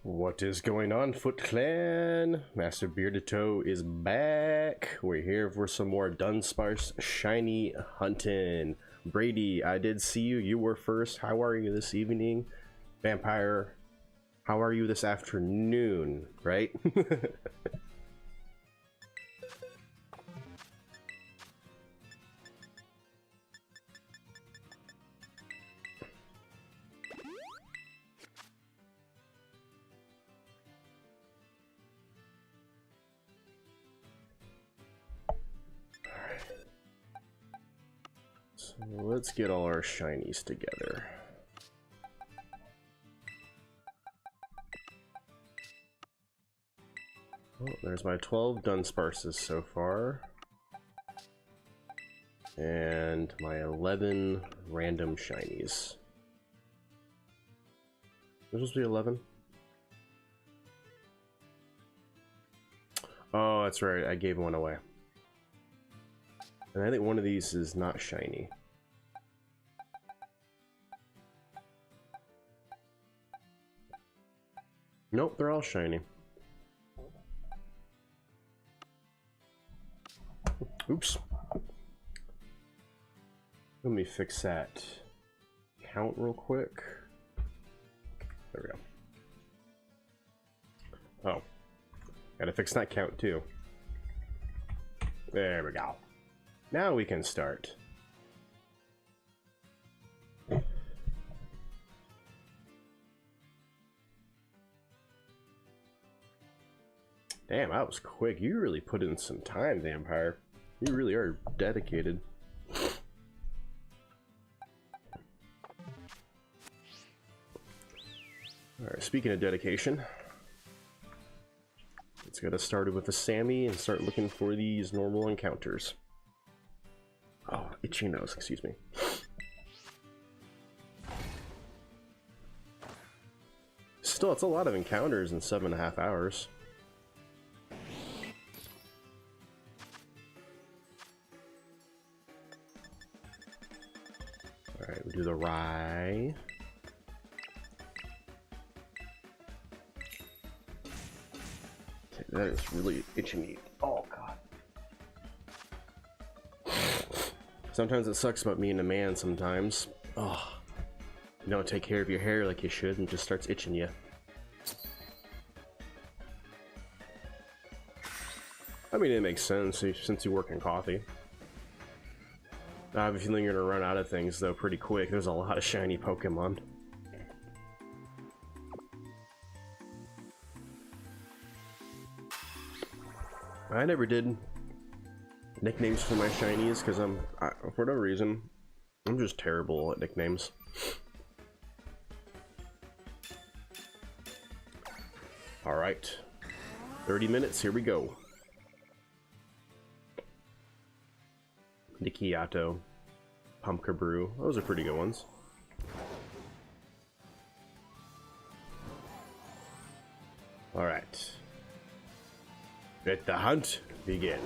What is going on, Foot Clan? Master Bearded Toe is back. We're here for some more Dunsparce shiny hunting. Brady, I did see you. You were first. How are you this evening? Vampire, how are you this afternoon, right? So let's get all our shinies together. Oh, there's my 12 Dunsparces so far. And my 11 random shinies. This supposed to be 11? Oh, that's right. I gave one away. And I think one of these is not shiny. Nope, they're all shiny. Oops. Let me fix that count real quick. There we go. Oh. Gotta fix that count too. There we go. Now we can start. Damn, that was quick. You really put in some time, Vampire. You really are dedicated. Alright, speaking of dedication, let's get us started with the Sammy and start looking for these normal encounters. Oh, itchy nose, excuse me. Still, it's a lot of encounters in 7.5 hours. Alright, we'll do the rye. Okay, that is really itching me. Oh god. Sometimes it sucks about being a man sometimes. Oh, you don't take care of your hair like you should and it just starts itching you. I mean, it makes sense since you work in coffee. I have a feeling you're gonna run out of things though pretty quick. There's a lot of shiny Pokemon. I never did nicknames for my shinies because for whatever reason, I'm just terrible at nicknames. Alright, 30 minutes, here we go. Nikiato, Pumpkin Brew, those are pretty good ones. Alright, let the hunt begin.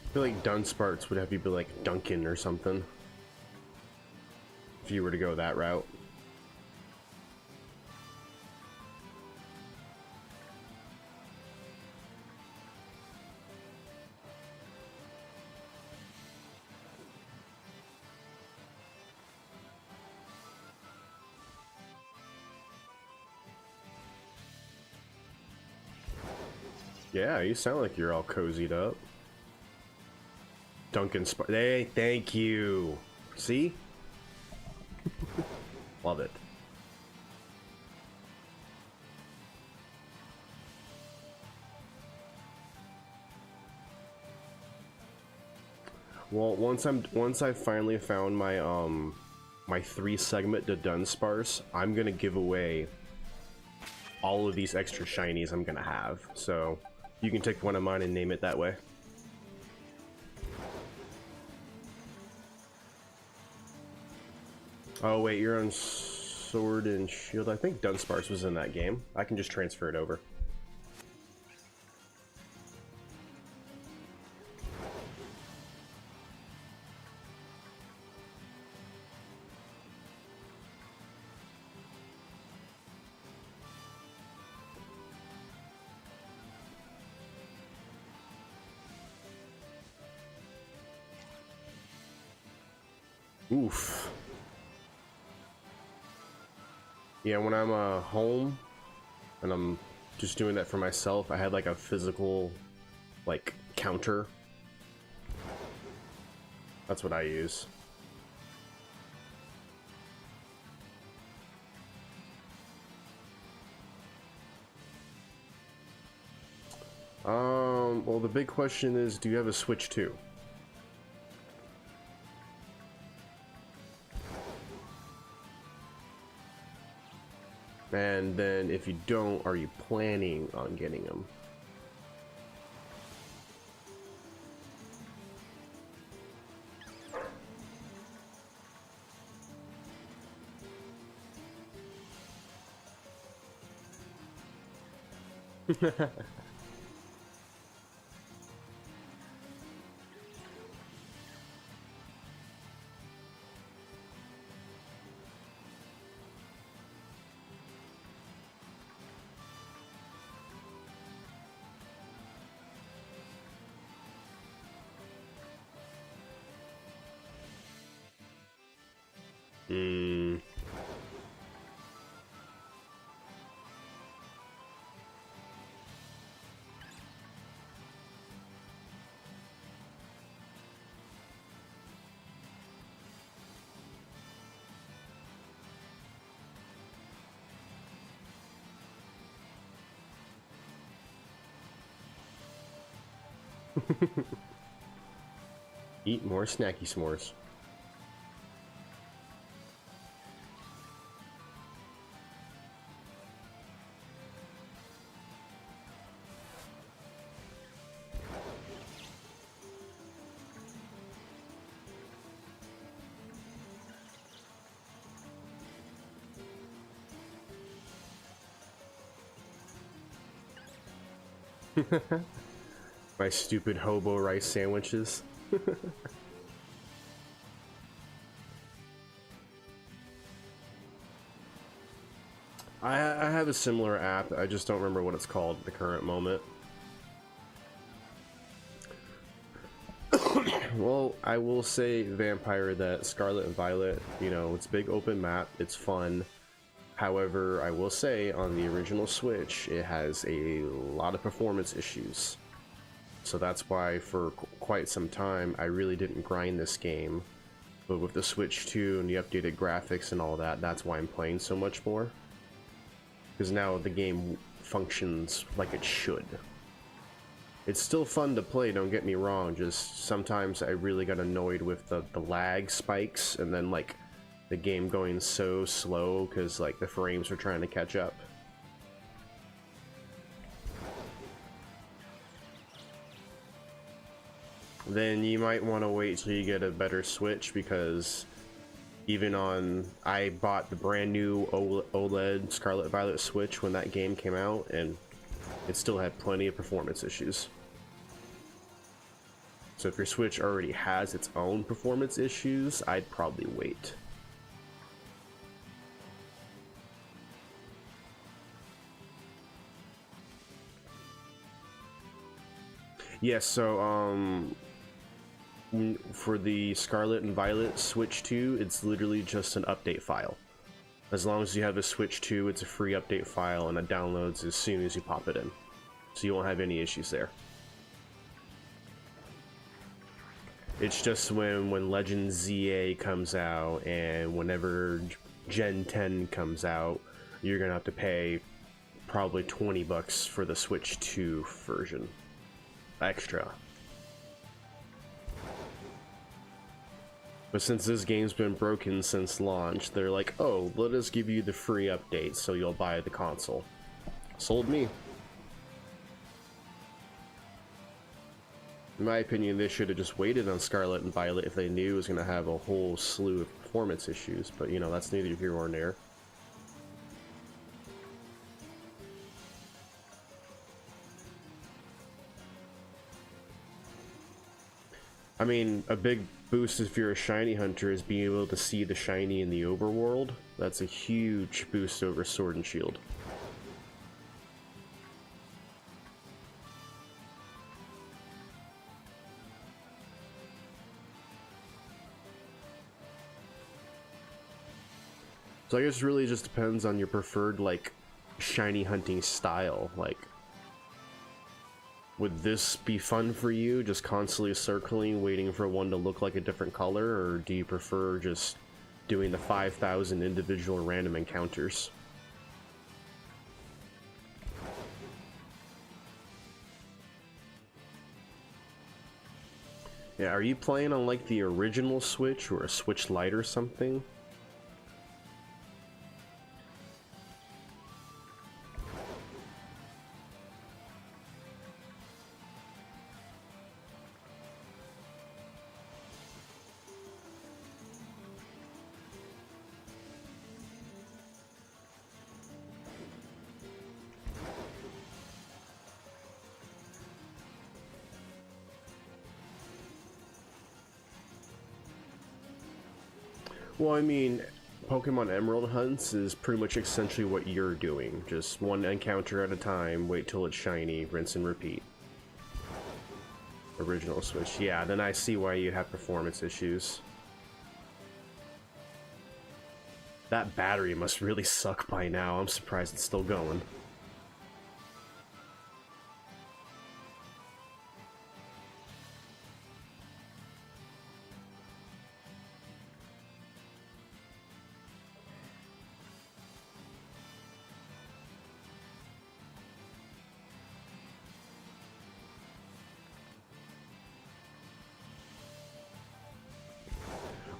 I feel like Dunsparce would have you be like Duncan or something if you were to go that route. Yeah, you sound like you're all cozied up. Dunsparce. Hey, thank you. See? Love it. Well, once I finally found my my 3-segment Dudunsparce, I'm gonna give away all of these extra shinies I'm gonna have. So you can take one of mine and name it that way. Oh wait, you're on Sword and Shield. I think Dunsparce was in that game. I can just transfer it over. Oof. Yeah, when I'm home and I'm just doing that for myself, I had like a physical like counter. That's what I use. Well, the big question is, do you have a Switch 2? And then if you don't, are you planning on getting them? Hmm. Eat more snacky s'mores. My stupid hobo rice sandwiches. I have a similar app, I just don't remember what it's called at the current moment. Well, I will say, Vampire, that Scarlet and Violet, you know, it's big open map, it's fun. However, I will say, on the original Switch, it has a lot of performance issues. So that's why, for quite some time, I really didn't grind this game. But with the Switch 2 and the updated graphics and all that, that's why I'm playing so much more. Because now the game functions like it should. It's still fun to play, don't get me wrong, just sometimes I really got annoyed with the lag spikes and then like the game going so slow because like the frames are trying to catch up. Then you might want to wait till you get a better Switch, because even on, I bought the brand new OLED Scarlet Violet Switch when that game came out, and it still had plenty of performance issues. So if your Switch already has its own performance issues, I'd probably wait. Yes, so for the Scarlet and Violet Switch 2, it's literally just an update file. As long as you have a Switch 2, it's a free update file, and it downloads as soon as you pop it in. So you won't have any issues there. It's just when Legend ZA comes out, and whenever Gen 10 comes out, you're gonna have to pay probably 20 bucks for the Switch 2 version. Extra. But since this game's been broken since launch, they're like, oh, let us give you the free update so you'll buy the console. Sold me. In my opinion, they should have just waited on Scarlet and Violet if they knew it was going to have a whole slew of performance issues, but you know, that's neither here nor there. I mean, a big boost if you're a shiny hunter is being able to see the shiny in the overworld. That's a huge boost over Sword and Shield. So I guess it really just depends on your preferred, like, shiny hunting style. Like, would this be fun for you, just constantly circling, waiting for one to look like a different color, or do you prefer just doing the 5,000 individual random encounters? Yeah, are you playing on, like, the original Switch, or a Switch Lite or something? Well, I mean, Pokemon Emerald hunts is pretty much essentially what you're doing. Just one encounter at a time, wait till it's shiny, rinse and repeat. Original Switch. Yeah, then I see why you have performance issues. That battery must really suck by now. I'm surprised it's still going.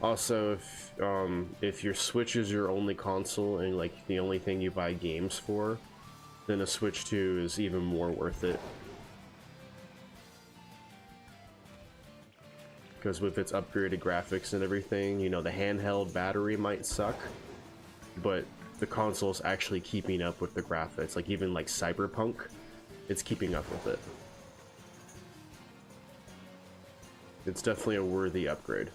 Also, if your Switch is your only console and like the only thing you buy games for, then a Switch 2 is even more worth it. Because with its upgraded graphics and everything, you know, the handheld battery might suck, but the console's actually keeping up with the graphics. Like even like Cyberpunk, it's keeping up with it. It's definitely a worthy upgrade.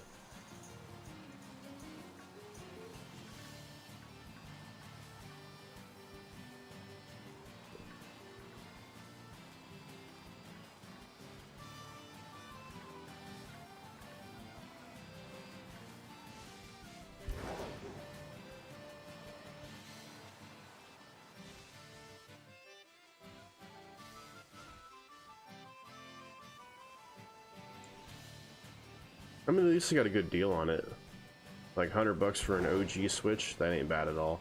I mean, at least you got a good deal on it. Like $100 for an OG Switch, that ain't bad at all.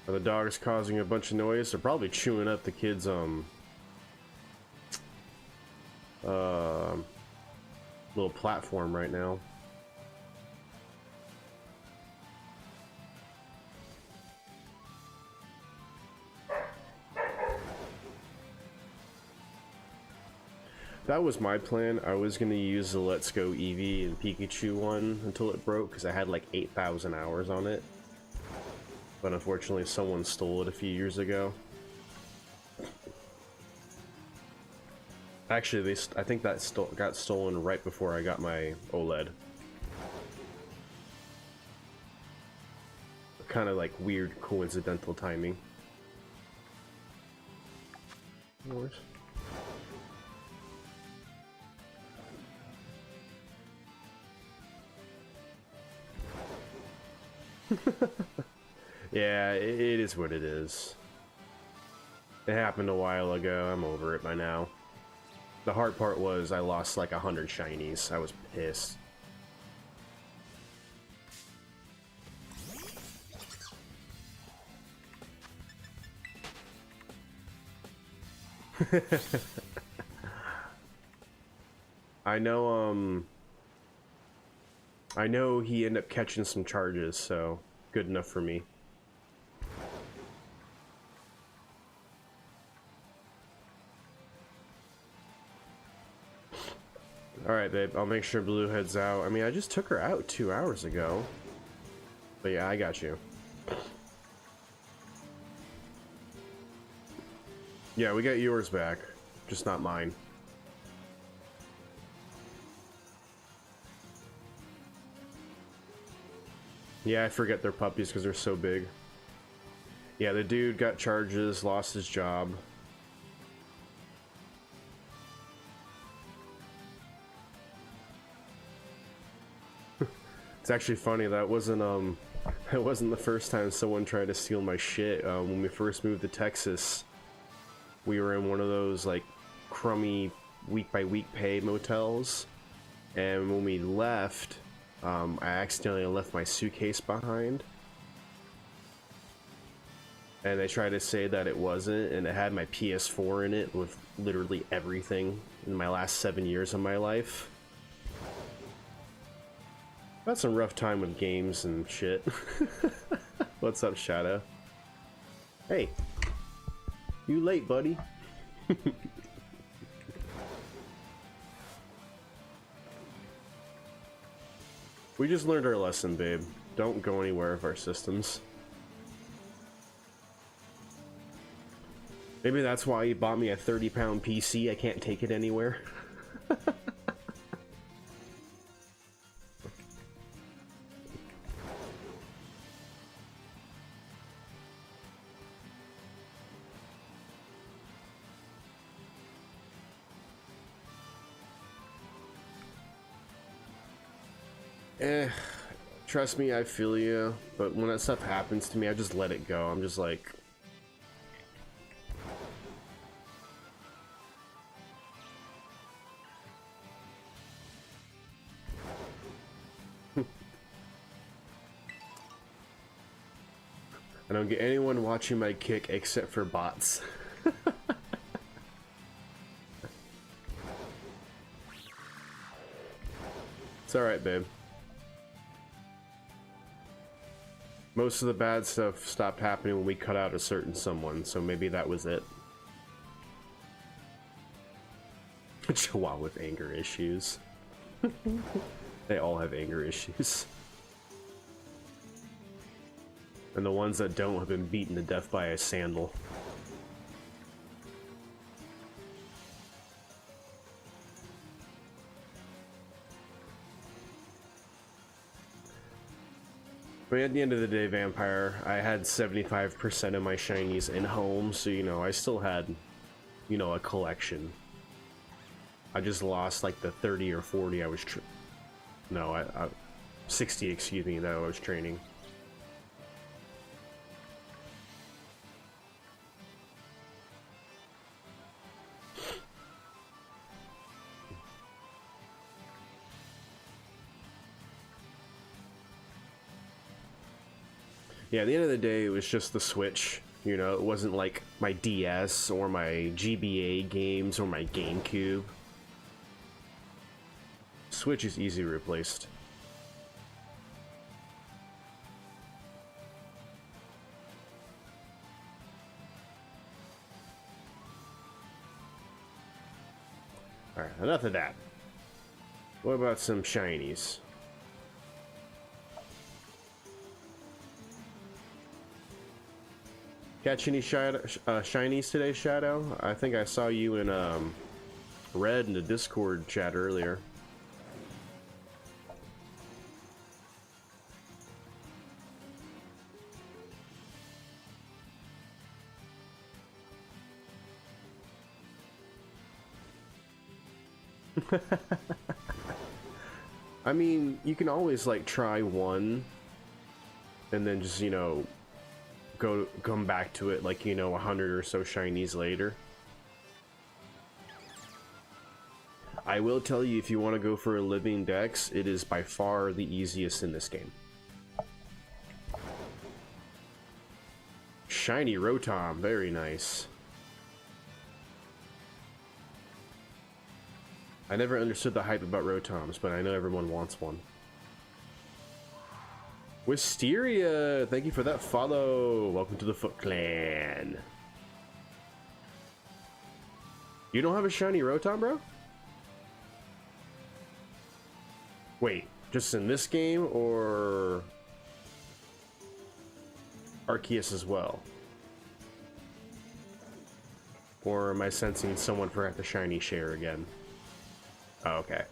Are the dogs causing a bunch of noise? They're probably chewing up the kids' little platform right now. That was my plan. I was gonna use the Let's Go Eevee and Pikachu one until it broke because I had like 8,000 hours on it. But unfortunately someone stole it a few years ago. Actually, I think that got stolen right before I got my OLED. Kind of like weird coincidental timing. Yeah, it is what it is. It happened a while ago. I'm over it by now. The hard part was I lost like 100 shinies. I was pissed. I know he ended up catching some charges, so good enough for me. Alright, babe, I'll make sure Blue heads out. I mean, I just took her out 2 hours ago. But yeah, I got you. Yeah, we got yours back. Just not mine. Yeah, I forget they're puppies because they're so big. Yeah, the dude got charges, lost his job. It's actually funny, that wasn't it wasn't the first time someone tried to steal my shit. When we first moved to Texas, we were in one of those like crummy week by week pay motels, and when we left, I accidentally left my suitcase behind, and they tried to say that it wasn't, and it had my PS4 in it with literally everything in my last 7 years of my life. That's a rough time with games and shit. What's up, Shadow? Hey, you late, buddy? We just learned our lesson, babe. Don't go anywhere with our systems. Maybe that's why you bought me a 30-pound PC. I can't take it anywhere. Trust me, I feel you, but when that stuff happens to me, I just let it go. I'm just like... I don't get anyone watching my kick except for bots. It's alright, babe. Most of the bad stuff stopped happening when we cut out a certain someone, so maybe that was it. Chihuahua with anger issues. They all have anger issues. And the ones that don't have been beaten to death by a sandal. But at the end of the day, Vampire, I had 75% of my shinies in home, so, you know, I still had, you know, a collection. I just lost, like, the 30 or 40 I was 60, excuse me, that I was training. Yeah, at the end of the day, it was just the Switch. You know, it wasn't like my DS or my GBA games or my GameCube. Switch is easily replaced. Alright, enough of that. What about some shinies? Catch any shinies today, Shadow? I think I saw you in Red in the Discord chat earlier. I mean, you can always like try one and then just, you know, come back to it like, you know, 100 or so shinies later. I will tell you, if you want to go for a living dex, it is by far the easiest in this game. Shiny Rotom, very nice. I never understood the hype about Rotoms, but I know everyone wants one. Wisteria, thank you for that follow. Welcome to the Foot Clan. You don't have a shiny Rotom, bro? Wait, just in this game or Arceus as well? Or am I sensing someone forgot the shiny share again? Oh, okay.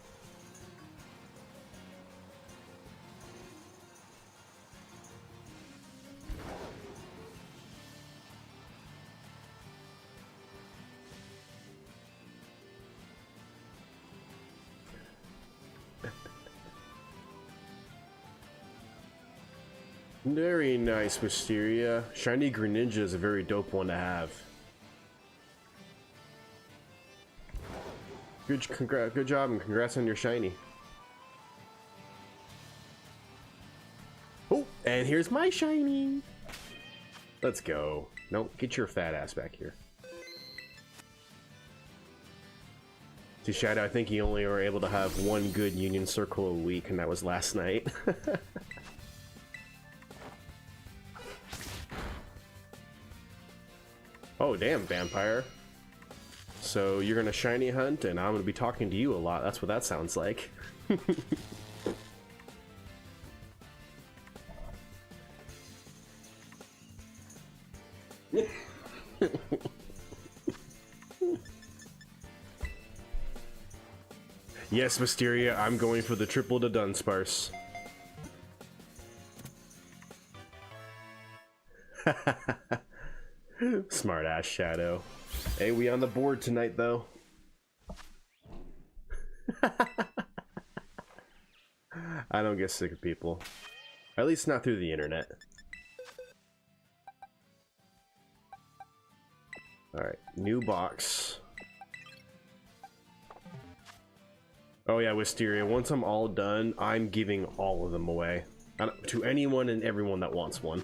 Very nice, Wisteria. Shiny Greninja is a very dope one to have. Good job, and congrats on your shiny. Oh, and here's my shiny. Let's go. Nope, get your fat ass back here. See, Shadow, I think you only were able to have one good Union Circle a week, and that was last night. Oh, damn, Vampire. So you're gonna shiny hunt, and I'm gonna be talking to you a lot. That's what that sounds like. Yes, Mysteria, I'm going for the triple to Dunsparce. Smart ass Shadow. Hey, we on the board tonight though. I don't get sick of people. At least not through the internet. Alright, new box. Oh yeah, Wisteria, once I'm all done, I'm giving all of them away. To anyone and everyone that wants one.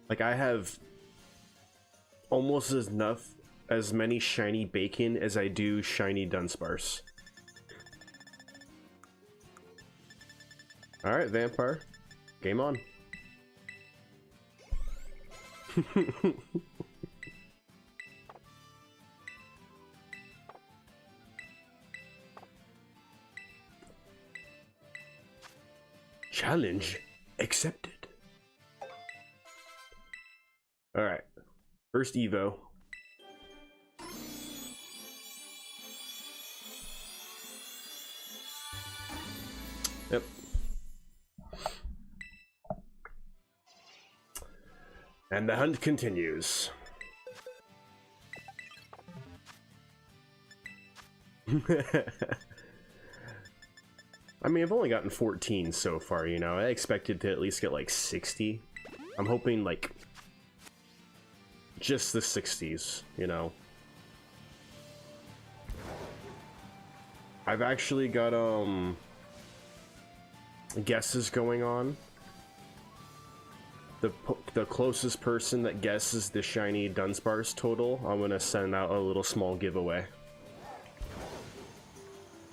Like, I have almost as many shiny bacon as I do shiny Dunsparce. Alright, Vampire. Game on. Challenge accepted. Alright. First Evo. Yep. And the hunt continues. I mean, I've only gotten 14 so far, you know. I expected to at least get like 60. I'm hoping like just the 60s, you know. I've actually got guesses going on. The closest person that guesses the shiny Dunsparce total, I'm gonna send out a little small giveaway.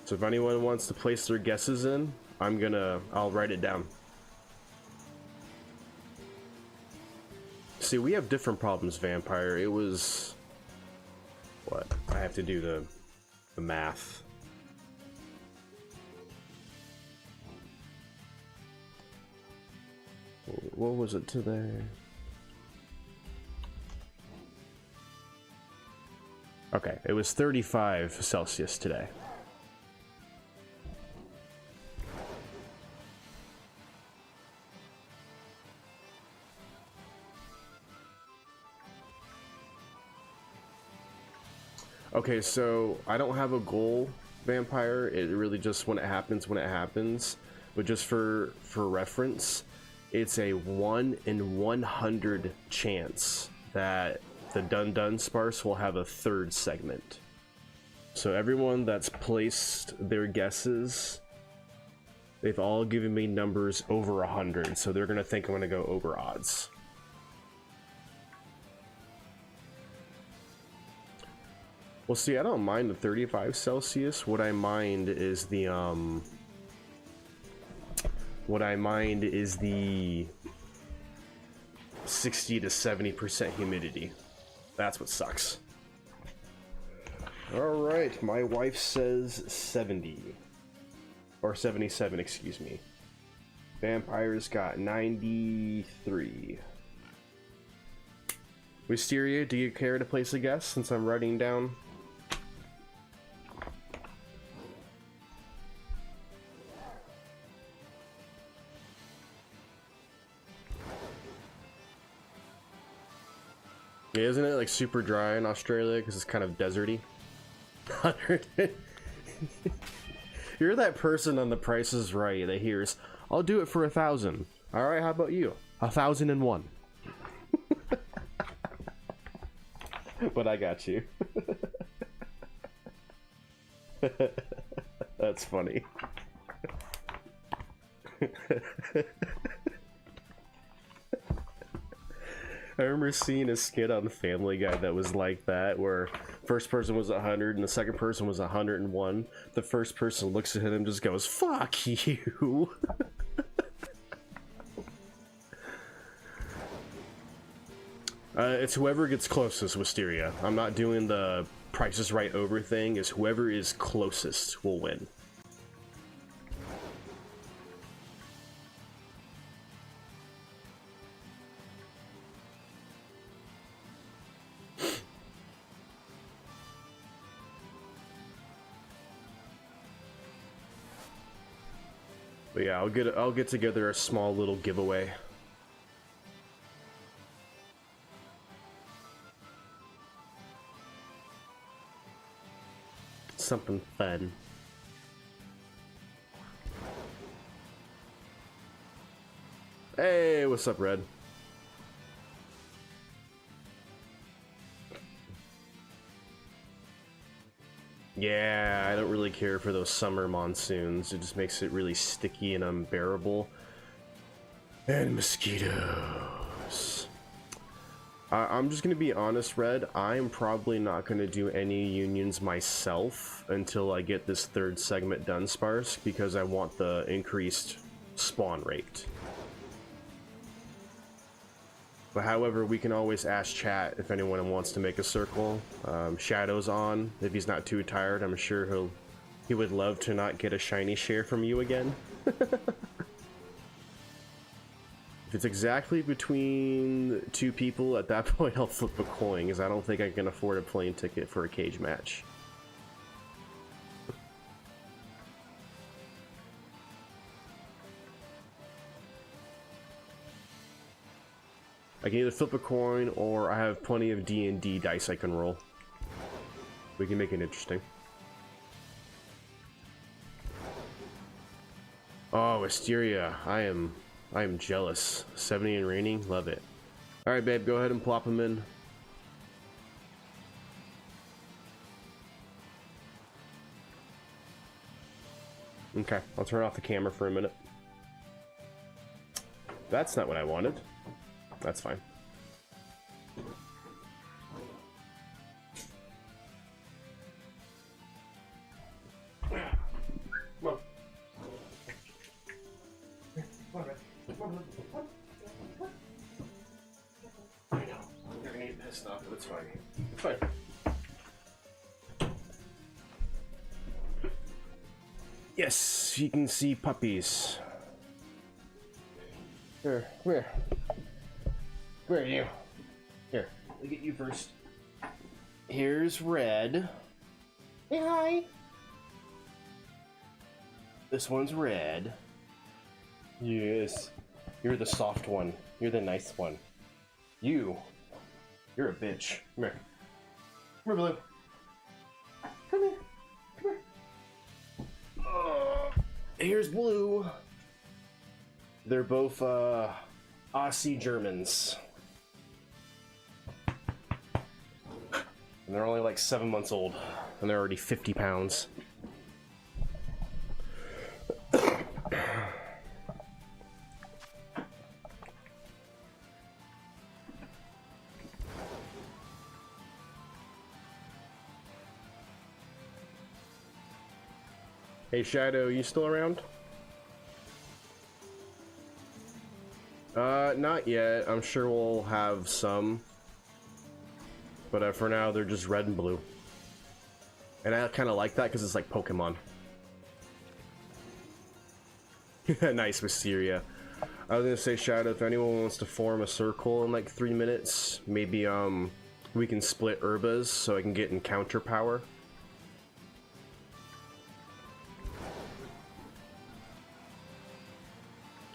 So if anyone wants to place their guesses in, I'll write it down. See, we have different problems, Vampire. It was... what? I have to do the math. What was it today? Okay, it was 35 Celsius today. Okay, so I don't have a goal, Vampire. It really just when it happens, But just for reference, it's a 1 in 100 chance that the Dunsparce will have a third segment. So everyone that's placed their guesses, they've all given me numbers over 100, so they're gonna think I'm gonna go over odds. Well, see, I don't mind the 35 Celsius. What I mind is the 60 to 70% humidity. That's what sucks. Alright, my wife says 70. Or 77, excuse me. Vampires got 93. Wisteria, do you care to place a guess since I'm writing down? Yeah, isn't it like super dry in Australia because it's kind of deserty? 100. You're that person on The Price is Right that hears, "I'll do it for 1,000." All right, how about you? 1,001. But I got you. That's funny. I remember seeing a skit on Family Guy that was like that, where first person was 100 and the second person was 101. The first person looks at him and just goes, "Fuck you." It's whoever gets closest, Wisteria. I'm not doing the Price is Right over thing. It's whoever is closest will win. But yeah, I'll get together a small little giveaway. Something fun. Hey, what's up, Red? Yeah, I don't really care for those summer monsoons. It just makes it really sticky and unbearable. And mosquitoes. I'm just gonna be honest, Red. I'm probably not gonna do any unions myself until I get this third segment done, Sparse, because I want the increased spawn rate. But however, we can always ask chat if anyone wants to make a circle. Shadow's on. If he's not too tired, I'm sure he would love to not get a shiny share from you again. If it's exactly between two people, at that point I'll flip a coin, because I don't think I can afford a plane ticket for a cage match. I can either flip a coin, or I have plenty of D&D dice I can roll. We can make it interesting. Oh, Wisteria, I am jealous. 70 and raining, love it. Alright, babe, go ahead and plop them in. Okay, I'll turn off the camera for a minute. That's not what I wanted. That's fine. Come on. I know. I'm gonna get pissed off, but it's fine. It's fine. Yes, you can see puppies. Here, come here. Where are you? Here, let me get you first. Here's Red. Say hi. This one's Red. Yes. You're the soft one. You're the nice one. You're a bitch. Come here. Come here, Blue. Come here. Come here. Here's Blue. They're both, Aussie Germans. And they're only like 7 months old, and they're already 50 pounds. Hey Shadow, you still around? Not yet. I'm sure we'll have some. But for now, they're just red and blue. And I kind of like that because it's like Pokemon. Nice, Mysteria. I was gonna say, Shadow, if anyone wants to form a circle in like 3 minutes, maybe we can split Urbas so I can get encounter power.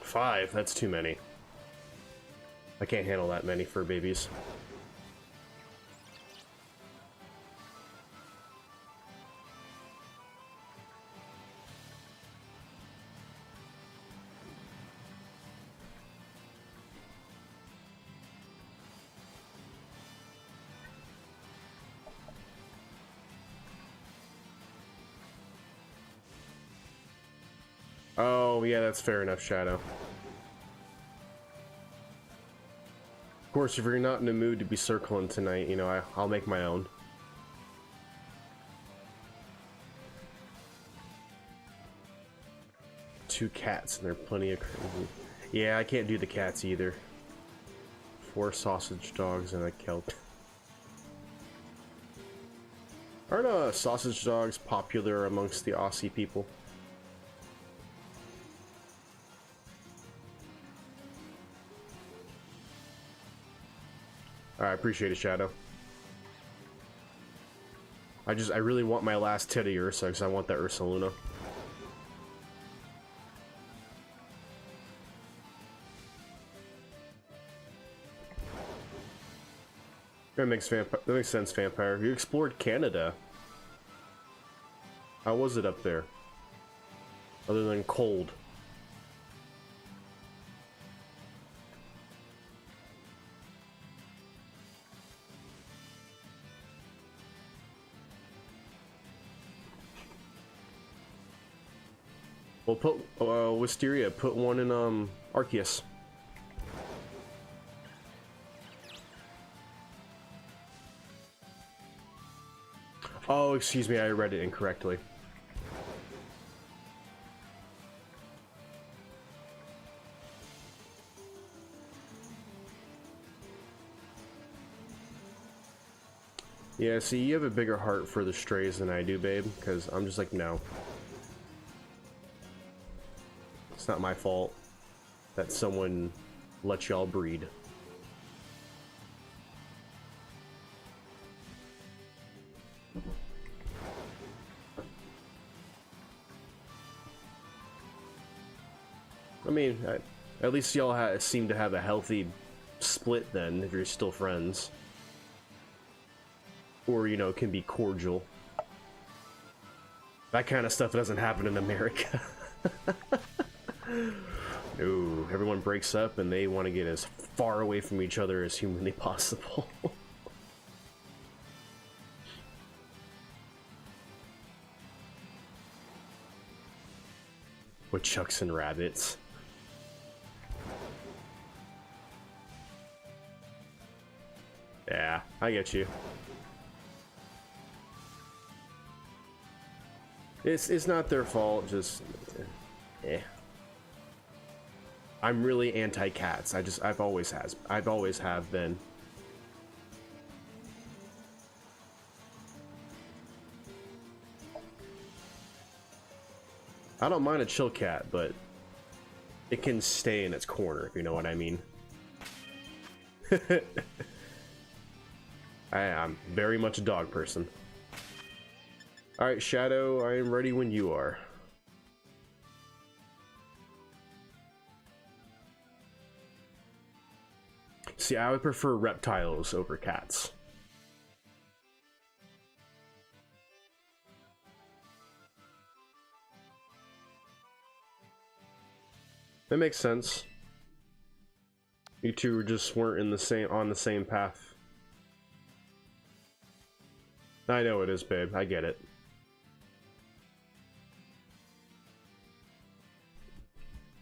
Five, that's too many. I can't handle that many fur babies. Oh, yeah, that's fair enough, Shadow. Of course, if you're not in the mood to be circling tonight, you know, I'll make my own. Two cats, and they're plenty of crazy. Yeah, I can't do the cats either. 4 sausage dogs and a kelp. Aren't sausage dogs popular amongst the Aussie people? I appreciate it, Shadow. I really want my last Teddy Ursa because I want that Ursaluna. That makes sense, Vampire. You explored Canada. How was it up there? Other than cold. Well, put Wisteria. Put one in Arceus. Oh, excuse me, I read it incorrectly. Yeah, see, you have a bigger heart for the strays than I do, babe, because I'm just like, no. It's not my fault that someone let y'all breed. I mean, at least y'all seem to have a healthy split then, if you're still friends. Or, you know, can be cordial. That kind of stuff doesn't happen in America. No, everyone breaks up and they want to get as far away from each other as humanly possible. Woodchucks and rabbits. Yeah, I get you. It's not their fault, just eh. I'm really anti-cats. I've always have been. I don't mind a chill cat, but it can stay in its corner, if you know what I mean. I'm very much a dog person. Alright, Shadow, I am ready when you are. See, I would prefer reptiles over cats. That makes sense. You two just weren't on the same path. I know it is, babe. I get it.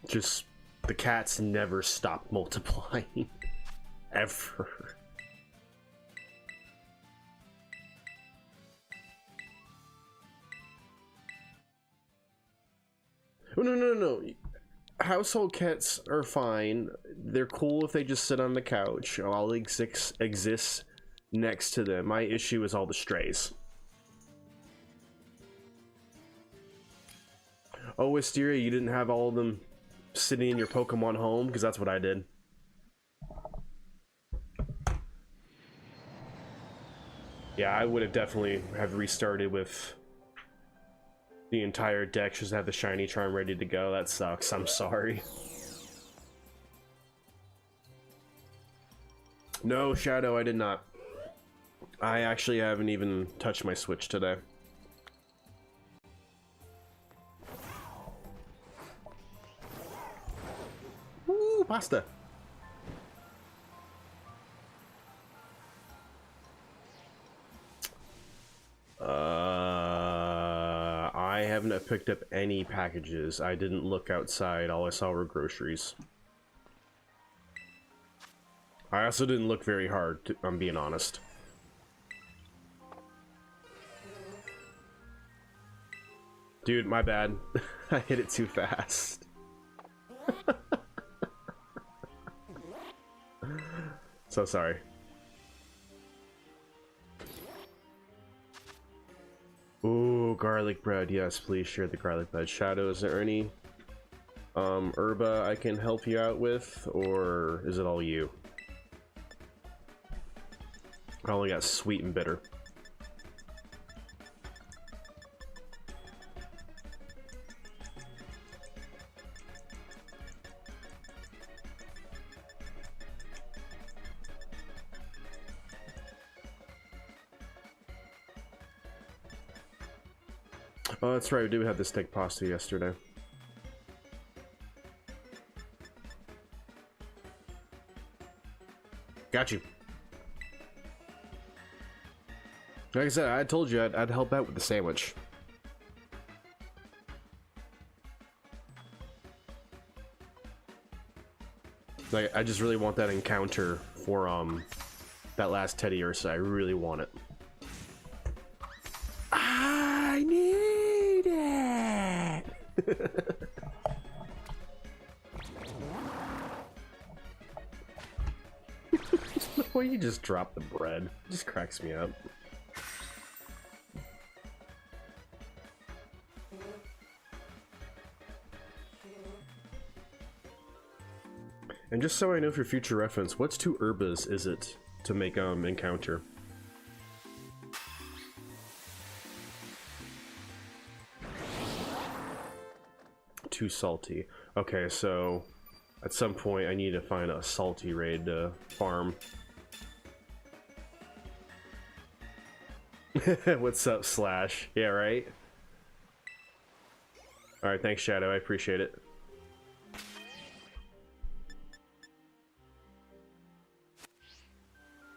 Just the cats never stop multiplying. Ever. Oh, no. Household cats are fine. They're cool if they just sit on the couch. All exists next to them. My issue is all the strays. Oh, Wisteria, you didn't have all of them sitting in your Pokemon home? Because that's what I did. Yeah, I would have definitely have restarted with the entire deck, just have the shiny charm ready to go. That sucks. I'm sorry. No, Shadow, I did not. I actually haven't even touched my Switch today. Woo, pasta. I haven't picked up any packages. I didn't look outside. All I saw were groceries. I also didn't look very hard, I'm being honest. Dude, my bad. I hit it too fast. So sorry. Ooh, garlic bread. Yes, please share the garlic bread. Shadow, is there any herba I can help you out with, or is it all you? I only got sweet and bitter. Oh, that's right, we did have the steak pasta yesterday. Got you. Like I said, I told you I'd help out with the sandwich. Like, I just really want that encounter for that last Teddy Ursa. I really want it. I need it. The way you just drop the bread just cracks me up. And just so I know for future reference, what's 2 herbas is it to make encounter? Too salty. Okay, so at some point I need to find a salty raid to farm. What's up, Slash? Yeah, right? Alright, thanks, Shadow. I appreciate it.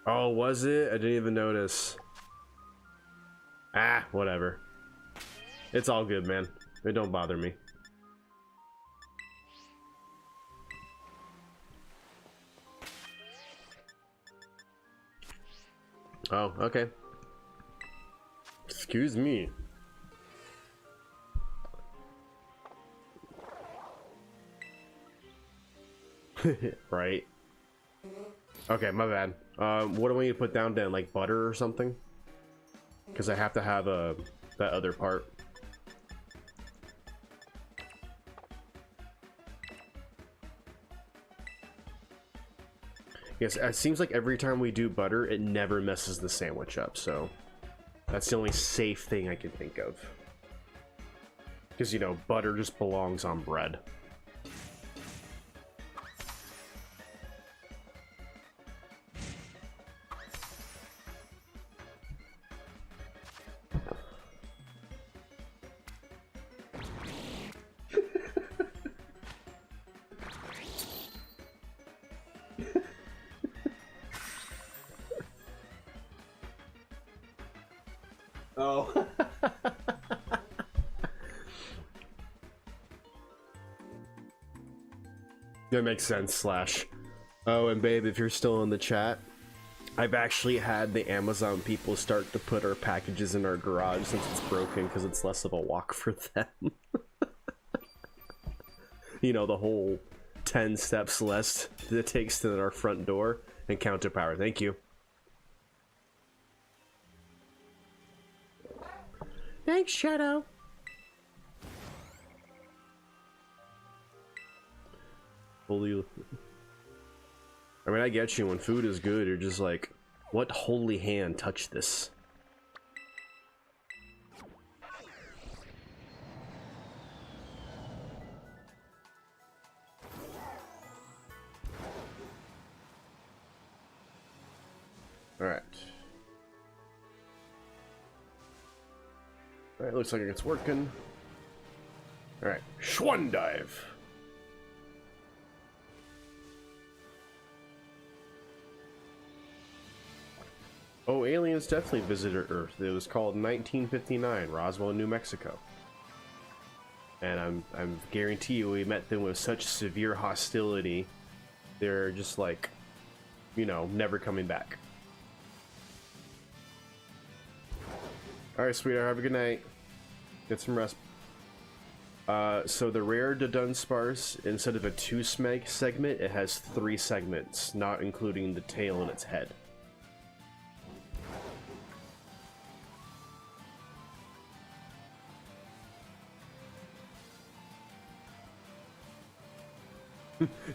Oh, was it? I didn't even notice. Ah, whatever. It's all good, man. It don't bother me. Oh, okay. Excuse me. Right. Okay, my bad. What do I need to put down then? Like butter or something? Because I have to have that other part. Yes, it seems like every time we do butter, it never messes the sandwich up, so that's the only safe thing I can think of. Because, you know, butter just belongs on bread. Oh. That makes sense, Slash. Oh, and babe, if you're still in the chat, I've actually had the Amazon people start to put our packages in our garage since it's broken because it's less of a walk for them. You know, the whole 10 steps less that it takes to our front door and counter power. Thank you. Thanks, Shadow. Holy. I mean, I get you. When food is good, you're just like, what holy hand touched this? Alright. Alright, looks like it's working. Alright, Schwan dive. Oh, aliens definitely visited Earth. It was called 1959, Roswell, New Mexico. And I'm guarantee you we met them with such severe hostility, they're just like, you know, never coming back. Alright, sweetheart, have a good night. Get some rest. So the rare Dudunsparce, instead of a 2-segment, it has 3 segments, not including the tail and its head.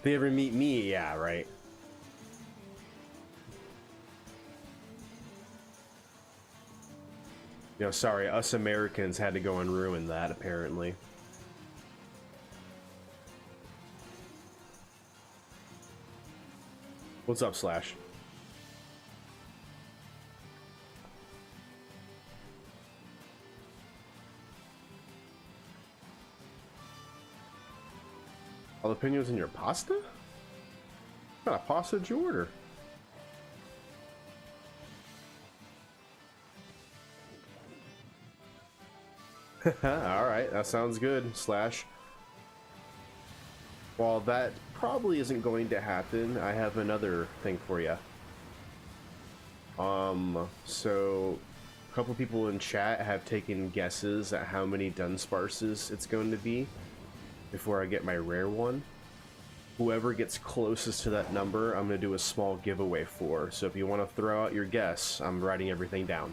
They ever meet me? Yeah, right. You know, sorry, us Americans had to go and ruin that, apparently. What's up, Slash? Jalapenos in your pasta? What kind of pasta did you order? Alright, that sounds good, Slash. While that probably isn't going to happen, I have another thing for you. So a couple people in chat have taken guesses at how many Dunsparces it's going to be before I get my rare one. Whoever gets closest to that number, I'm going to do a small giveaway for. So if you want to throw out your guess, I'm writing everything down.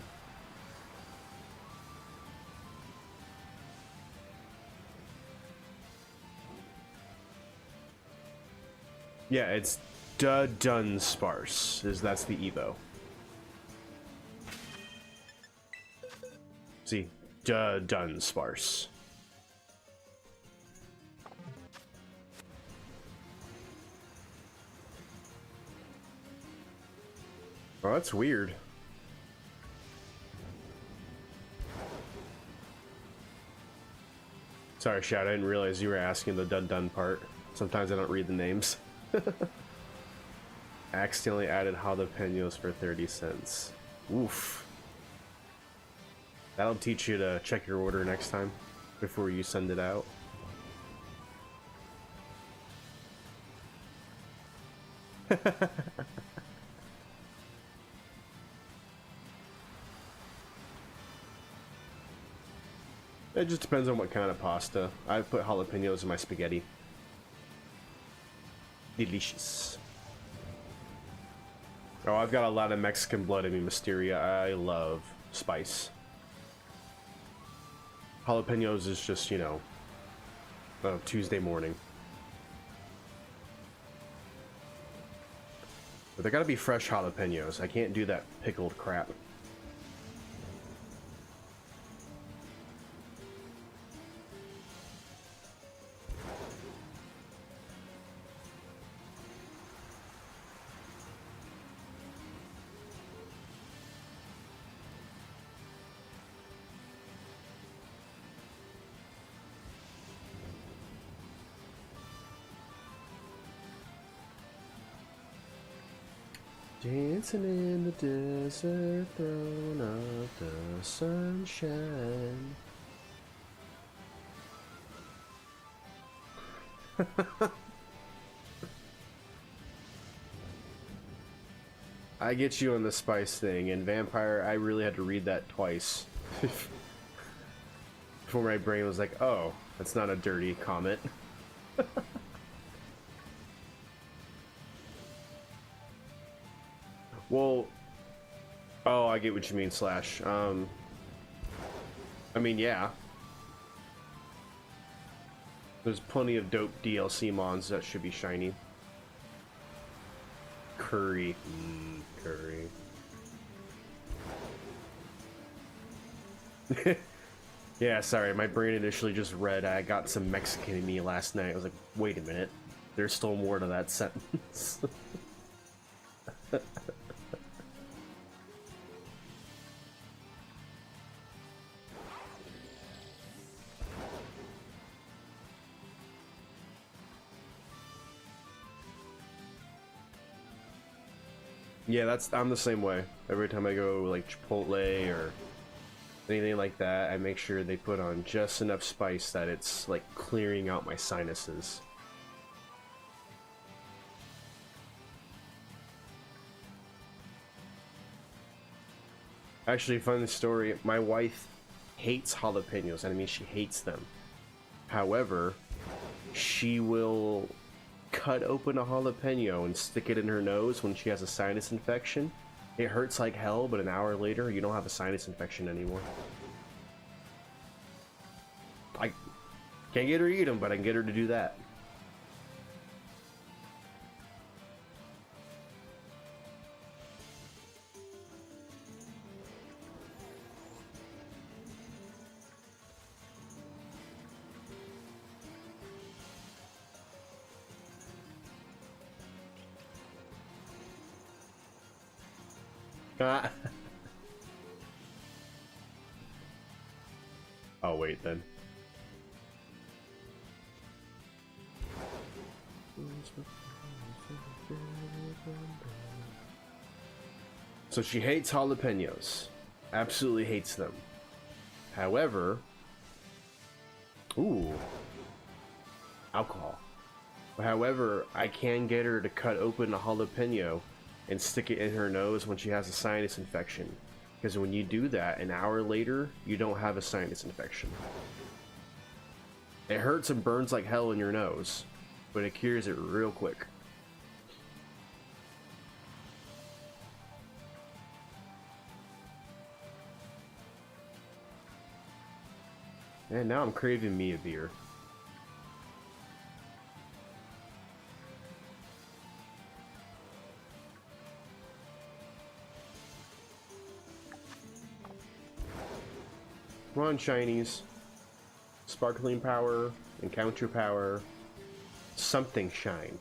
Yeah, it's Dunsparce. That's the Evo. See, Dunsparce. Oh, that's weird. Sorry, Shout, I didn't realize you were asking the dun part. Sometimes I don't read the names. Accidentally added jalapenos for 30 cents. Oof. That'll teach you to check your order next time before you send it out. It just depends on what kind of pasta. I put jalapenos in my spaghetti. Delicious. Oh, I've got a lot of Mexican blood in me, Mysteria. I love spice. Jalapenos is just, you know, Tuesday morning. But they gotta be fresh jalapenos. I can't do that pickled crap. Dancing in the desert, throne of the sunshine. I get you on the spice thing, and Vampire, I really had to read that twice. Before my brain was like, oh, that's not a dirty comment. Well, oh, I get what you mean, Slash. I mean, yeah. There's plenty of dope DLC mons that should be shiny. Curry. Curry. Yeah, sorry, my brain initially just read I got some Mexican in me last night. I was like, wait a minute. There's still more to that sentence. Yeah, I'm the same way. Every time I go like Chipotle or anything like that, I make sure they put on just enough spice that it's like clearing out my sinuses. Actually, funny story, my wife hates jalapenos, and I mean she hates them. However, she will cut open a jalapeno and stick it in her nose when she has a sinus infection. It hurts like hell, but an hour later, you don't have a sinus infection anymore. I can't get her to eat them, but I can get her to do that. Oh, wait, then. So she hates jalapenos. Absolutely hates them. However... Ooh. Alcohol. However, I can get her to cut open a jalapeno and stick it in her nose when she has a sinus infection. Because when you do that, an hour later, you don't have a sinus infection. It hurts and burns like hell in your nose, but it cures it real quick. And now I'm craving me a beer. Come on, shinies. Sparkling power, encounter power, something shine.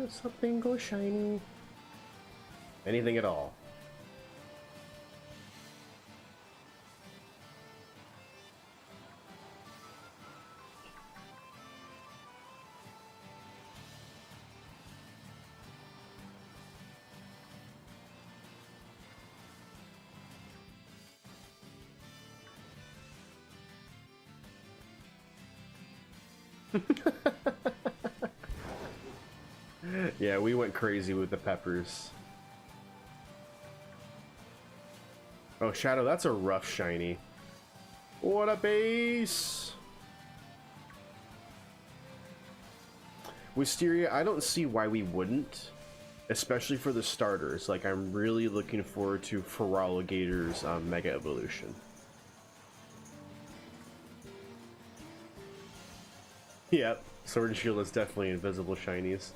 Something go shiny. Anything at all. Yeah, we went crazy with the peppers. Oh, Shadow, that's a rough shiny. What a base! Wisteria, I don't see why we wouldn't. Especially for the starters. Like, I'm really looking forward to Feraligator's Mega Evolution. Yep, Sword and Shield is definitely invisible shinies.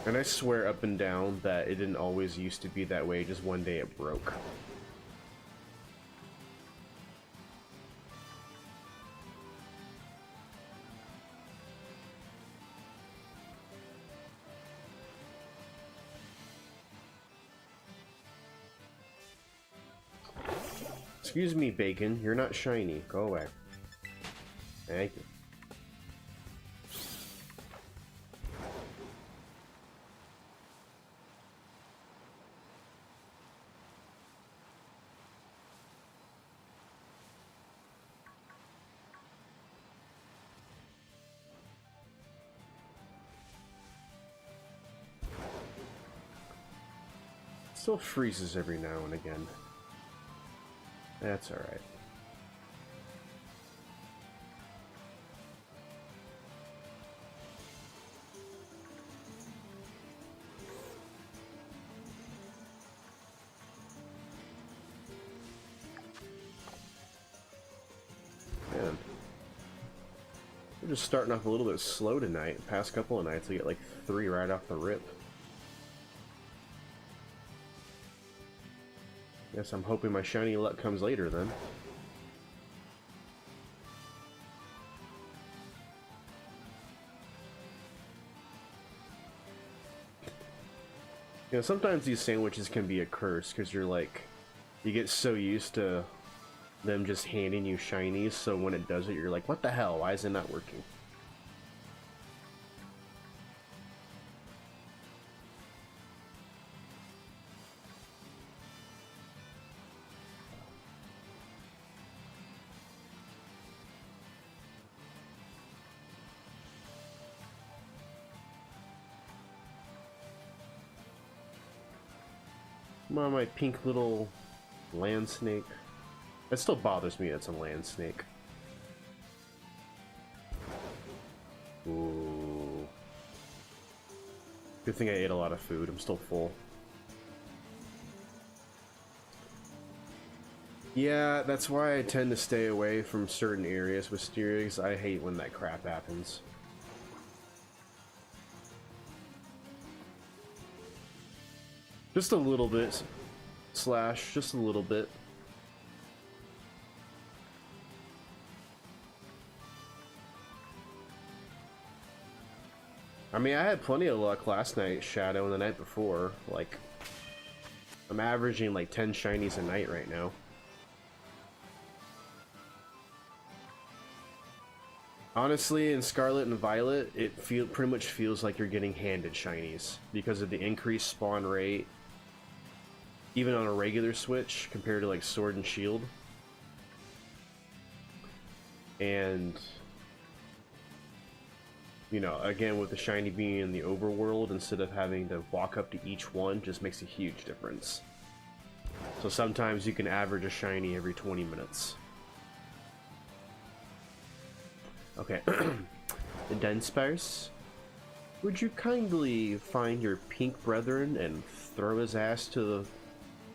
And I swear up and down that it didn't always used to be that way, just one day it broke. Excuse me, Bacon, you're not shiny. Go away. Thank you. Still freezes every now and again. That's alright. Man. We're just starting off a little bit slow tonight. Past couple of nights, we get like 3 right off the rip. Guess I'm hoping my shiny luck comes later then. You know, sometimes these sandwiches can be a curse because you're like, you get so used to them just handing you shinies, so when it does it, you're like, what the hell? Why is it not working? Come on, my pink little land snake. It still bothers me that it's a land snake. Ooh. Good thing I ate a lot of food. I'm still full. Yeah, that's why I tend to stay away from certain areas with Styrians. I hate when that crap happens. Just a little bit. Slash, just a little bit. I mean, I had plenty of luck last night, Shadow, and the night before. Like, I'm averaging like 10 shinies a night right now. Honestly, in Scarlet and Violet, it pretty much feels like you're getting handed shinies because of the increased spawn rate, even on a regular Switch compared to like Sword and Shield. And you know, again, with the shiny being in the overworld instead of having to walk up to each one just makes a huge difference. So sometimes you can average a shiny every 20 minutes. Okay, Dunsparce, would you kindly find your pink brethren and throw his ass to the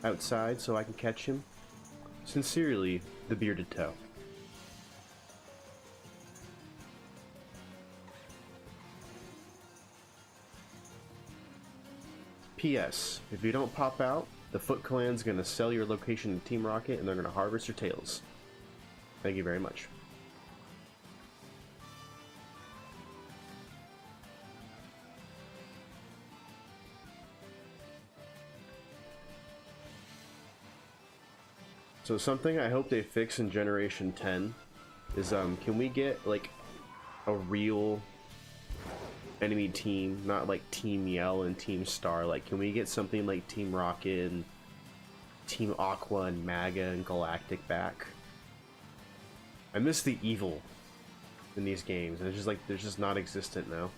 outside so I can catch him? Sincerely, the Bearded Toe. P.S. If you don't pop out, the Foot Clan's gonna sell your location to Team Rocket and they're gonna harvest your tails. Thank you very much. So something I hope they fix in Generation 10 is, can we get, like, a real enemy team, not like Team Yell and Team Star? Like, can we get something like Team Rocket and Team Aqua and Maga and Galactic back? I miss the evil in these games, and it's just like, they're just not existent now.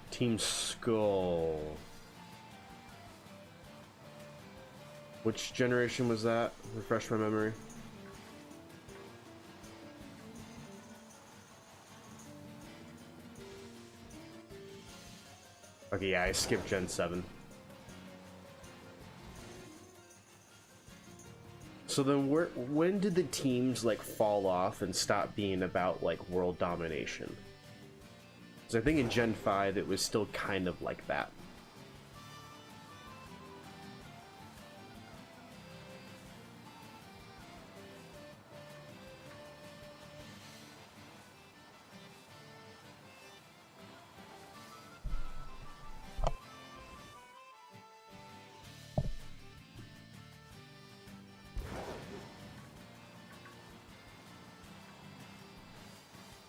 Team Skull. Which generation was that? Refresh my memory. Okay, yeah, I skipped Gen 7. So then when did the teams like fall off and stop being about like world domination? Because I think in Gen 5 it was still kind of like that.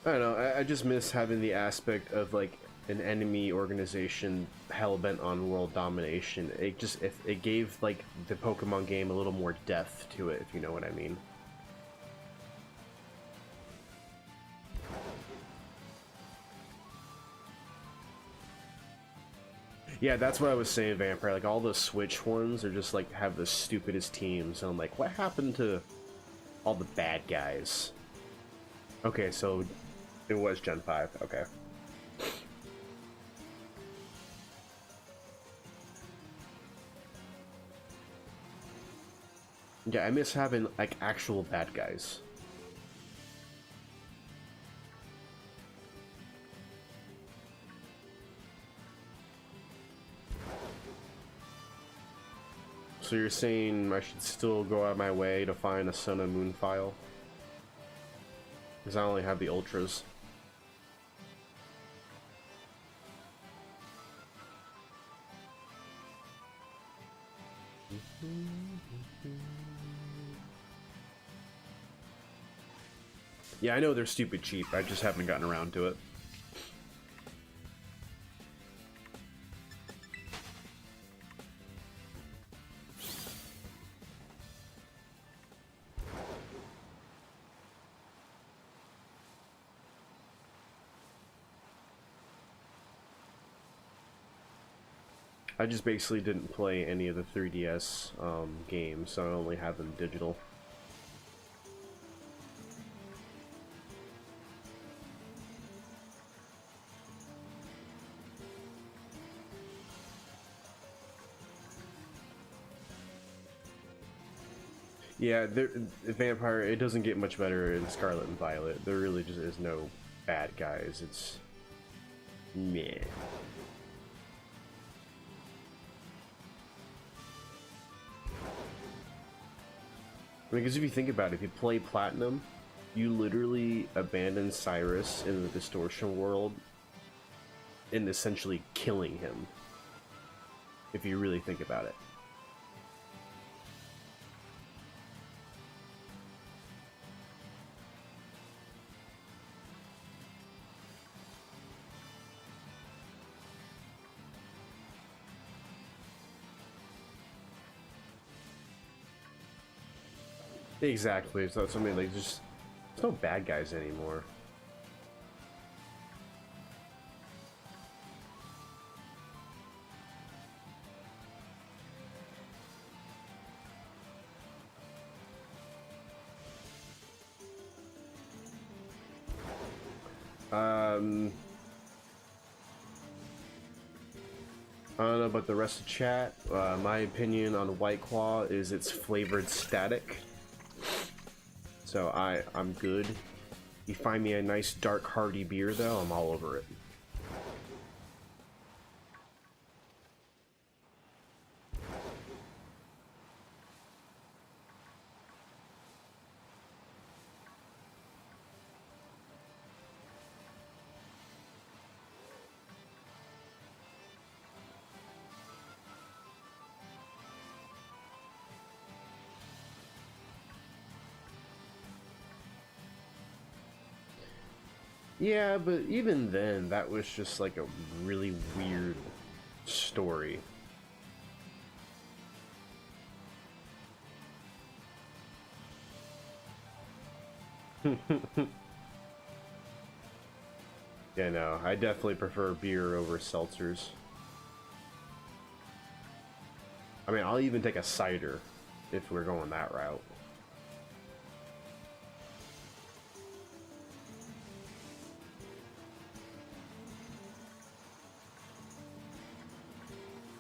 I don't know, I just miss having the aspect of like an enemy organization hell-bent on world domination. It just, it gave like the Pokemon game a little more depth to it, if you know what I mean. Yeah, that's what I was saying, Vampire. Like, all the Switch ones are just, like, have the stupidest teams. And I'm like, what happened to all the bad guys? Okay, so it was Gen 5. Okay. Yeah, I miss having, like, actual bad guys. So you're saying I should still go out of my way to find a Sun and Moon file? Because I only have the Ultras. Yeah, I know they're stupid cheap. I just haven't gotten around to it. I just basically didn't play any of the 3DS games, so I only have them digital. Yeah, Vampire, it doesn't get much better in Scarlet and Violet. There really just is no bad guys. It's meh. I mean, because if you think about it, if you play Platinum, you literally abandon Cyrus in the Distortion world and essentially killing him. If you really think about it. Exactly. So I mean, like, just there's no bad guys anymore. I don't know about the rest of chat. My opinion on White Claw is it's flavored static. So I'm good. You find me a nice dark hearty beer though, I'm all over it. Yeah, but even then, that was just like a really weird story. Yeah, no, I definitely prefer beer over seltzers. I mean, I'll even take a cider if we're going that route.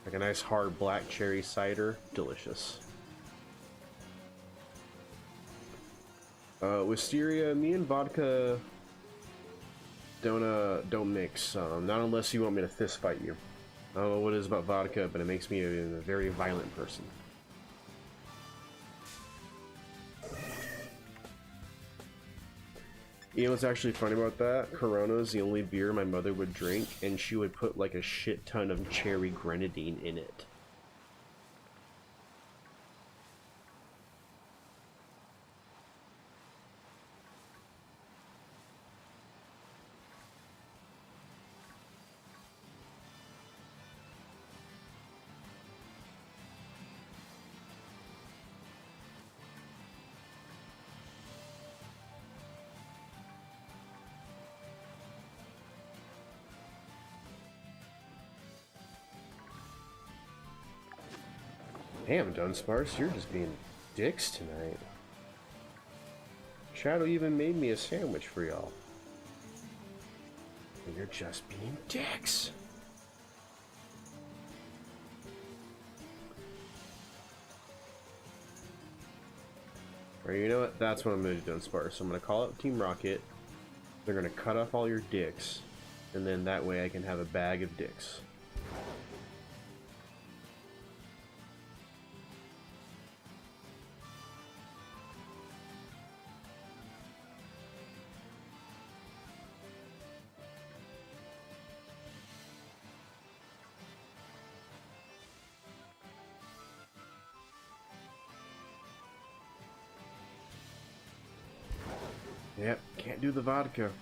Like a nice hard black cherry cider, delicious. Wisteria, me and vodka don't mix. Not unless you want me to fist fight you. I don't know what it is about vodka, but it makes me a very violent person. You know what's actually funny about that? Corona is the only beer my mother would drink, and she would put like a shit ton of cherry grenadine in it. Damn, Dunsparce, you're just being dicks tonight. Shadow even made me a sandwich for y'all. And you're just being dicks. Alright, you know what? That's what I'm going to do, Dunsparce. I'm going to call up Team Rocket. They're going to cut off all your dicks. And then that way I can have a bag of dicks. Yep, can't do the vodka.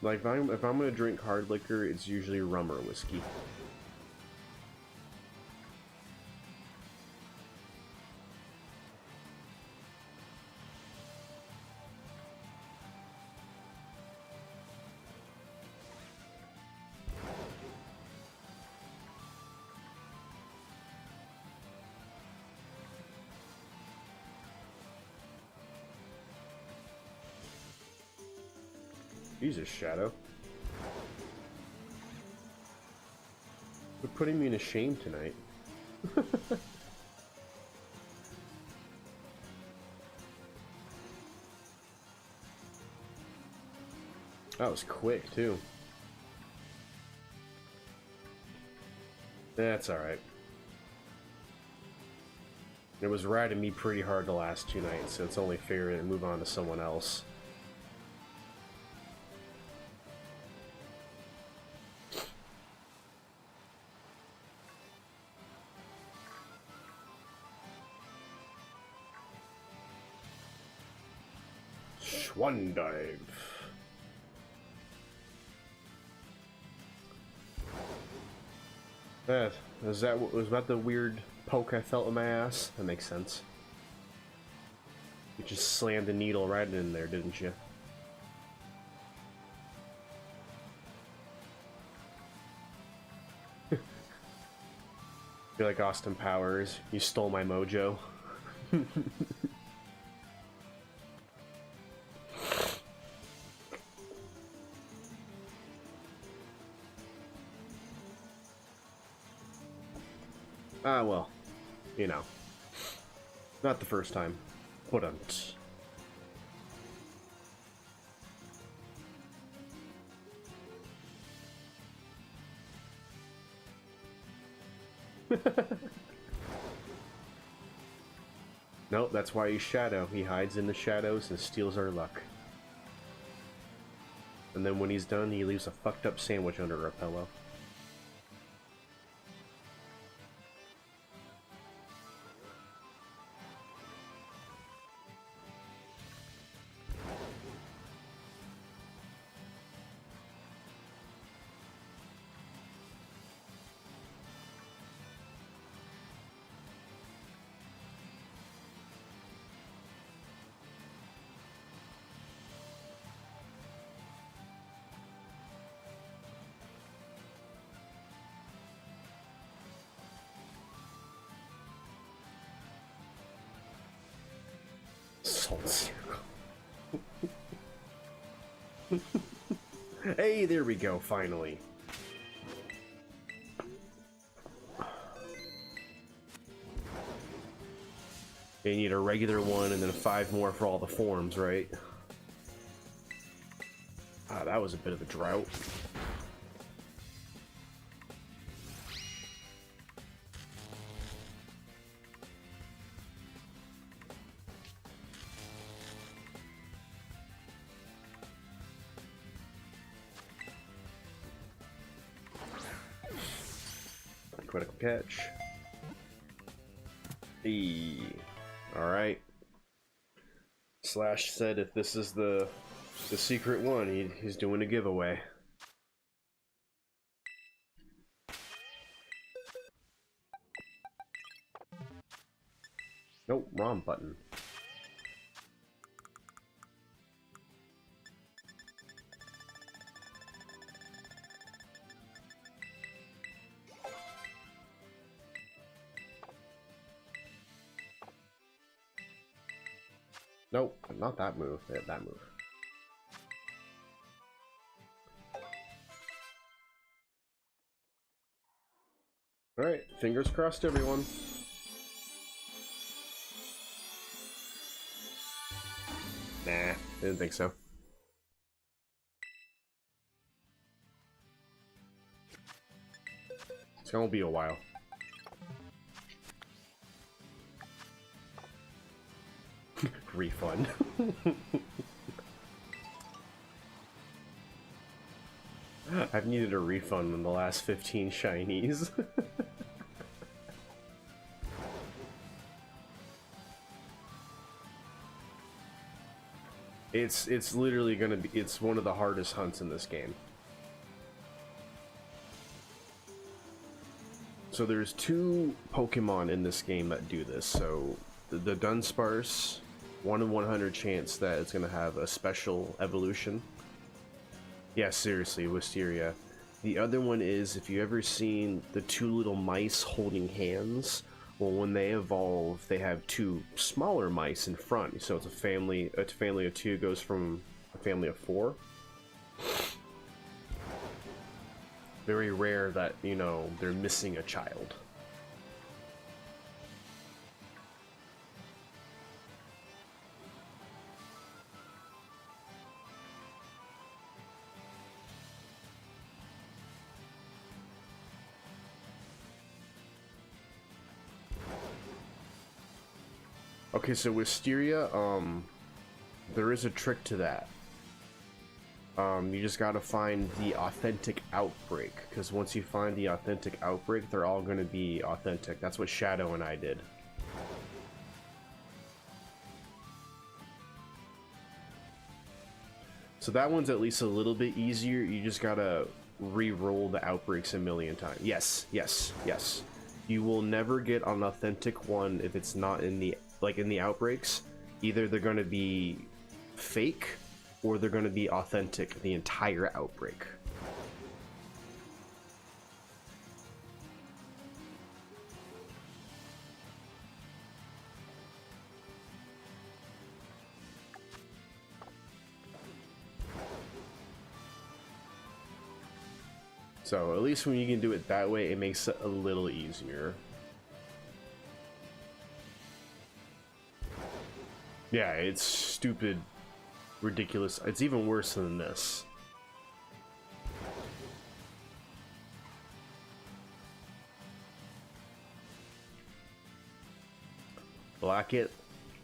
Like, if I'm gonna drink hard liquor, it's usually rum or whiskey. Jesus, Shadow. You're putting me to shame tonight. That was quick, too. That's alright. It was riding me pretty hard the last 2 nights, so it's only fair to move on to someone else. One dive. Was that the weird poke I felt in my ass? That makes sense. You just slammed the needle right in there, didn't you? You're like Austin Powers. You stole my mojo. Ah, well, you know, not the first time. Wouldn't. Nope, that's why he's Shadow. He hides in the shadows and steals our luck. And then when he's done, he leaves a fucked up sandwich under our pillow. Salt circle. Hey, there we go, finally. You need a regular one and then 5 more for all the forms, right? Ah, that was a bit of a drought. Critical catch. Alright. Slash said if this is the secret one, he's doing a giveaway. Nope, wrong button. Nope, not that move. Yeah, that move. Alright, fingers crossed, everyone. Nah, didn't think so. It's gonna be a while. Refund. I've needed a refund in the last 15 shinies. It's literally gonna be, it's one of the hardest hunts in this game. So there's two Pokemon in this game that do this. So the Dunsparce, 1 in 100 chance that it's gonna have a special evolution. Yeah, seriously, Wisteria. The other one is, if you ever seen the two little mice holding hands, well, when they evolve, they have two smaller mice in front. So it's a family of two goes from a family of 4. Very rare that, you know, they're missing a child. Okay, so Wisteria, there is a trick to that. You just gotta find the authentic outbreak, because once you find the authentic outbreak, they're all gonna be authentic. That's what Shadow and I did. So that one's at least a little bit easier. You just gotta re-roll the outbreaks a million times. Yes, yes, yes. You will never get an authentic one if it's not in the, like in the outbreaks. Either they're gonna be fake, or they're going to be authentic the entire outbreak. So at least when you can do it that way, it makes it a little easier. Yeah, it's stupid, ridiculous. It's even worse than this. Lock it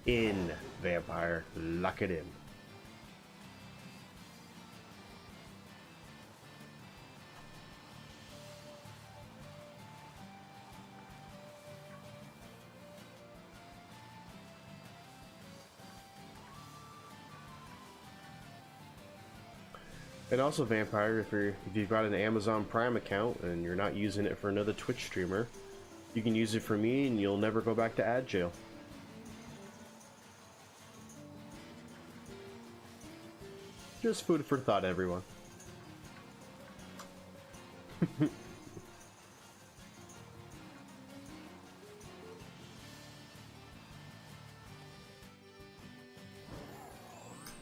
in, vampire. Lock it in. And also, Vampire, if you've got an Amazon Prime account and you're not using it for another Twitch streamer, you can use it for me and you'll never go back to ad jail. Just food for thought, everyone.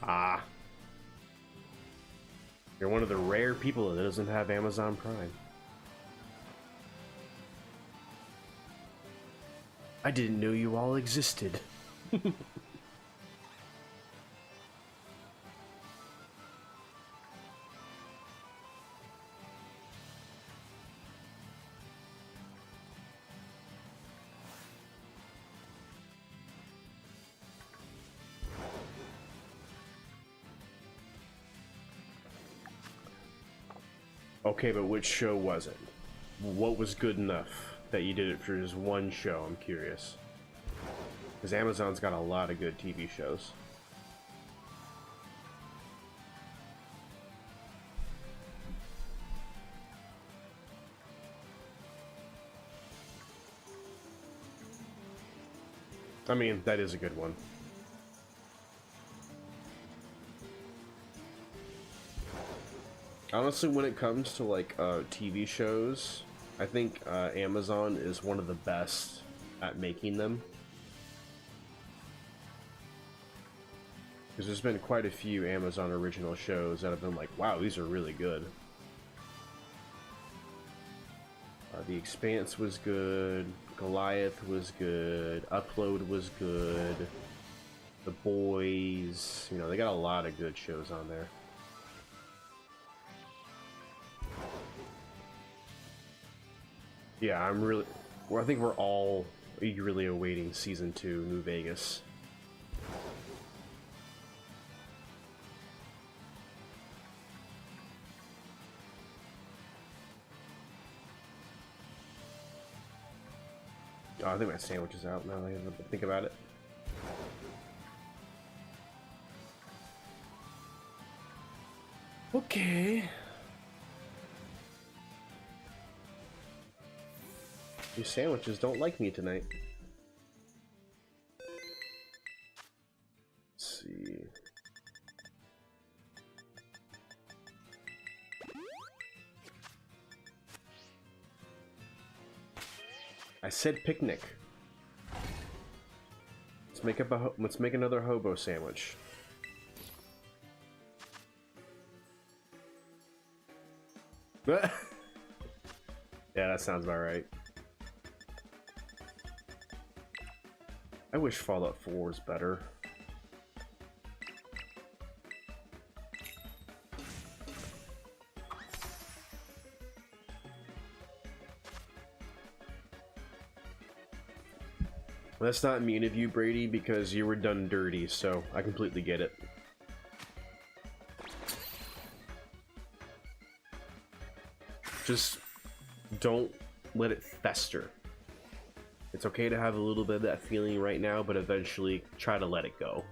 Ah. You're one of the rare people that doesn't have Amazon Prime. I didn't know you all existed. Okay, but which show was it? What was good enough that you did it for just one show? I'm curious. Because Amazon's got a lot of good TV shows. I mean, that is a good one. Honestly, when it comes to like TV shows, I think Amazon is one of the best at making them. Because there's been quite a few Amazon original shows that have been like, wow, these are really good. The Expanse was good, Goliath was good, Upload was good, The Boys, you know, they got a lot of good shows on there. Yeah, I think we're all eagerly awaiting Season 2, New Vegas. Oh, I think my sandwich is out now that I have to think about it. Okay. These sandwiches don't like me tonight. Let's see. I said picnic. Let's make another hobo sandwich. Yeah, that sounds about right. I wish Fallout 4 was better. That's not mean of you, Brady, because you were done dirty, so I completely get it. Just don't let it fester. It's okay to have a little bit of that feeling right now, but eventually try to let it go.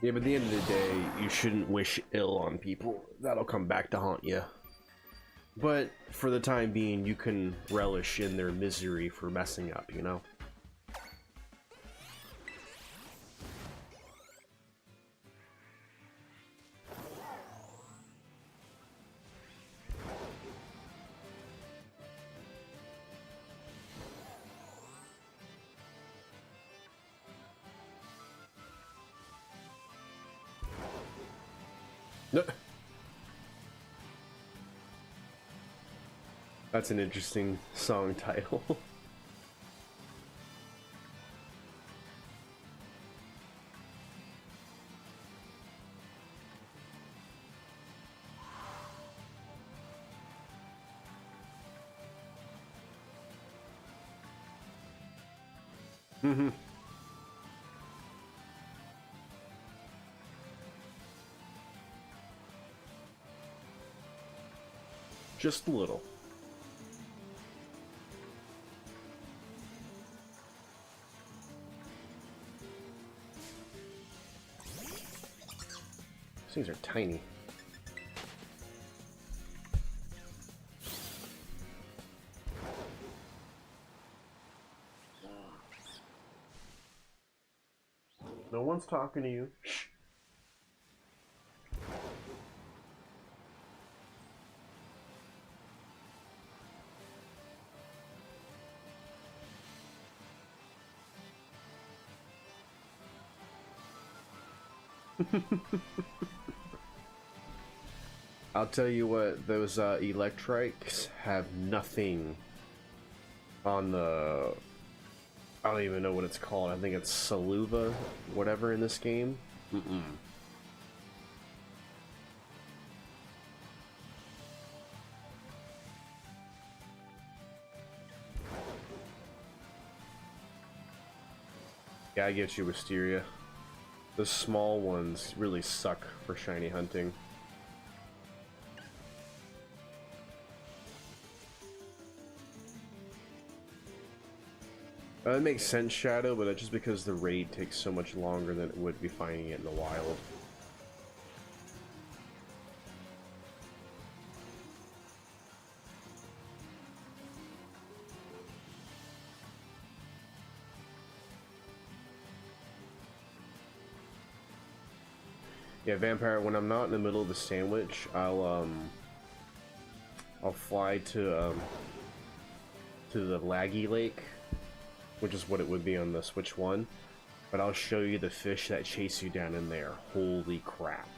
Yeah, but at the end of the day, you shouldn't wish ill on people. That'll come back to haunt you. But for the time being, you can relish in their misery for messing up, you know? That's an interesting song title. Mm-hmm. Just a little. These things are tiny. No one's talking to you. Shh. I'll tell you what, those electrics have nothing on the... I don't even know what it's called. I think it's Saluva, whatever, in this game. Mm-mm. Yeah, I get you, Wisteria. The small ones really suck for shiny hunting. It makes sense, Shadow, but that's just because the raid takes so much longer than it would be finding it in the wild. Yeah, Vampire, when I'm not in the middle of the sandwich, I'll I'll fly to the laggy lake, which is what it would be on the Switch 1, but I'll show you the fish that chase you down in there. Holy crap.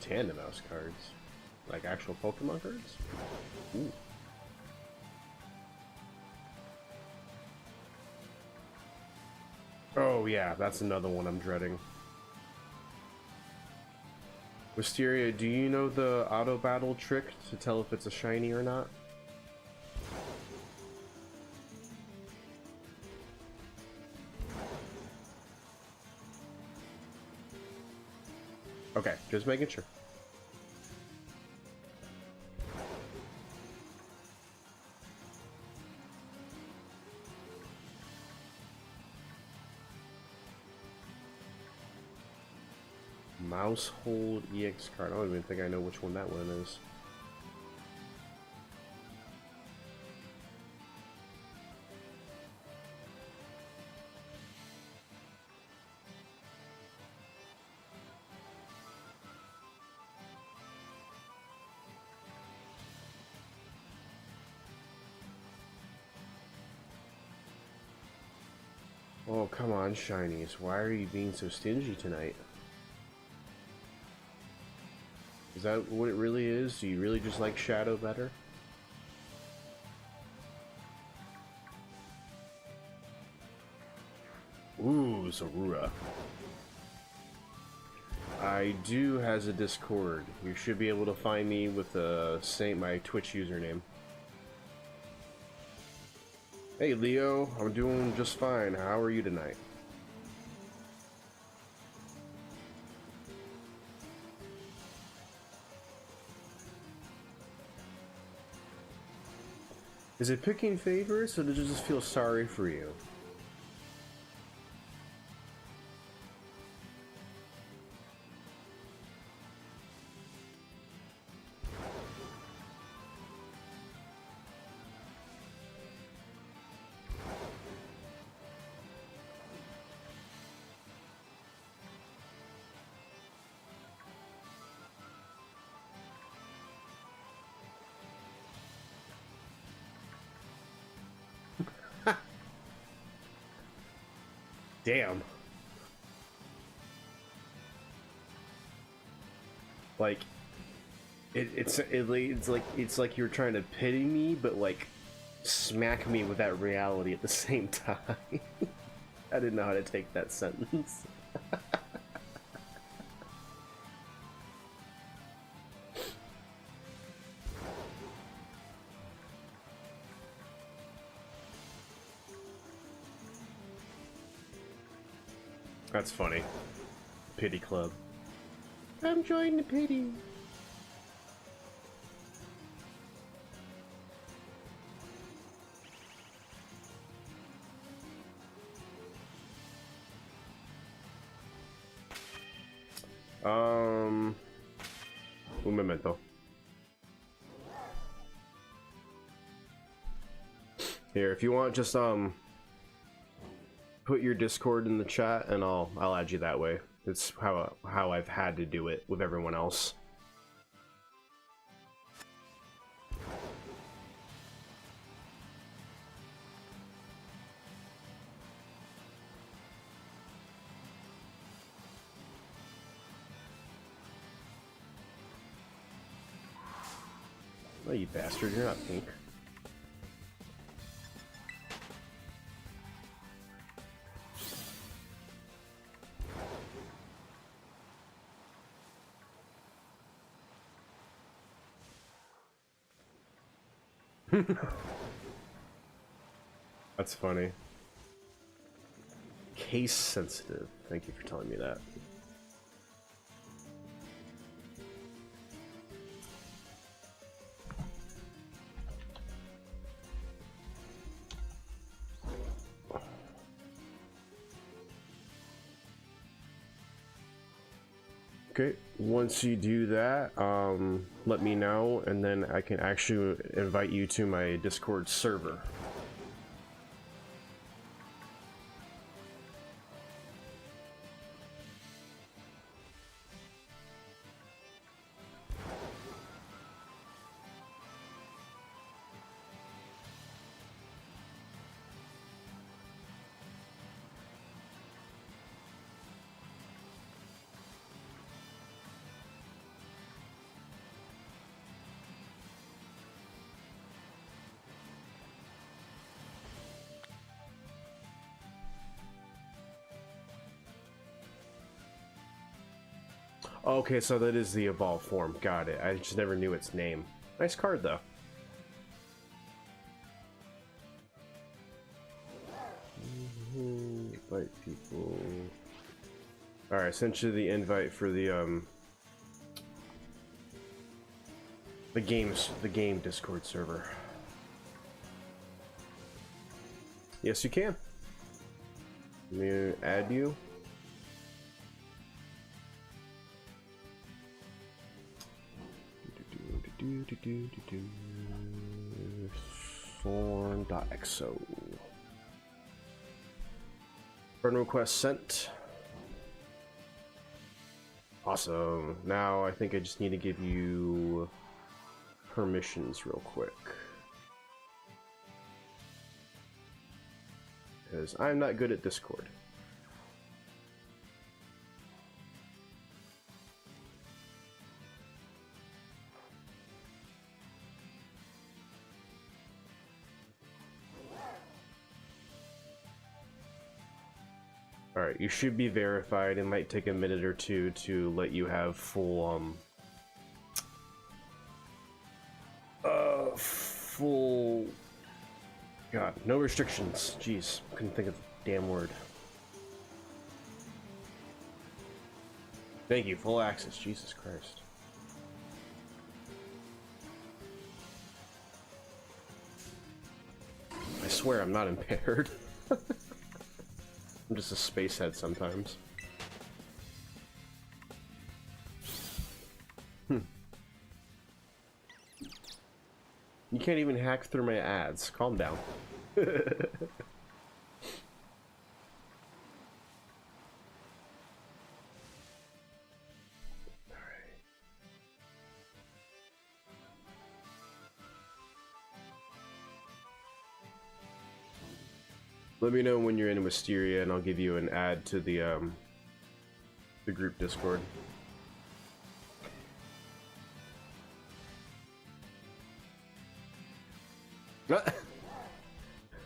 Tandem mouse cards. Like actual Pokemon cards? Ooh. Oh yeah, that's another one I'm dreading. Wisteria, do you know the auto battle trick to tell if it's a shiny or not? Okay, just making sure. Mousehold EX card. I don't even think I know which one that one is. Oh, come on, shinies. Why are you being so stingy tonight? Is that what it really is? Do you really just like Shadow better? Ooh, Zorua. I do has a Discord. You should be able to find me with my Twitch username. Hey Leo, I'm doing just fine. How are you tonight? Is it picking favorites, or does it just feel sorry for you? Damn. Like, it's like you're trying to pity me, but like smack me with that reality at the same time. I didn't know how to take that sentence. That's funny. Pity club. I'm joining the pity. Un momento. Here, if you want, just put your Discord in the chat, and I'll add you that way. It's how I've had to do it with everyone else. Oh, you bastard! You're not pink. That's funny. Case sensitive. Thank you for telling me that. Okay, once you do that, let me know, and then I can actually invite you to my Discord server. Okay, so that is the evolved form. Got it. I just never knew its name. Nice card, though. Invite people. Alright, sent you the invite for the game Discord server. Yes, you can. Let me add you. Thorn.exo. Friend request sent. Awesome. Now I think I just need to give you permissions real quick, because I'm not good at Discord. Alright, you should be verified. It might take a minute or two to let you have full, God, no restrictions. Jeez, couldn't think of the damn word. Thank you, full access. Jesus Christ. I swear I'm not impaired. I'm just a spacehead sometimes. You can't even hack through my ads. Calm down. Alright. Let me know when you're in Wisteria, and I'll give you an ad to the group Discord.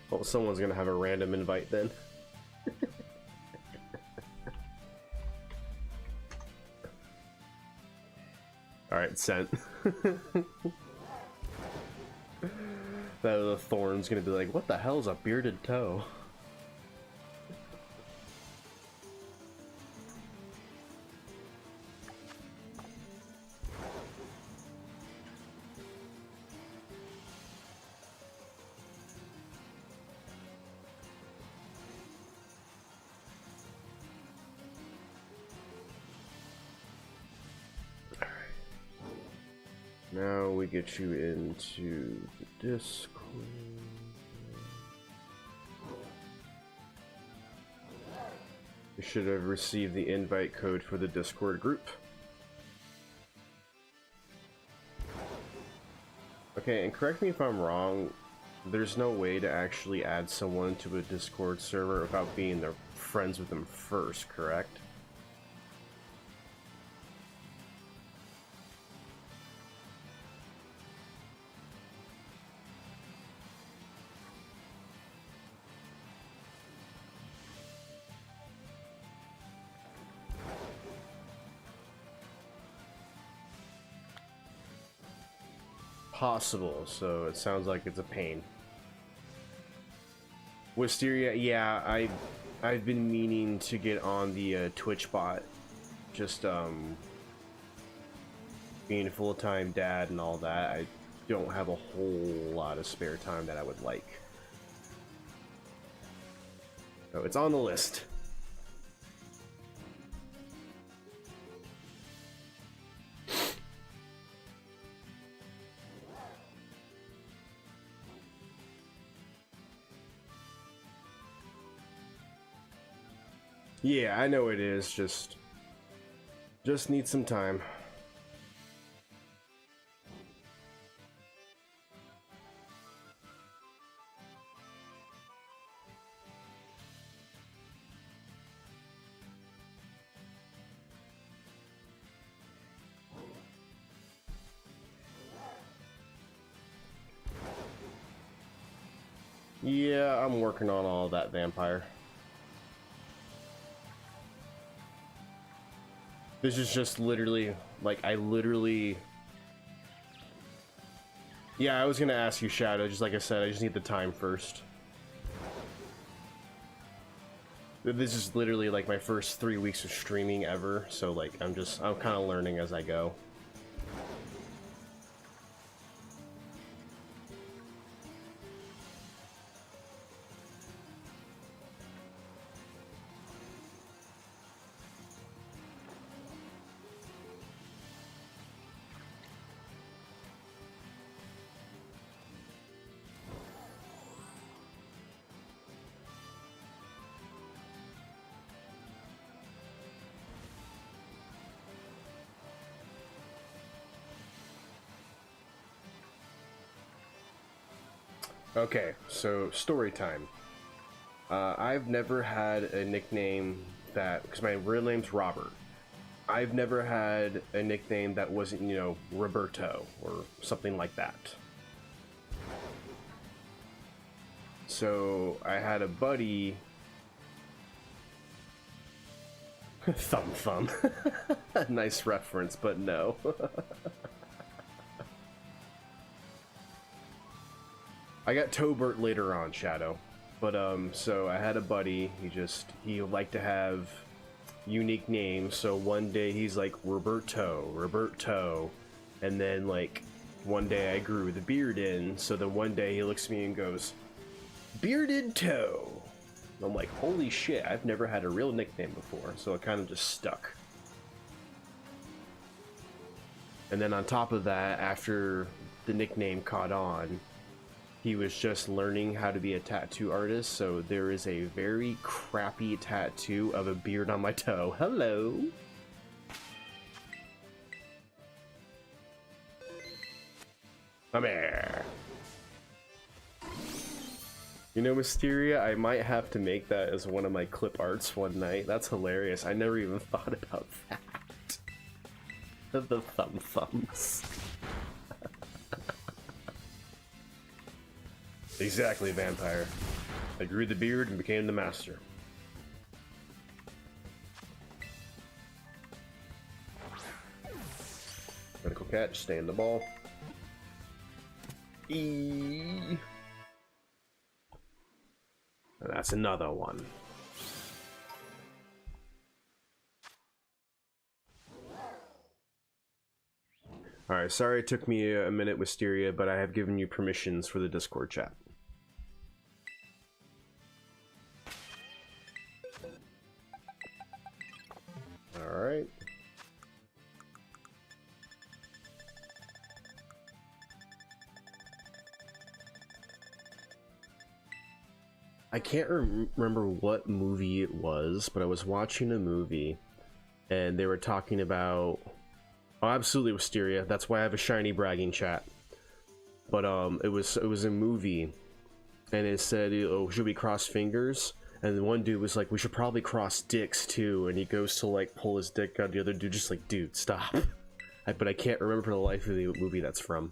Well, someone's gonna have a random invite then. Alright, sent. The Thorn's gonna be like, what the hell is a bearded toe? Now we get you into the Discord. You should have received the invite code for the Discord group. Okay, and correct me if I'm wrong, there's no way to actually add someone to a Discord server without being their friends with them first, correct? Possible, so it sounds like it's a pain. Wisteria, yeah, I've been meaning to get on the Twitch bot. Just being a full-time dad and all that, I don't have a whole lot of spare time that I would like. So it's on the list. Yeah, I know it is. Just need some time. Yeah, I'm working on all that, vampire. This is just literally, like, Yeah, I was gonna ask you, Shadow, just like I said, I just need the time first. This is literally, like, my first 3 weeks of streaming ever, so, like, I'm kind of learning as I go. Okay, so story time. I've never had a nickname that, because my real name's Robert. I've never had a nickname that wasn't, you know, Roberto or something like that. So I had a buddy. Thumb. Nice reference, but no. I got Tobert later on, Shadow. But, so I had a buddy, he liked to have unique names, so one day he's like, Roberto, and then, like, one day I grew the beard in, so then one day he looks at me and goes, Bearded Toe! And I'm like, holy shit, I've never had a real nickname before, so it kind of just stuck. And then on top of that, after the nickname caught on, he was just learning how to be a tattoo artist, so there is a very crappy tattoo of a beard on my toe. Hello! Come here! You know, Mysteria, I might have to make that as one of my clip arts one night. That's hilarious. I never even thought about that. The thumbs. Exactly, vampire. I grew the beard and became the master. Critical catch, stay in the ball. And that's another one. Alright, sorry it took me a minute, Wisteria, but I have given you permissions for the Discord chat. Alright. I can't remember what movie it was, but I was watching a movie and they were talking about... Oh, absolutely, Wisteria. That's why I have a shiny bragging chat. But it was a movie, and it said, "Oh, should we cross fingers?" And then one dude was like, "We should probably cross dicks too." And he goes to like pull his dick out, the other dude just like, "Dude, stop." But I can't remember for the life of the movie that's from.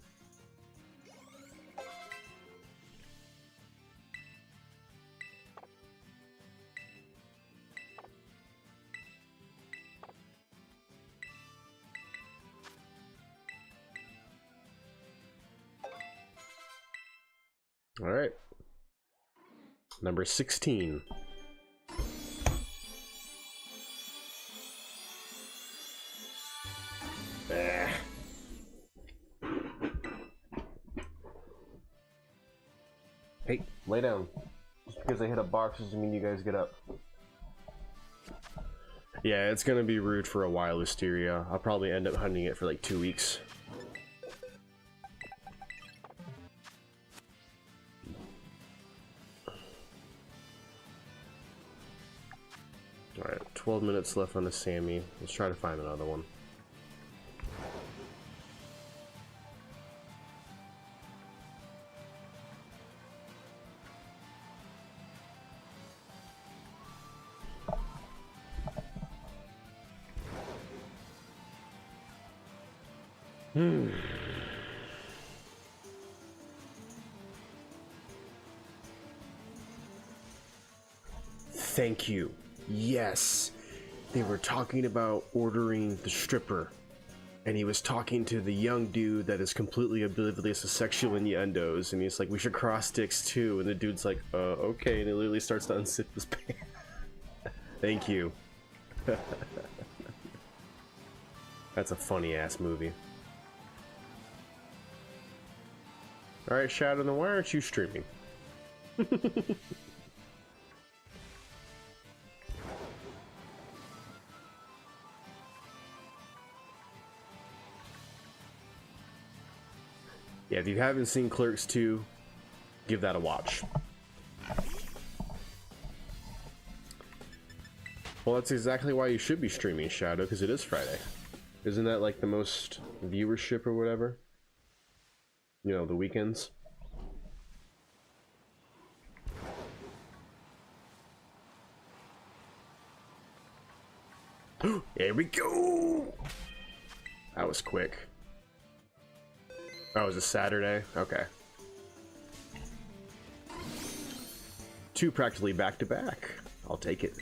All right. Number 16. Hey, lay down. Just because I hit a box doesn't mean you guys get up. Yeah, it's gonna be rude for a while, Wisteria. I'll probably end up hunting it for like 2 weeks. Alright, 12 minutes left on the Sammy. Let's try to find another one. Thank you. Yes. They were talking about ordering the stripper. And he was talking to the young dude that is completely oblivious to sexual innuendos. And he's like, we should cross dicks too. And the dude's like, okay. And he literally starts to unzip his pants. Thank you. That's a funny ass movie. Alright, Shadow, then why aren't you streaming? Yeah, if you haven't seen Clerks 2, give that a watch. Well, that's exactly why you should be streaming, Shadow, because it is Friday. Isn't that like the most viewership or whatever? You know, the weekends. Here we go! That was quick. Oh, it was a Saturday? Okay. 2 practically back to back. I'll take it.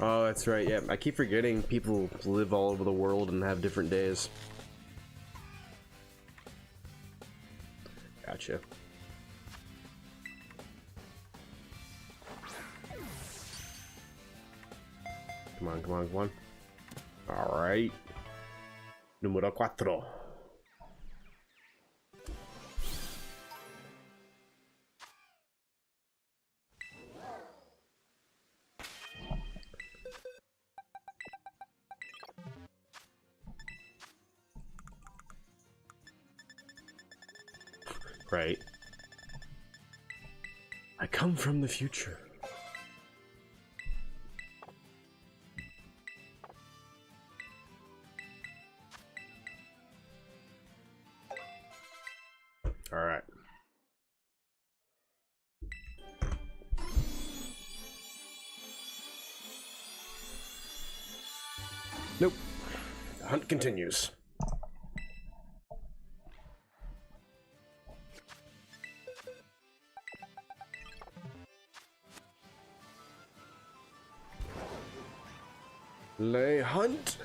Oh, that's right. Yeah, I keep forgetting people live all over the world and have different days. Gotcha. Come on, come on, come on. Alright. Número 4. Right. I come from the future. All right. Nope. The hunt continues. The hunt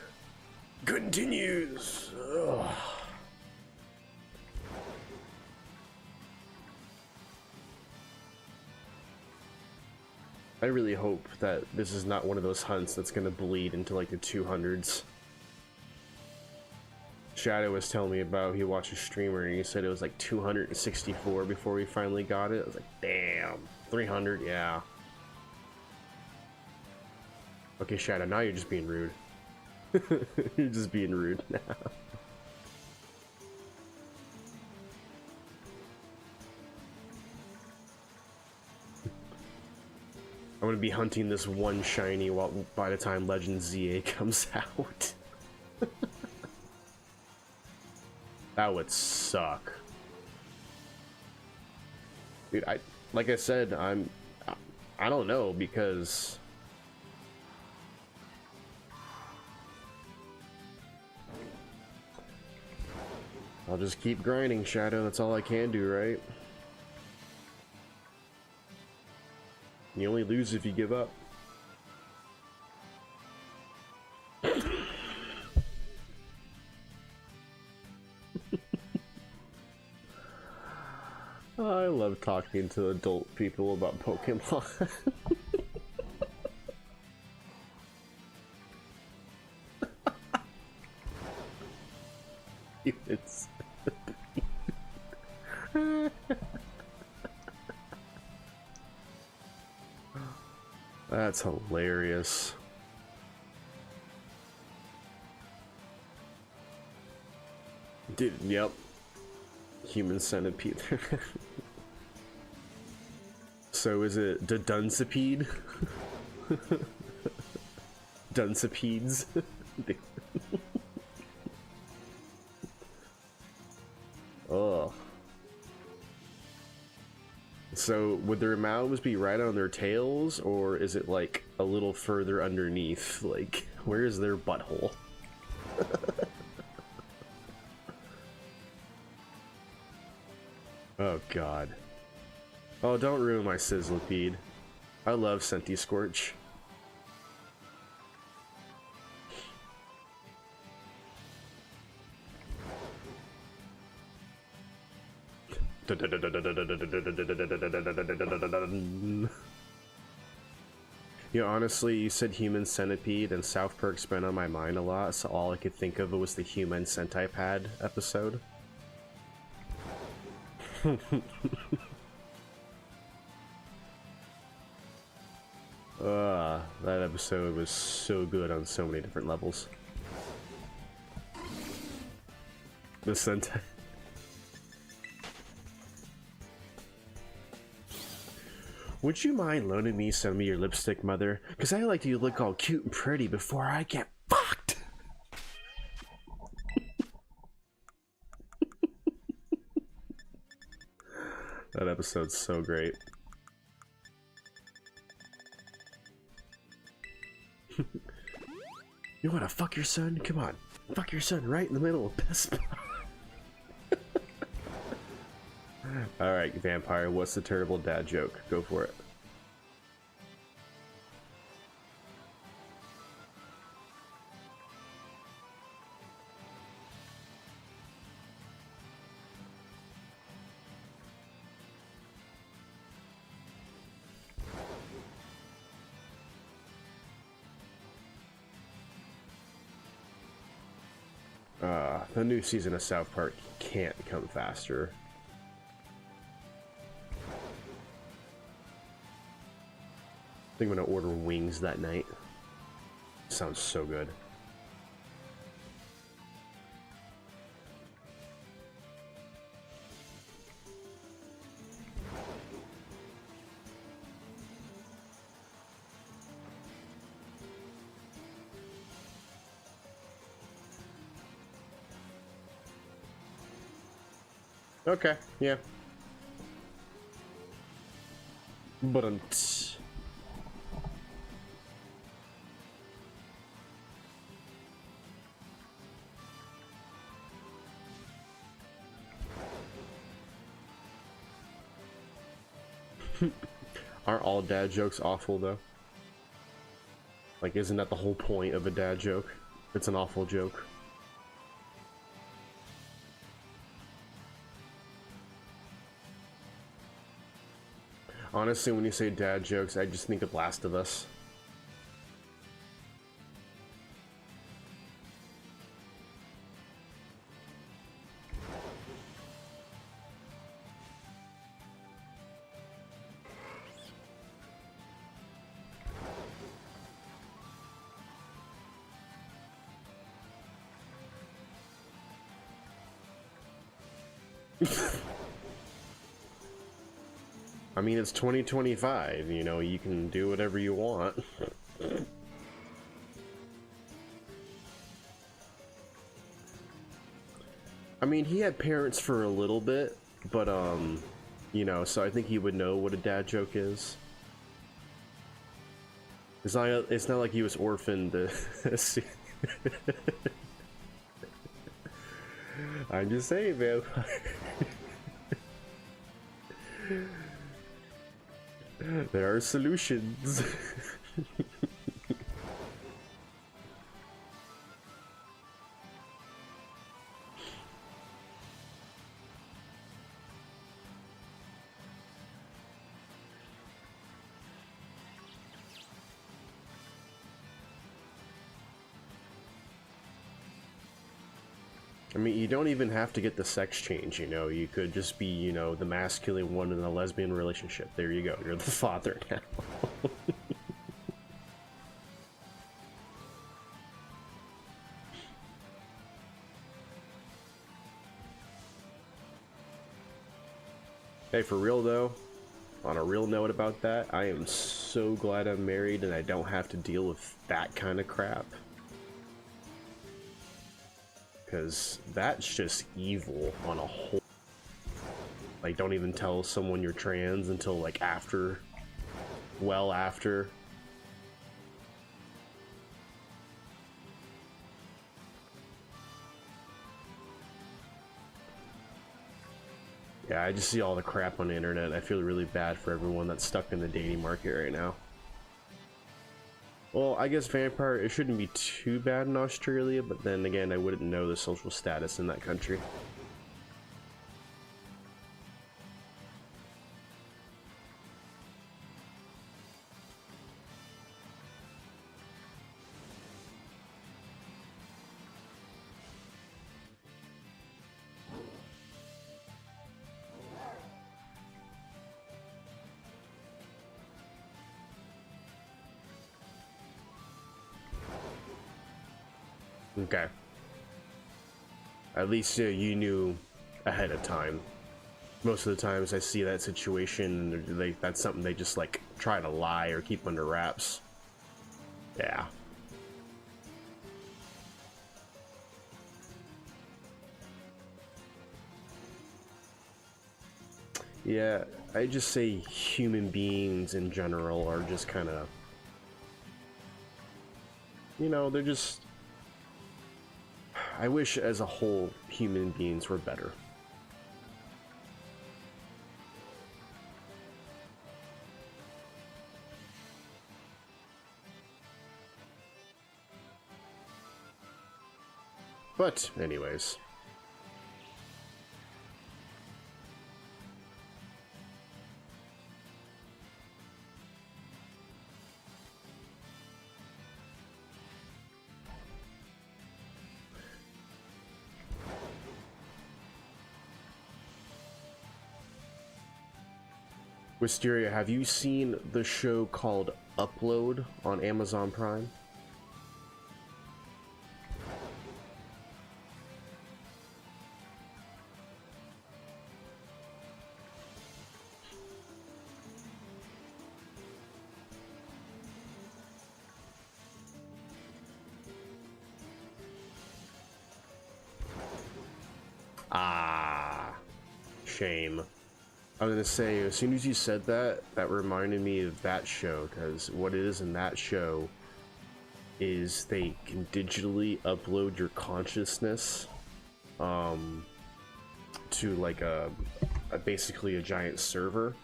continues. Ugh. I really hope that this is not one of those hunts that's gonna bleed into like the 200s. Shadow was telling me about, he watched a streamer and he said it was like 264 before we finally got it. I was like, damn, 300, yeah. Okay, Shadow, now you're just being rude. You're just being rude now. I'm gonna be hunting this one shiny by the time Legend ZA comes out. That would suck. Dude, like I said, I don't know, because I'll just keep grinding, Shadow. That's all I can do, right? You only lose if you give up. I love talking to adult people about Pokemon. It's that's hilarious. Dude, yep. Human centipede. So is it Dudunsparce? Dunsipedes? Oh. So would their mouths be right on their tails, or is it like a little further underneath? Like, where is their butthole? Oh god. Oh, don't ruin my Sizzlipede. I love Scentiscorch. You know, honestly, you said human centipede and South Park's been on my mind a lot, so all I could think of was the human centipede episode. That episode was so good on so many different levels. The Sentai. Would you mind loaning me some of your lipstick, mother? Because I like you to look all cute and pretty before I get fucked! That episode's so great. You wanna fuck your son? Come on. Fuck your son right in the middle of best spot. Alright, Vampire, what's the terrible dad joke? Go for it. The new season of South Park can't come faster. I think I'm gonna order wings that night. Sounds so good. Okay, yeah. But aren't all dad jokes awful though? Like, isn't that the whole point of a dad joke? It's an awful joke. Honestly, when you say dad jokes, I just think of Last of Us. I mean, it's 2025, you know, you can do whatever you want. I mean, he had parents for a little bit, but, you know, so I think he would know what a dad joke is. It's not like he was orphaned. I'm just saying, man. There are solutions. I mean, you don't even have to get the sex change, you know? You could just be, you know, the masculine one in a lesbian relationship. There you go. You're the father now. Hey, for real though, on a real note about that, I am so glad I'm married and I don't have to deal with that kind of crap. Because that's just evil on a whole. Like, don't even tell someone you're trans until like after, well after. Yeah, I just see all the crap on the internet. I feel really bad for everyone that's stuck in the dating market right now. Well, I guess vampire, it shouldn't be too bad in Australia, but then again, I wouldn't know the social status in that country. Okay. At least you knew ahead of time. Most of the times I see that situation, and that's something they just like try to lie or keep under wraps. Yeah. Yeah, I just say human beings in general are just kind of, you know, they're just, I wish as a whole human beings were better. But anyways. Wisteria, have you seen the show called Upload on Amazon Prime? Ah, shame. I was gonna say, as soon as you said that, that reminded me of that show, because what it is in that show is they can digitally upload your consciousness to like basically a giant server,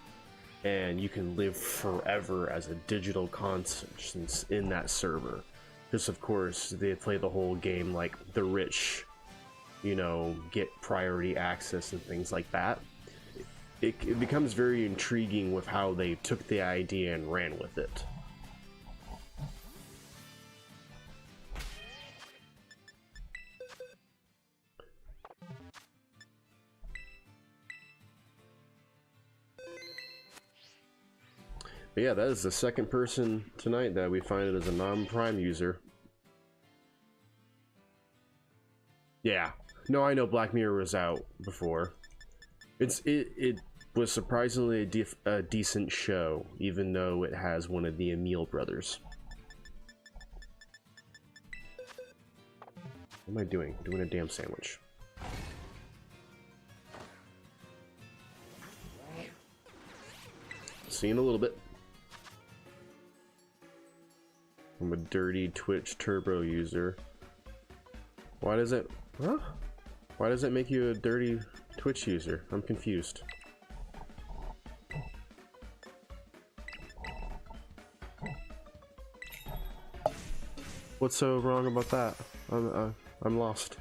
and you can live forever as a digital consciousness in that server. Just of course, they play the whole game like the rich, you know, get priority access and things like that. It becomes very intriguing with how they took the idea and ran with it. But yeah, that is the second person tonight that we find as a non-Prime user. Yeah. No, I know Black Mirror was out before. It was surprisingly a decent show, even though it has one of the Emil brothers. What am I doing? Doing a damn sandwich. See you in a little bit. I'm a dirty Twitch Turbo user. Why does it... Huh? Why does it make you a dirty Twitch user? I'm confused. What's so wrong about that? I'm lost.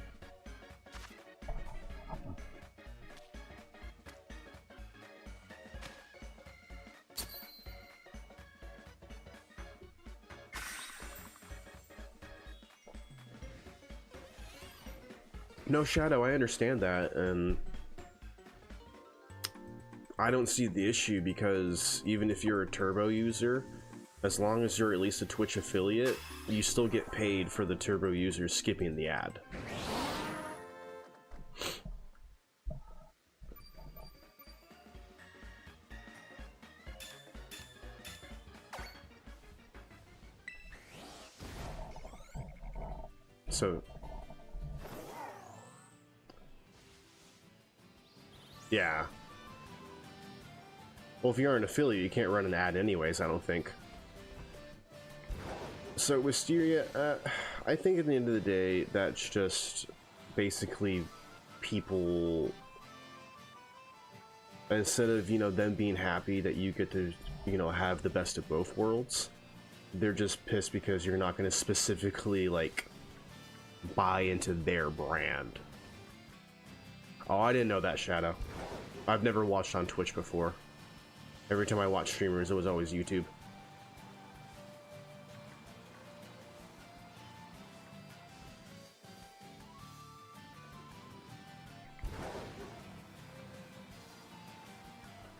No, Shadow, I understand that, and I don't see the issue, because even if you're a Turbo user, as long as you're at least a Twitch affiliate, you still get paid for the Turbo users skipping the ad. So yeah. Well, if you're an affiliate, you can't run an ad anyways, I don't think. So Wisteria, I think at the end of the day, that's just basically people, instead of, you know, them being happy that you get to, you know, have the best of both worlds, they're just pissed because you're not going to specifically, like, buy into their brand. Oh, I didn't know that, Shadow. I've never watched on Twitch before. Every time I watch streamers, it was always YouTube.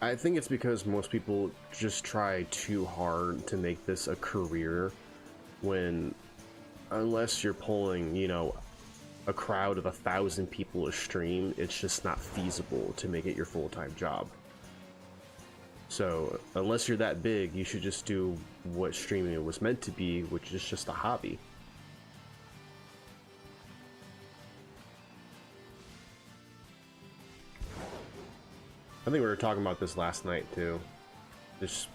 I think it's because most people just try too hard to make this a career when, unless you're pulling, you know, a crowd of 1,000 people a stream, it's just not feasible to make it your full-time job. So, unless you're that big, you should just do what streaming was meant to be, which is just a hobby. I think we were talking about this last night, too. Just,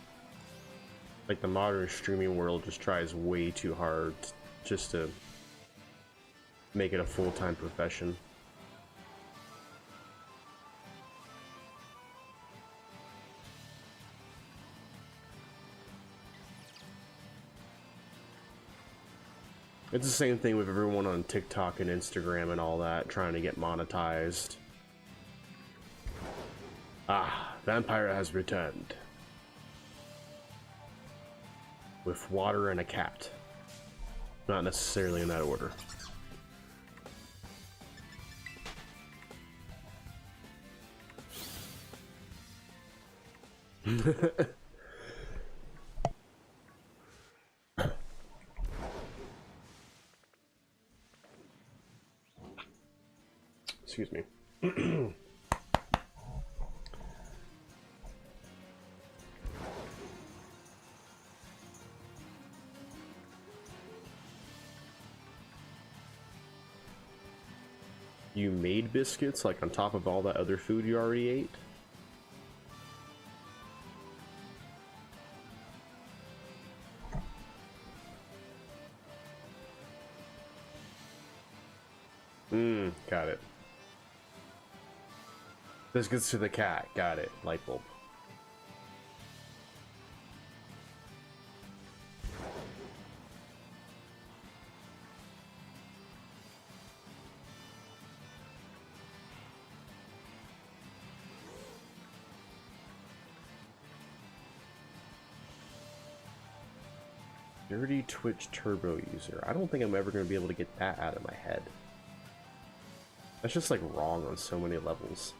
like, the modern streaming world just tries way too hard just to make it a full-time profession. It's the same thing with everyone on TikTok and Instagram and all that, trying to get monetized. Ah, Vampire has returned. With water and a cat. Not necessarily in that order. Excuse me. You made biscuits, like, on top of all that other food you already ate? Got it. Biscuits to the cat, got it. Light bulb. Dirty Twitch Turbo user. I don't think I'm ever going to be able to get that out of my head. That's just, like, wrong on so many levels.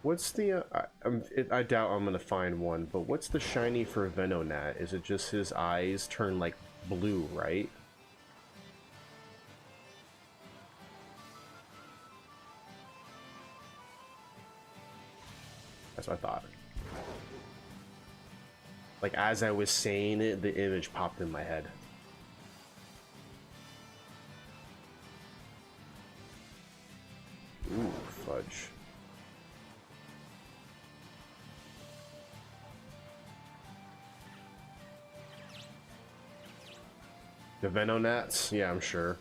What's the, I doubt I'm gonna find one, but what's the shiny for Venonat? Is it just his eyes turn, like, blue, right? That's what I thought. Like, as I was saying it, the image popped in my head. Ooh, fudge. The Venonats? Yeah, I'm sure.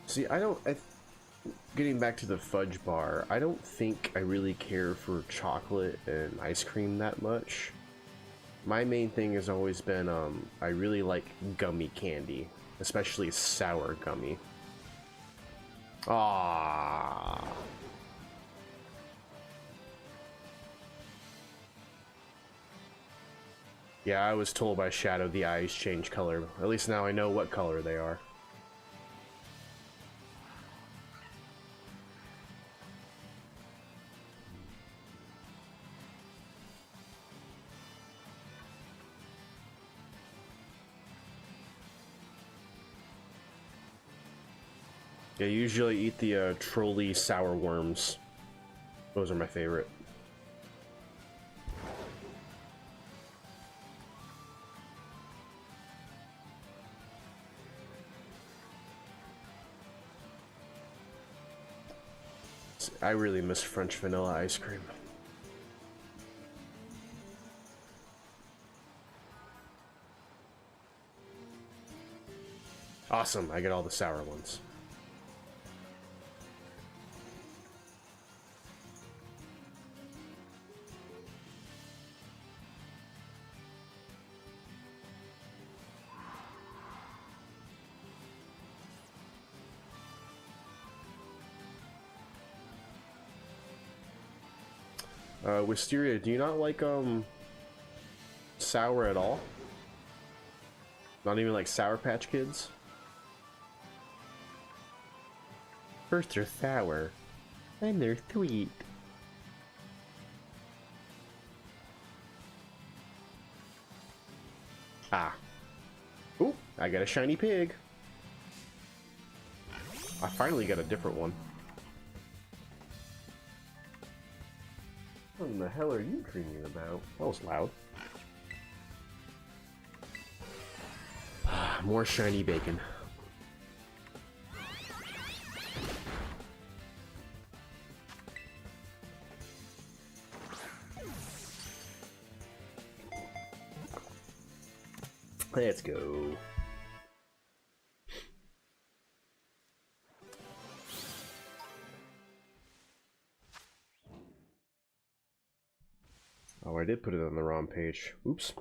See, getting back to the fudge bar, I don't think I really care for chocolate and ice cream that much. My main thing has always been, I really like gummy candy, especially sour gummy. Ah. Yeah, I was told by Shadow the eyes change color. At least now I know what color they are. Yeah, I usually eat the trolley sour worms. Those are my favorite. I really miss French vanilla ice cream. Awesome, I get all the sour ones. Wisteria, do you not like, sour at all? Not even like Sour Patch Kids? First they're sour, then they're sweet. Ah. Ooh, I got a shiny pig. I finally got a different one. What in the hell are you dreaming about? That was loud. More shiny bacon. Let's go. Oh, I did put it on the wrong page. Oops.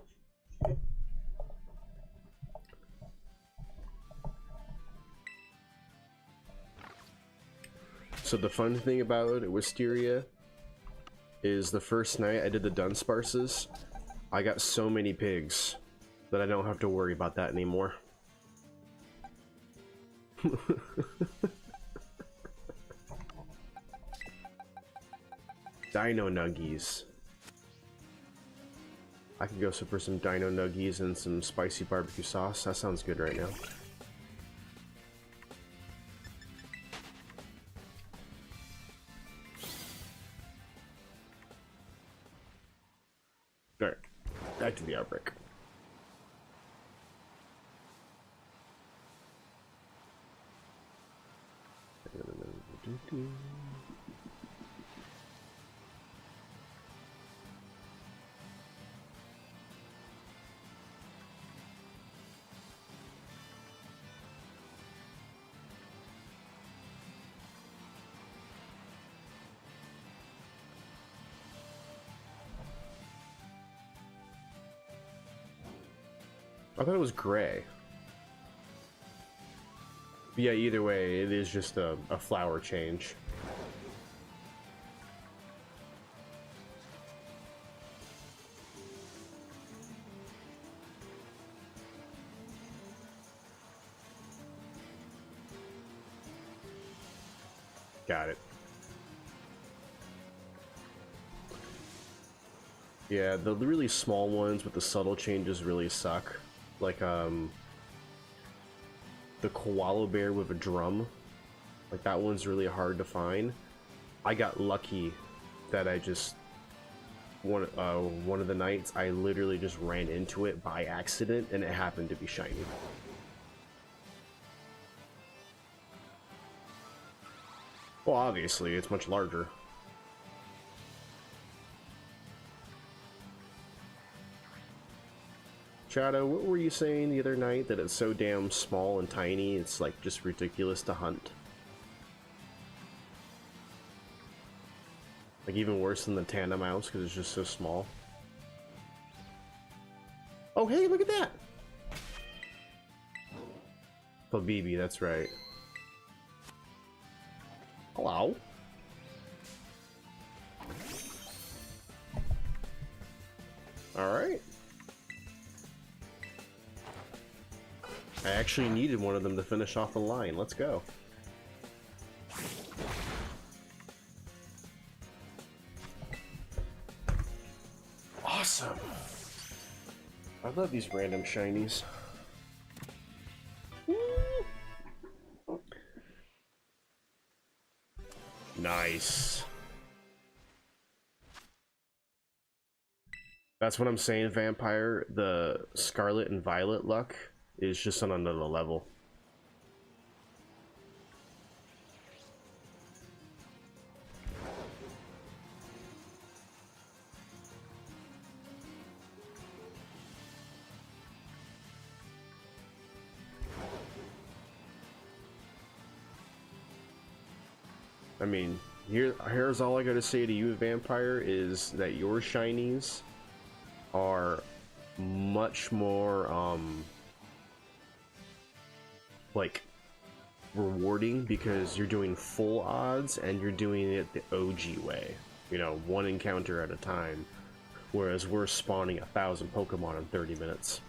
So the fun thing about Wisteria is the first night I did the Dunsparces, I got so many pigs that I don't have to worry about that anymore. Dino Nuggies. I could go for some Dino Nuggies and some spicy barbecue sauce. That sounds good right now. Alright, back to the outbreak. I thought it was gray. But yeah, either way, it is just a flower change. Got it. Yeah, the really small ones with the subtle changes really suck. Like, the koala bear with a drum. Like, that one's really hard to find. I got lucky that I just... One of the nights, I literally just ran into it by accident, and it happened to be shiny. Well, obviously, it's much larger. Shadow, what were you saying the other night? That it's so damn small and tiny, it's like just ridiculous to hunt? Like even worse than the tandem mouse because it's just so small. Oh, hey, look at that! Habibi, that's right. Hello? Alright. I actually needed one of them to finish off the line. Let's go. Awesome. I love these random shinies. Nice. That's what I'm saying, Vampire. The Scarlet and Violet luck is just on another level. I mean, here's all I gotta say to you, Vampire, is that your shinies are much more, like, rewarding because you're doing full odds and you're doing it the OG way. You know, one encounter at a time, whereas we're spawning 1,000 Pokemon in 30 minutes.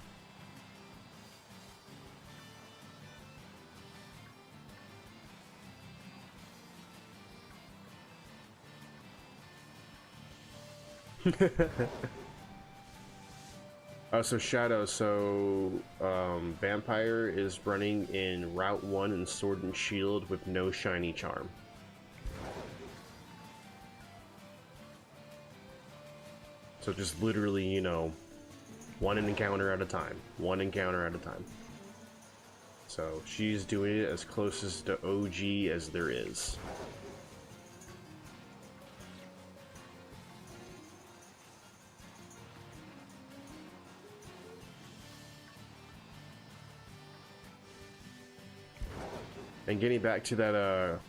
Oh, so Shadow, Vampire is running in Route 1 in Sword and Shield with no shiny charm. So just literally, you know, one encounter at a time. One encounter at a time. So she's doing it as closest to OG as there is. And getting back to that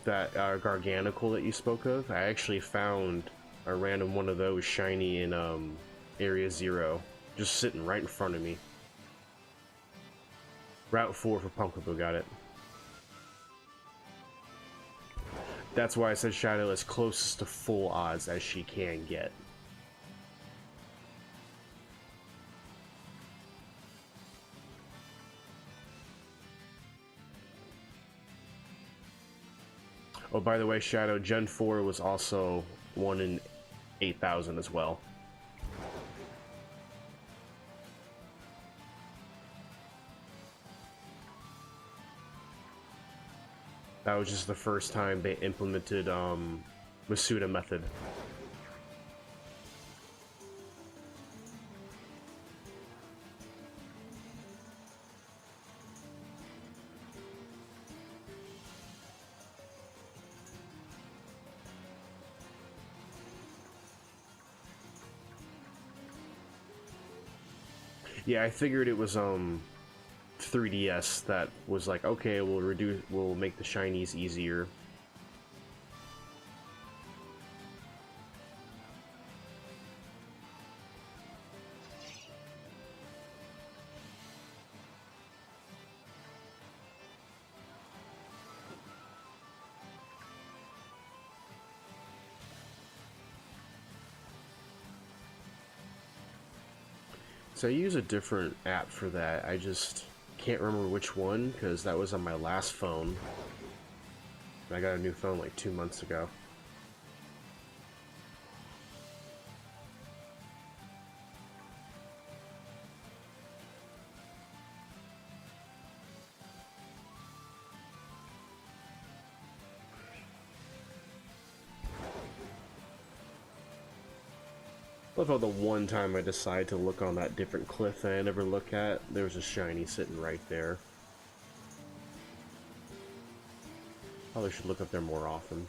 Garganacl that you spoke of, I actually found a random one of those shiny in Area 0, just sitting right in front of me. Route 4 for Pumpkaboo got it. That's why I said Shadow is closest to full odds as she can get. Oh, by the way, Shadow, Gen 4 was also 1 in 8,000 as well. That was just the first time they implemented Masuda method. Yeah, I figured it was 3DS that was like, okay, we'll make the shinies easier. So I use a different app for that. I just can't remember which one because that was on my last phone. I got a new phone like 2 months ago. I love how the one time I decide to look on that different cliff that I never look at, there's a shiny sitting right there. Probably should look up there more often.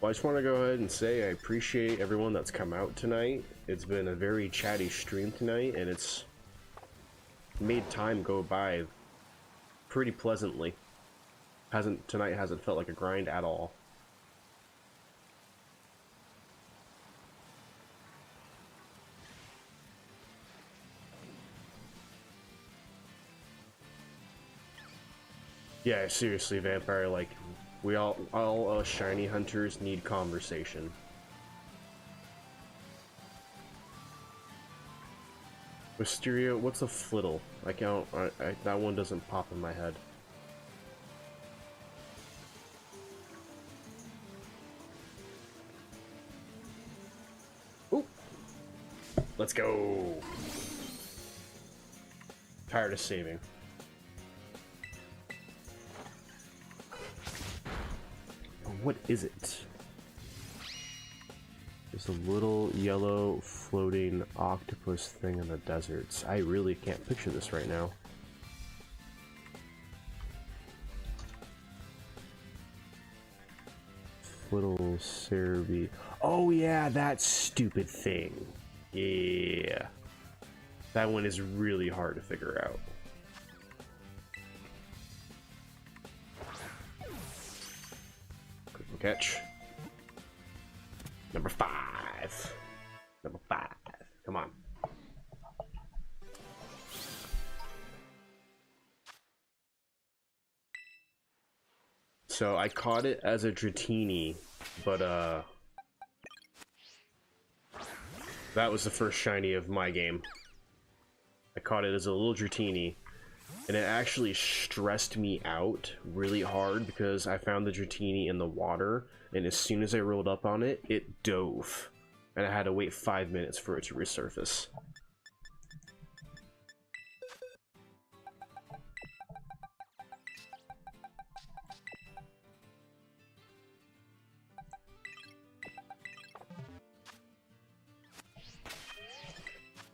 Well, I just want to go ahead and say I appreciate everyone that's come out tonight. It's been a very chatty stream tonight, and it's made time go by pretty pleasantly. Tonight hasn't felt like a grind at all. Yeah, seriously, Vampire, like, we all shiny hunters need conversation. Wisteria, what's a flittle? That one doesn't pop in my head. Ooh! Let's go! Tired of saving. What is it? There's a little yellow floating octopus thing in the deserts. I really can't picture this right now. Little Cerebi. Oh yeah, that stupid thing. Yeah. That one is really hard to figure out. Catch. Number 5. Number 5. Come on. So I caught it as a Dratini, but that was the first shiny of my game. I caught it as a little Dratini, and it actually stressed me out really hard because I found the Dratini in the water, and as soon as I rolled up on it, it dove. And I had to wait 5 minutes for it to resurface.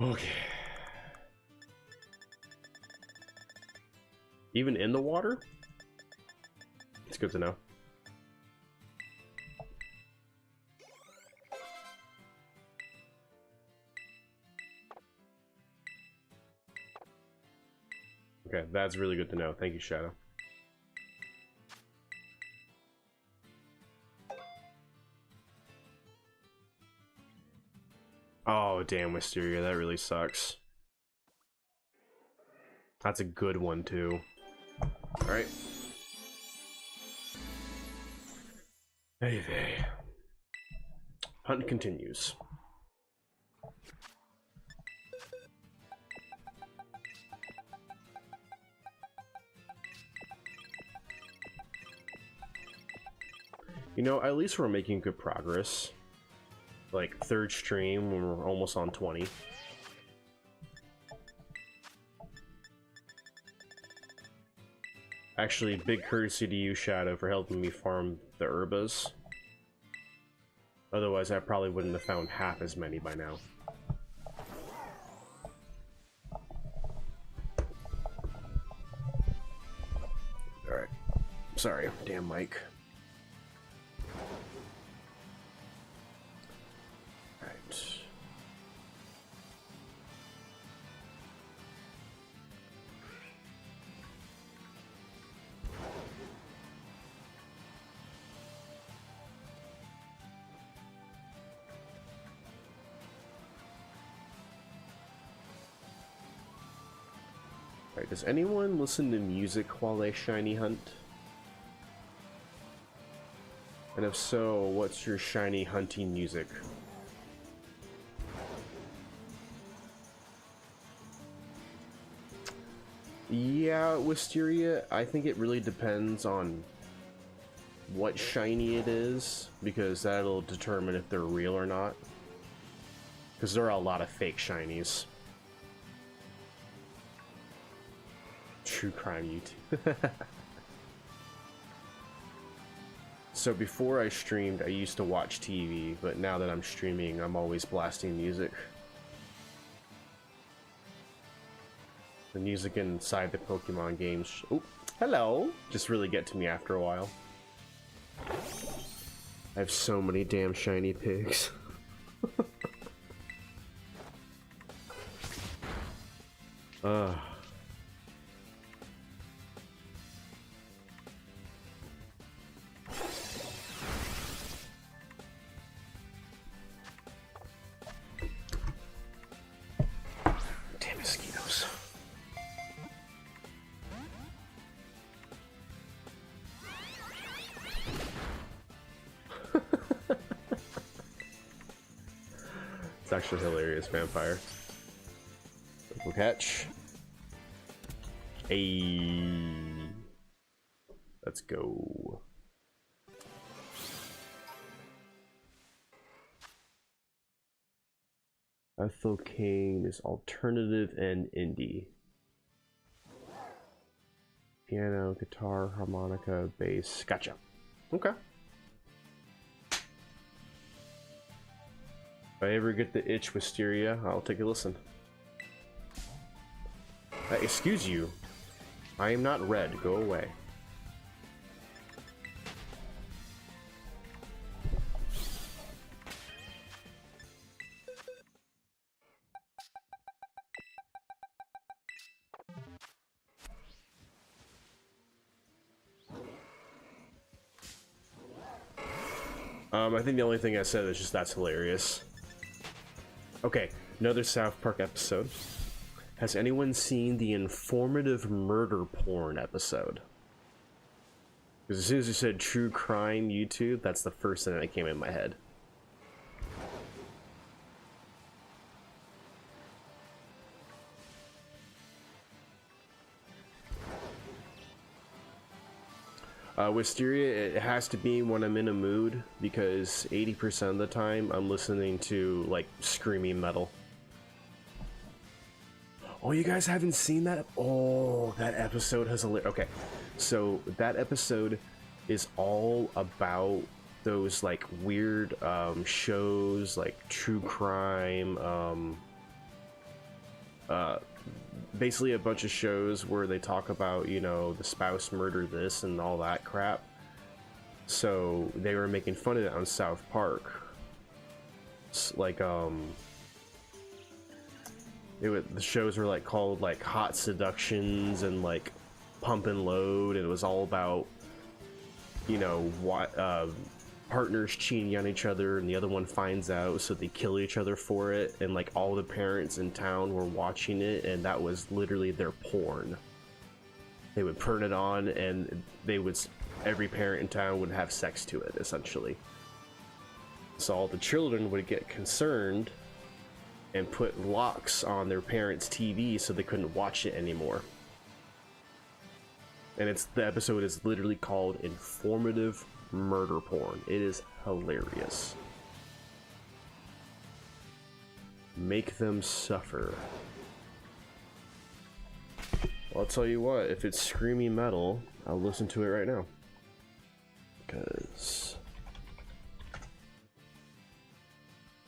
Okay. Even in the water? It's good to know. Okay, that's really good to know. Thank you, Shadow. Oh, damn, Wisteria, that really sucks. That's a good one, too. Alright. Hey, hey. Hunt continues. You know, at least we're making good progress. Like, 3rd stream when we're almost on 20. Actually, big courtesy to you, Shadow, for helping me farm the herbas. Otherwise, I probably wouldn't have found half as many by now. Alright. Sorry, damn mic. Does anyone listen to music while they shiny hunt? And if so, what's your shiny hunting music? Yeah, Wisteria, I think it really depends on what shiny it is, because that'll determine if they're real or not. Because there are a lot of fake shinies. True crime YouTube. So before I streamed, I used to watch TV, but now that I'm streaming, I'm always blasting music. The music inside the Pokemon games, oh, hello, just really get to me after a while. I have so many damn shiny pigs. Ugh. Damn mosquitoes. It's actually hilarious, vampire. Double catch. Hey, let's go. Ethel King is alternative and indie. Piano, guitar, harmonica, bass. Gotcha. Okay. If I ever get the itch Wisteria, I'll take a listen. Excuse you. I am not red. Go away. I think the only thing I said is just that's hilarious. Okay, another South Park episode. Has anyone seen the informative murder porn episode? Because as soon as you said true crime YouTube, that's the first thing that came in my head. Wisteria, it has to be when I'm in a mood, because 80% of the time I'm listening to like screaming metal. Oh, you guys haven't seen that? Oh, that episode has a okay. So that episode is all about those like weird shows like true crime, basically a bunch of shows where they talk about, you know, the spouse murdered this and all that crap. So they were making fun of it on South Park. It's like the shows were like called like Hot Seductions and like Pump and Load, and it was all about, you know, what partners cheating on each other, and the other one finds out, so they kill each other for it, and like all the parents in town were watching it, and that was literally their porn. They would turn it on, and every parent in town would have sex to it, essentially. So all the children would get concerned and put locks on their parents' TV so they couldn't watch it anymore. And the episode is literally called Informative Murder Porn. It is hilarious. Make them suffer. Well, I'll tell you what, if it's screamy metal, I'll listen to it right now. Because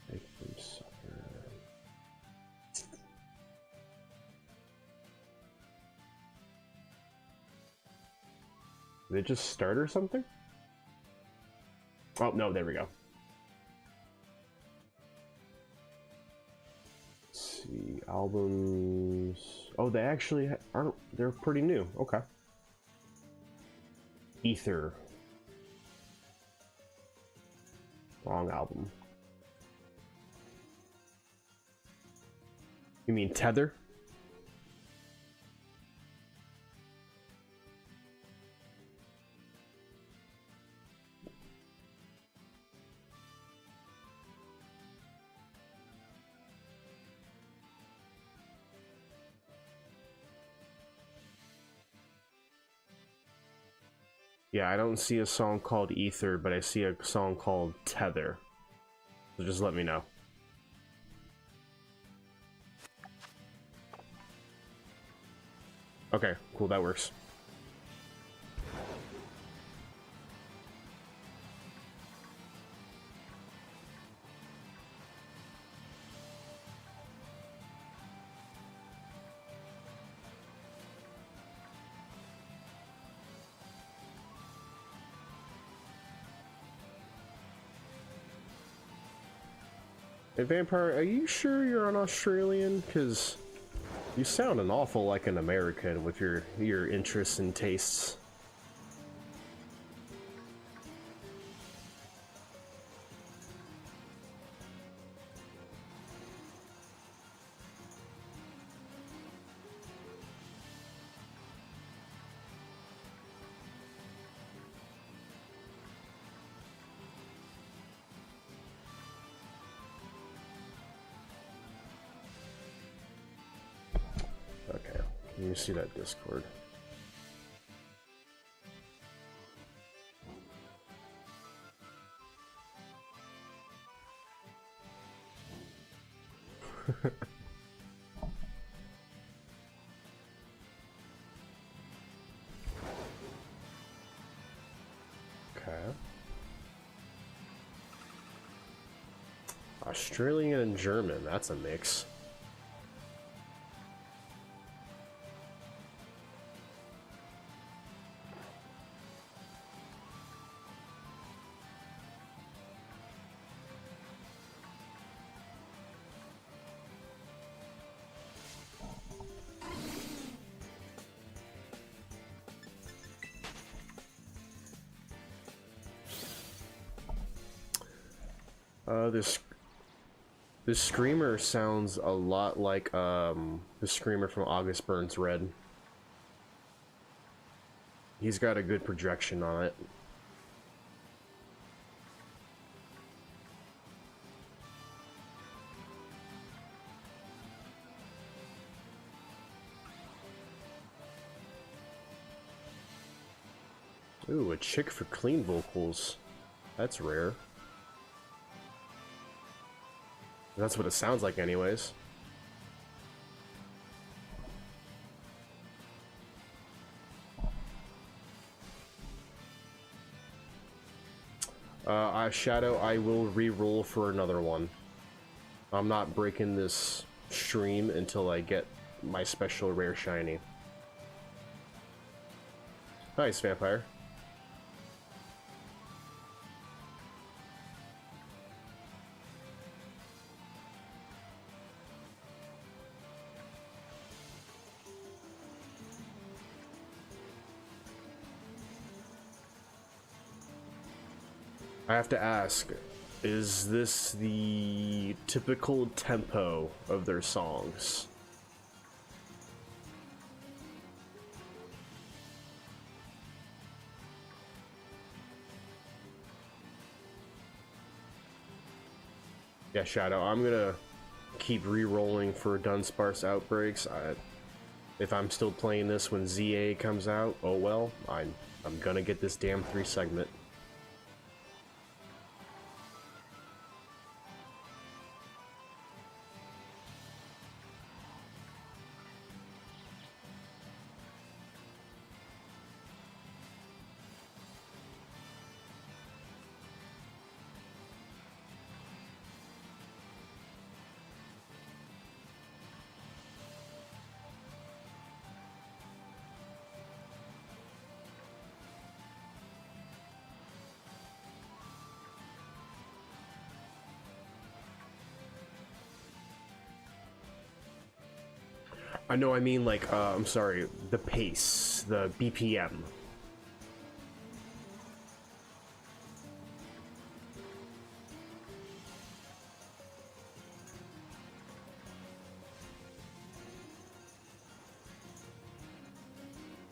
make them suffer. Did it just start or something? Oh, no, there we go. Let's see, albums. Oh, they actually aren't, they're pretty new. Okay. Ether. Wrong album. You mean Tether? Yeah, I don't see a song called Ether, but I see a song called Tether. So just let me know. Okay, cool, that works. Hey, Vampire, are you sure you're an Australian? Because you sound an awful like an American with your interests and tastes. Okay, let me see that Discord. Okay. Australian and German, that's a mix. This screamer sounds a lot like the screamer from August Burns Red. He's got a good projection on it. Ooh, a chick for clean vocals. That's rare. That's what it sounds like anyways. Shadow, I will re-roll for another one. I'm not breaking this stream until I get my special rare shiny. Nice, Vampire. I have to ask, is this the typical tempo of their songs? Yeah, Shadow, I'm gonna keep re-rolling for Dunsparce outbreaks. If I'm still playing this when ZA comes out, oh well, I'm gonna get this damn 3 segment. I know, I mean, like, I'm sorry, the pace, the BPM.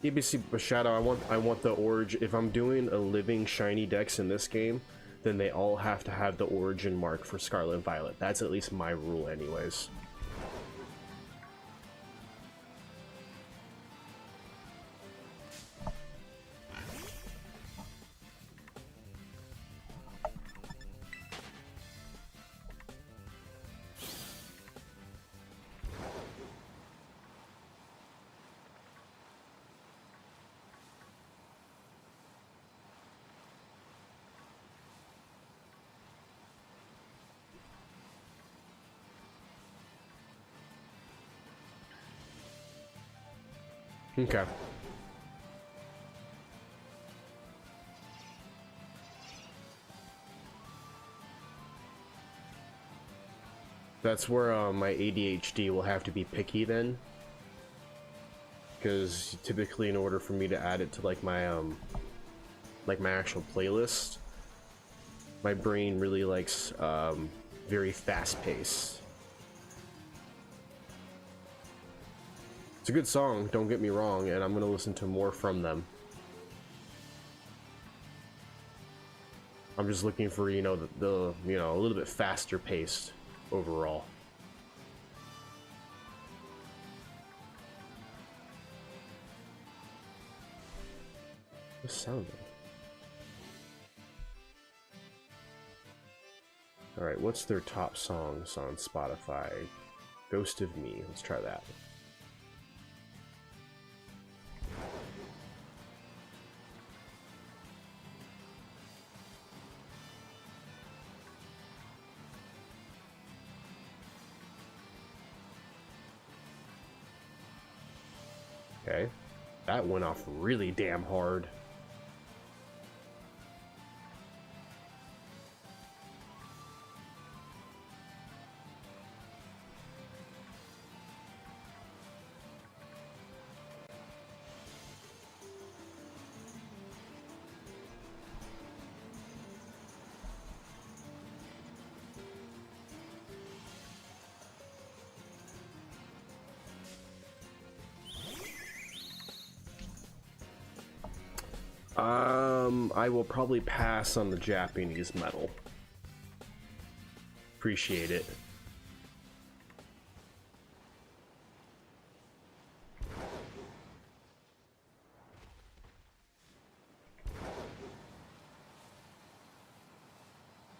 ABC Shadow, I want the origin. If I'm doing a living shiny dex in this game, then they all have to have the origin mark for Scarlet and Violet. That's at least my rule anyways. Okay. That's where my ADHD will have to be picky then, because typically in order for me to add it to like my actual playlist, my brain really likes very fast pace. It's a good song, don't get me wrong, and I'm gonna listen to more from them. I'm just looking for, you know, the you know, a little bit faster paced overall. What's sounding? Alright, what's their top songs on Spotify? Ghost of Me, let's try that. Okay, that went off really damn hard. I will probably pass on the Japanese metal. Appreciate it.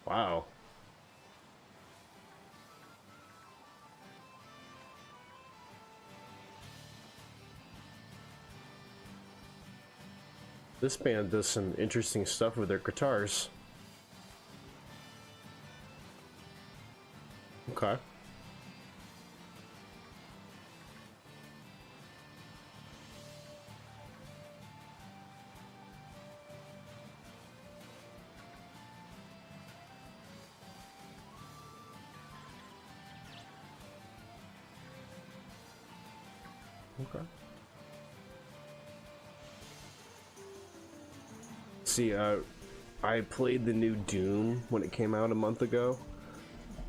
Wow. This band does some interesting stuff with their guitars. Okay. Okay. See, I played the new Doom when it came out a month ago,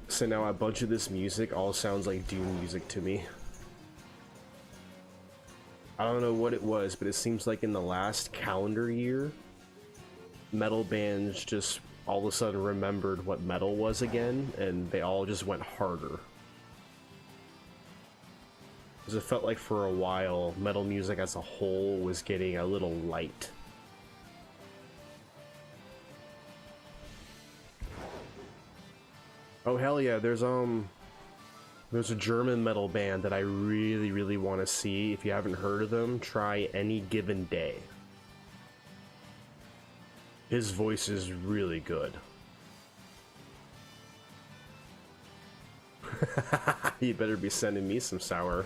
so now a bunch of this music all sounds like Doom music to me. I don't know what it was, but it seems like in the last calendar year, metal bands just all of a sudden remembered what metal was again, and they all just went harder. Because it felt like for a while, metal music as a whole was getting a little light. Oh hell yeah, there's a German metal band that I really want to see. If you haven't heard of them, try Any Given Day. His voice is really good. You better be sending me some sour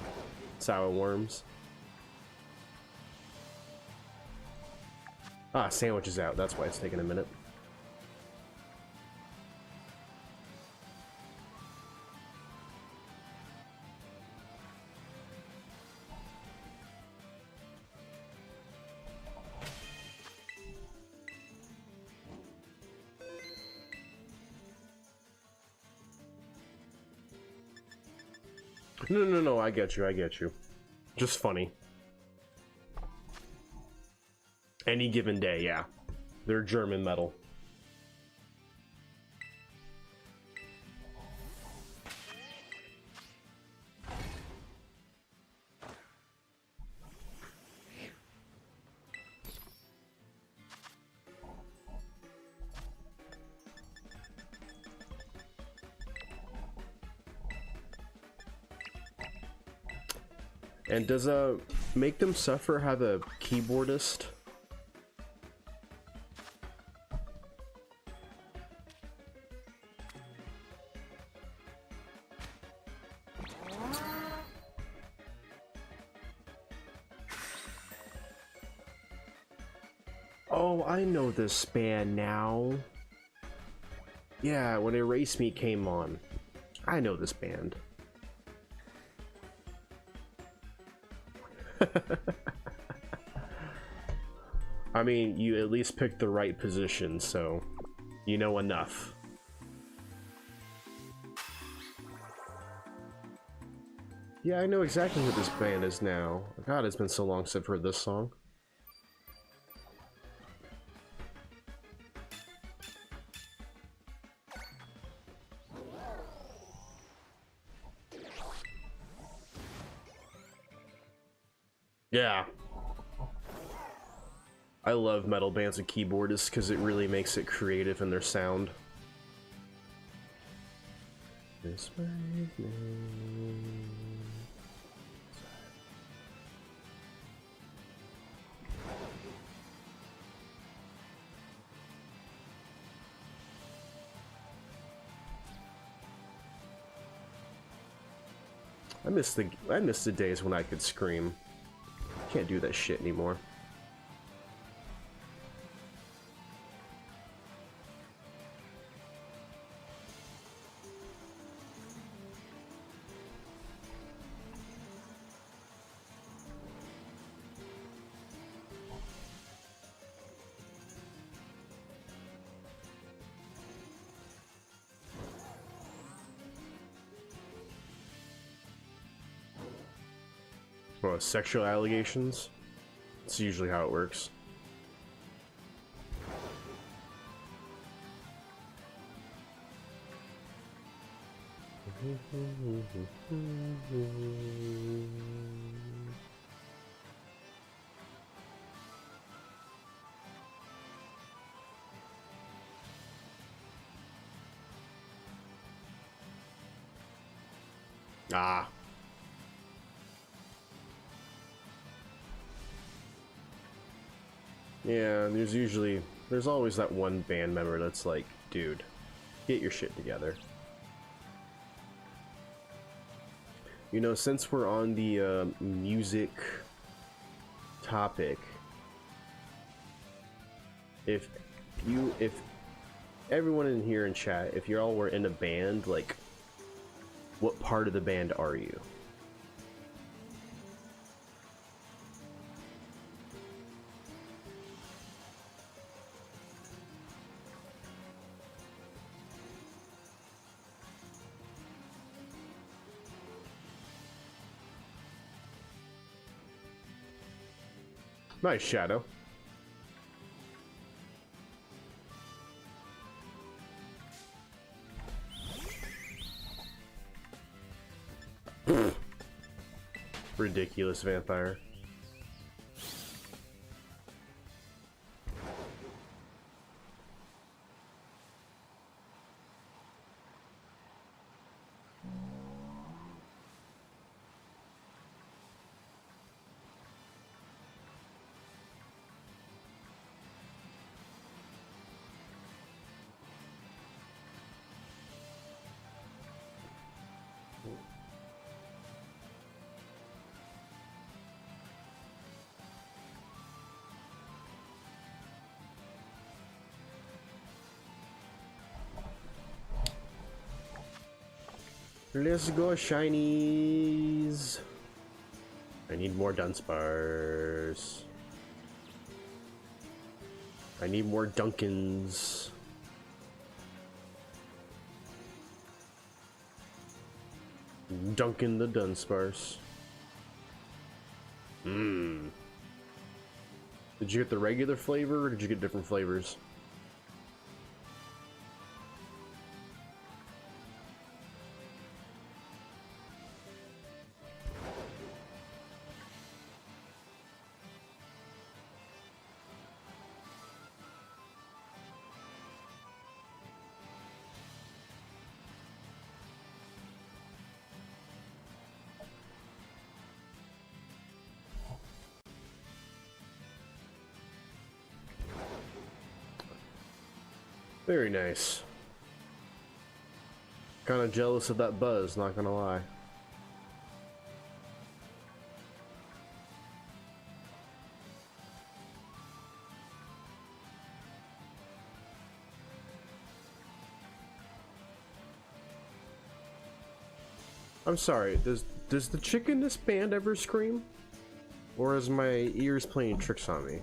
worms. Ah, sandwich is out, that's why it's taking a minute. No, I get you. Just funny. Any Given Day, yeah. They're German metal. And does Make Them Suffer have a keyboardist? Oh, I know this band now. Yeah, when Erase Me came on. I know this band. I mean, you at least picked the right position, so you know enough. Yeah, I know exactly who this band is now. God, it's been so long since I've heard this song. Yeah. I love metal bands and keyboardists because it really makes it creative in their sound. This I miss the days when I could scream. Can't do that shit anymore. Well, sexual allegations? It's usually how it works. Ah. Yeah, there's always that one band member that's like, dude, get your shit together. You know, since we're on the music topic, if everyone in here in chat, if you all were in a band, like, what part of the band are you? Nice, Shadow. Ridiculous vampire. Let's go, shinies. I need more Dunsparce. I need more Dunkins. Dunkin' the Dunsparce. Mmm. Did you get the regular flavor or did you get different flavors? Very nice. Kind of jealous of that buzz, not gonna lie. I'm sorry, does the chick in this band ever scream? Or is my ears playing tricks on me?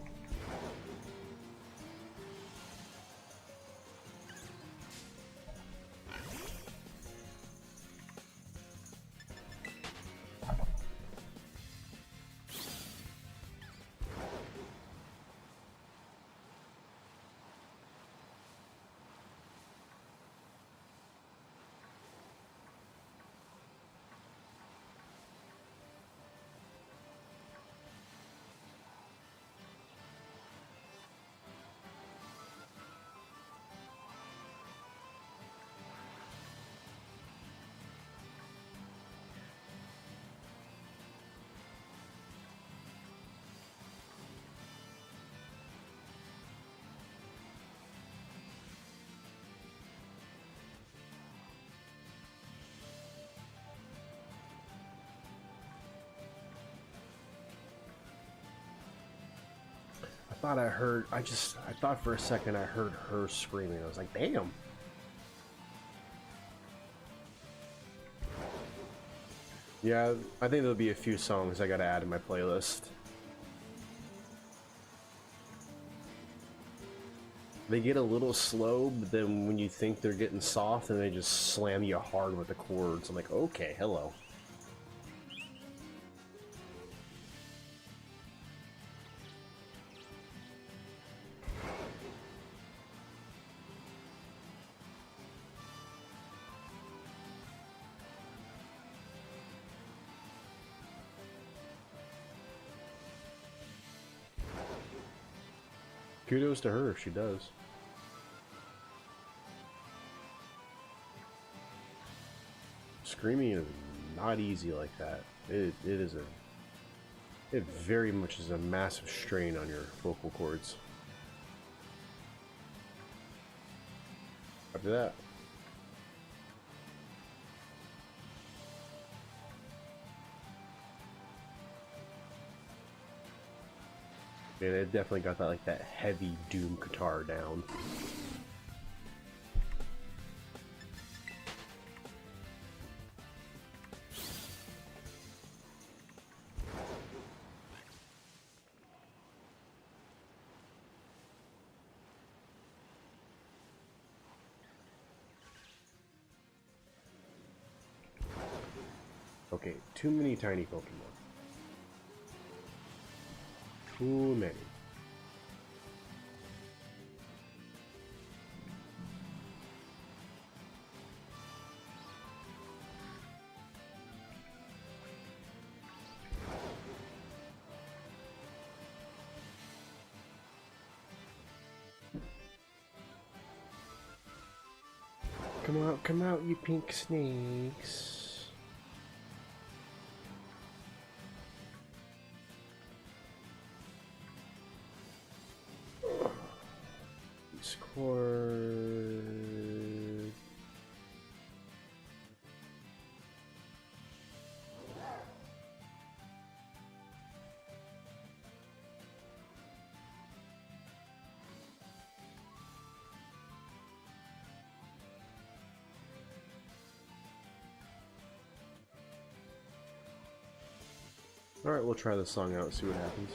I thought for a second I heard her screaming. I was like, damn. Yeah, I think there'll be a few songs I gotta add to my playlist. They get a little slow, but then when you think they're getting soft, and they just slam you hard with the chords. I'm like, okay, hello. Kudos to her if she does. Screaming is not easy like that. It very much is a massive strain on your vocal cords. After that. And it definitely got that like that heavy doom guitar down. Okay, too many tiny Pokemon. Too many. Come out, you pink snakes. Discord. Alright, we'll try this song out and see what happens.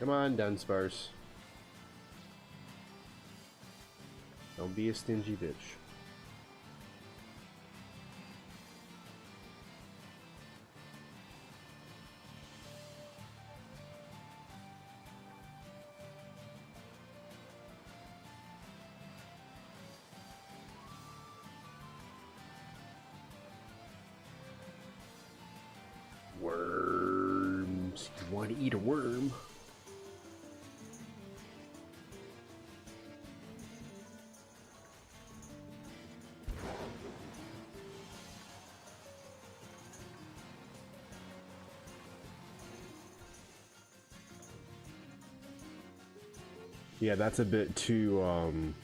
Come on, Dunsparce. Don't be a stingy bitch. Word. want to eat a worm. Yeah, that's a bit too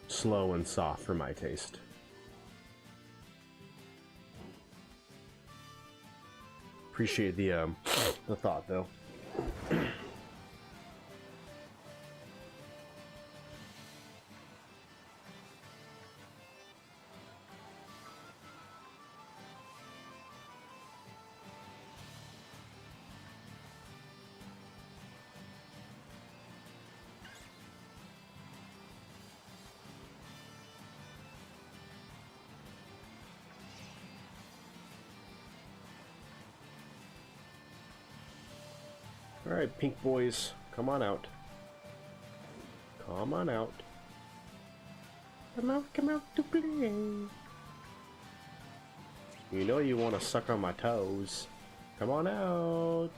slow and soft for my taste. Appreciate the thought though. Alright, pink boys, come on out. Come on out. Come out to play. You know you want to suck on my toes. Come on out.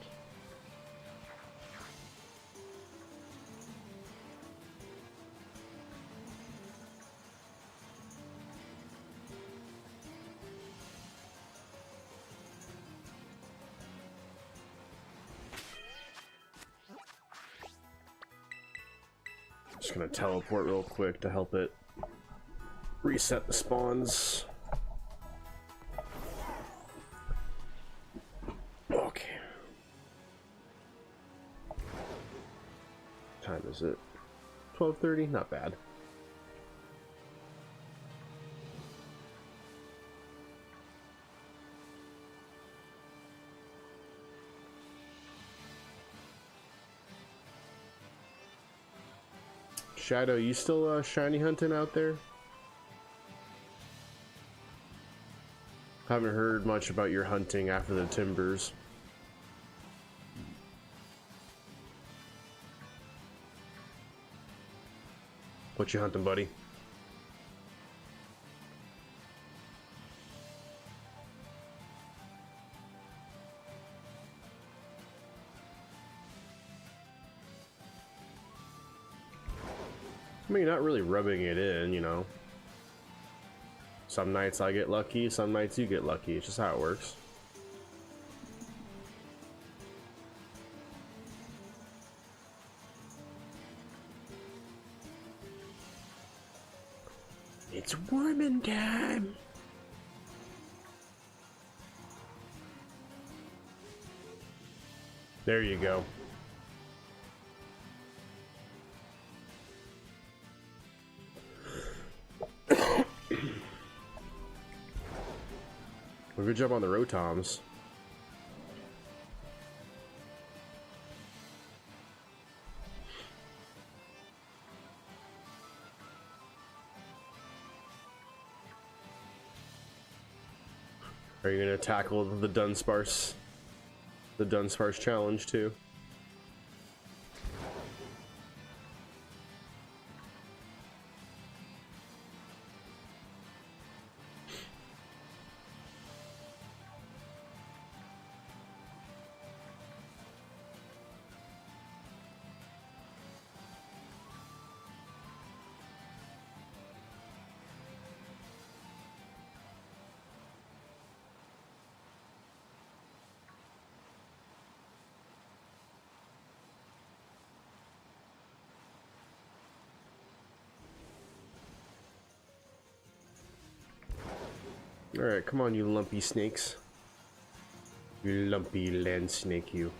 Just gonna teleport real quick to help it reset the spawns. Okay. What time is it? 12:30? Not bad. Shadow, you still shiny hunting out there? Haven't heard much about your hunting after the timbers. What you hunting, buddy? I mean, not really rubbing it in, you know. Some nights I get lucky, some nights you get lucky. It's just how it works. It's warming time. There you go. Well, good job on the Rotoms. Are you gonna tackle the Dunsparce? The Dunsparce challenge too? Alright, come on, you lumpy snakes. You lumpy land snake, you.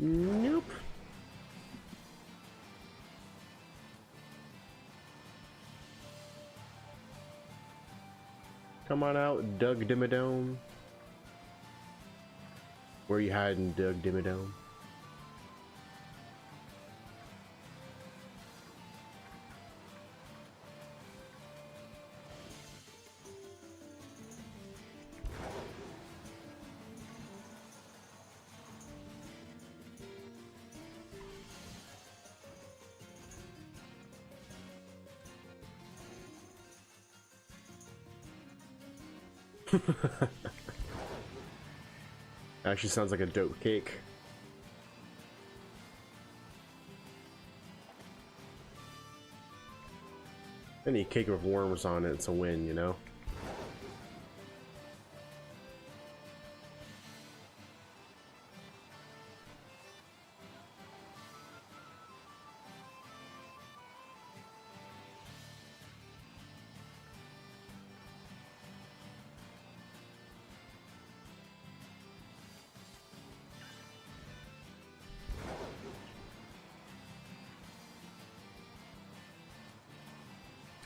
Nope. Come on out, Doug Dimmadome. Where you hiding, Doug Dimmadome? Actually sounds like a dope cake. Any cake with worms on it, it's a win, you know?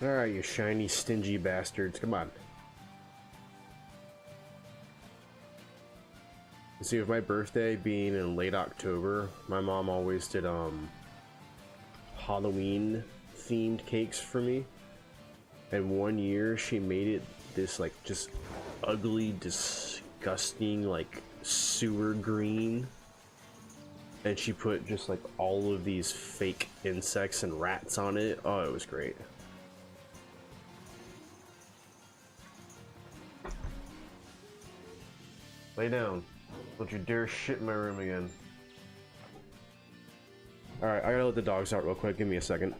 Alright, you shiny, stingy bastards. Come on. See, with my birthday being in late October, my mom always did, Halloween themed cakes for me. And one year she made it this, like, just ugly, disgusting, like, sewer green. And she put just, like, all of these fake insects and rats on it. Oh, it was great. Lay down. Don't you dare shit in my room again. Alright, I gotta let the dogs out real quick. Give me a second.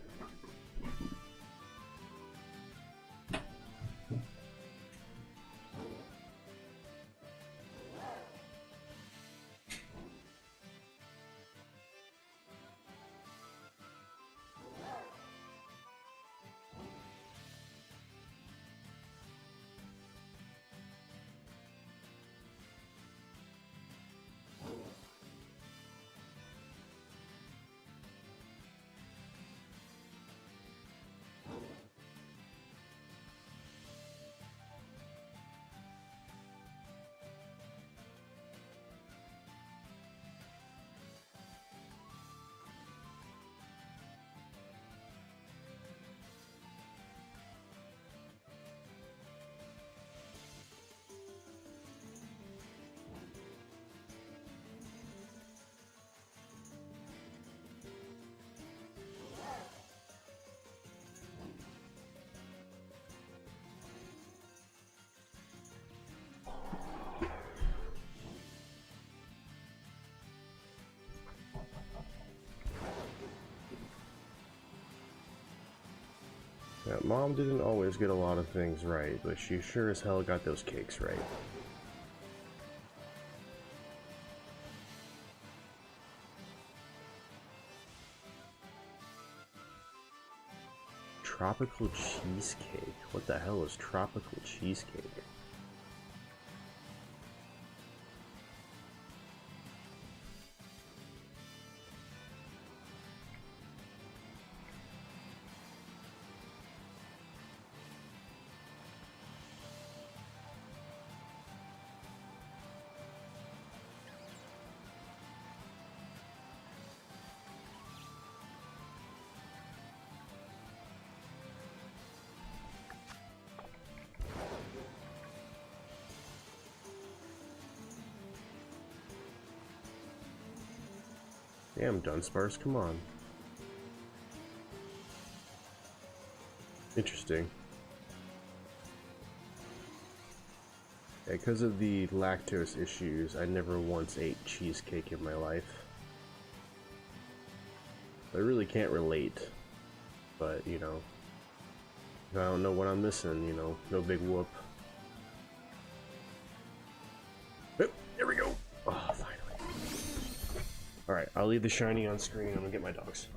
Yeah, Mom didn't always get a lot of things right, but she sure as hell got those cakes right. Tropical cheesecake? What the hell is tropical cheesecake? Damn, Dunsparce, come on. Interesting. Yeah, because of the lactose issues, I never once ate cheesecake in my life. I really can't relate, but, you know, if I don't know what I'm missing, you know, no big whoop. Oh, there we go! Oh, finally. Alright, I'll leave the shiny on screen. I'm gonna get my dogs.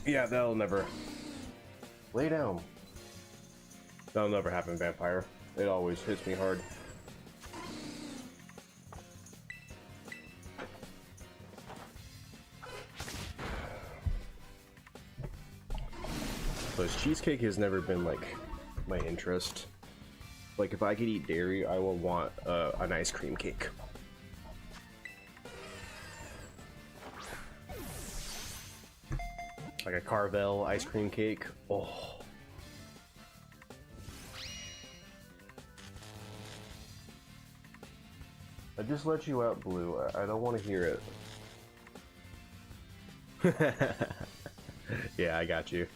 Yeah, that'll never... Lay down. That'll never happen, Vampire. It always hits me hard. Because cheesecake has never been, like, my interest. Like, if I could eat dairy, I will want an ice cream cake. Like a Carvel ice cream cake. Oh. I just let you out, Blue. I don't want to hear it. Yeah, I got you.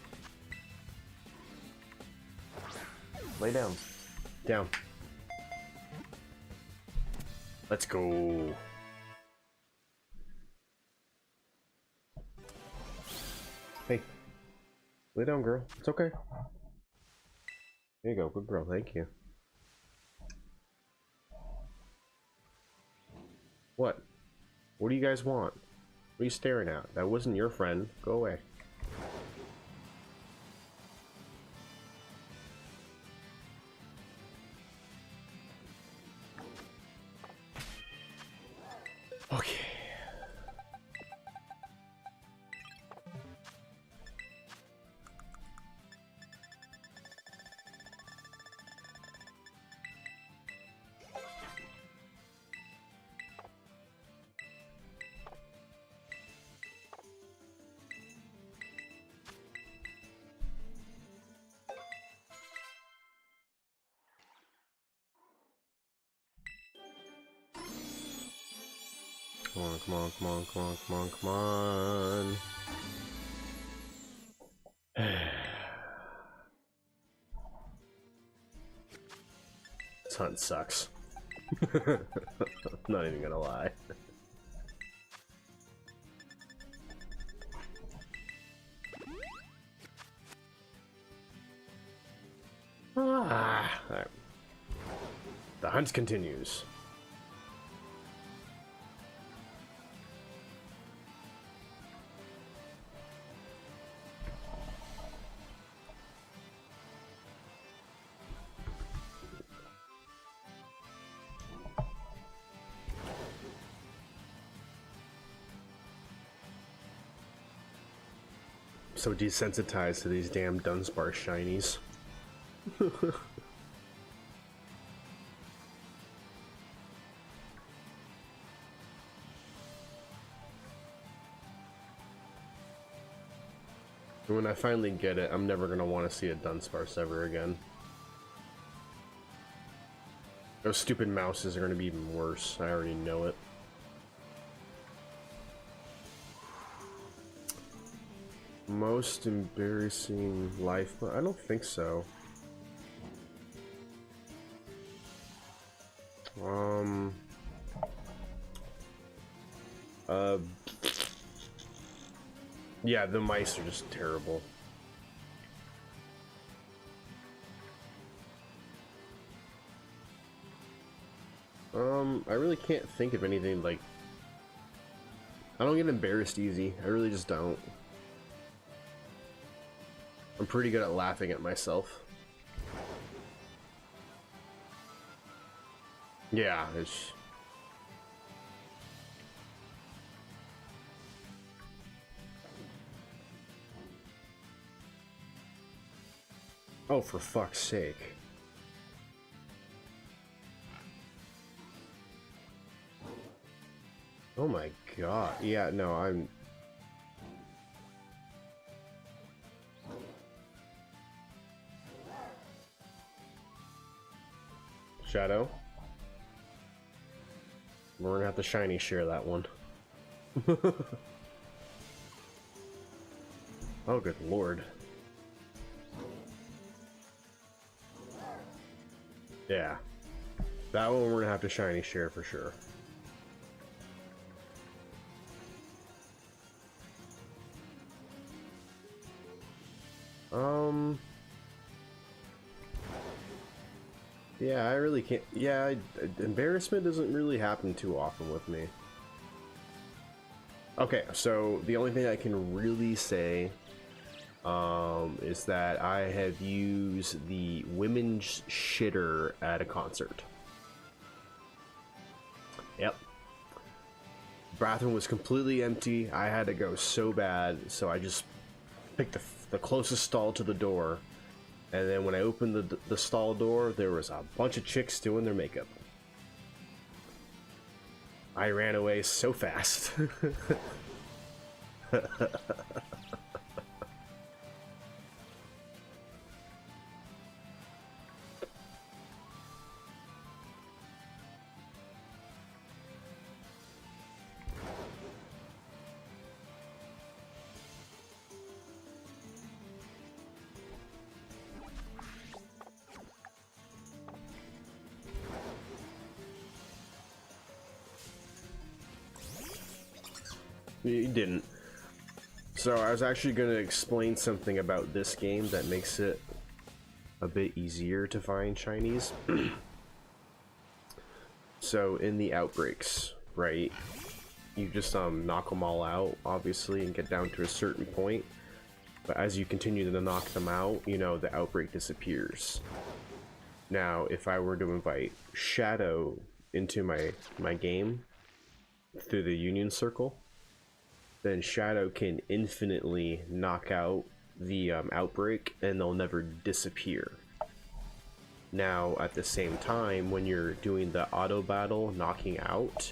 Lay down. Down. Let's go. Hey. Lay down, girl. It's okay. There you go. Good girl. Thank you. What? What do you guys want? What are you staring at? That wasn't your friend. Go away. Okay. Come on, come on, come on, come on, come on, come on. This hunt sucks. I'm not even gonna lie. Ah, all right. The hunt continues. So desensitized to these damn Dunsparce shinies. When I finally get it, I'm never gonna want to see a Dunsparce ever again. Those stupid mouses are gonna be even worse. I already know it. Most embarrassing life, but I don't think so. Yeah, the mice are just terrible. I really can't think of anything like... I don't get embarrassed easy. I really just don't. I'm pretty good at laughing at myself. Yeah, it's... Oh, for fuck's sake. Oh my god. Yeah, no, I'm... Shadow. We're gonna have to shiny share that one. Oh, good lord. Yeah. That one we're gonna have to shiny share for sure. Yeah, I really can't. Yeah, embarrassment doesn't really happen too often with me. Okay, so the only thing I can really say is that I have used the women's shitter at a concert. Yep. Bathroom was completely empty. I had to go so bad, so I just picked the closest stall to the door. And then when I opened the stall door, there was a bunch of chicks doing their makeup. I ran away so fast. You didn't. So I was actually going to explain something about this game that makes it a bit easier to find shinies. So in the outbreaks, right, you just knock them all out, obviously, and get down to a certain point. But as you continue to knock them out, you know, the outbreak disappears. Now, if I were to invite Shadow into my game through the Union Circle, then Shadow can infinitely knock out the outbreak and they'll never disappear. Now, at the same time, when you're doing the auto battle knocking out,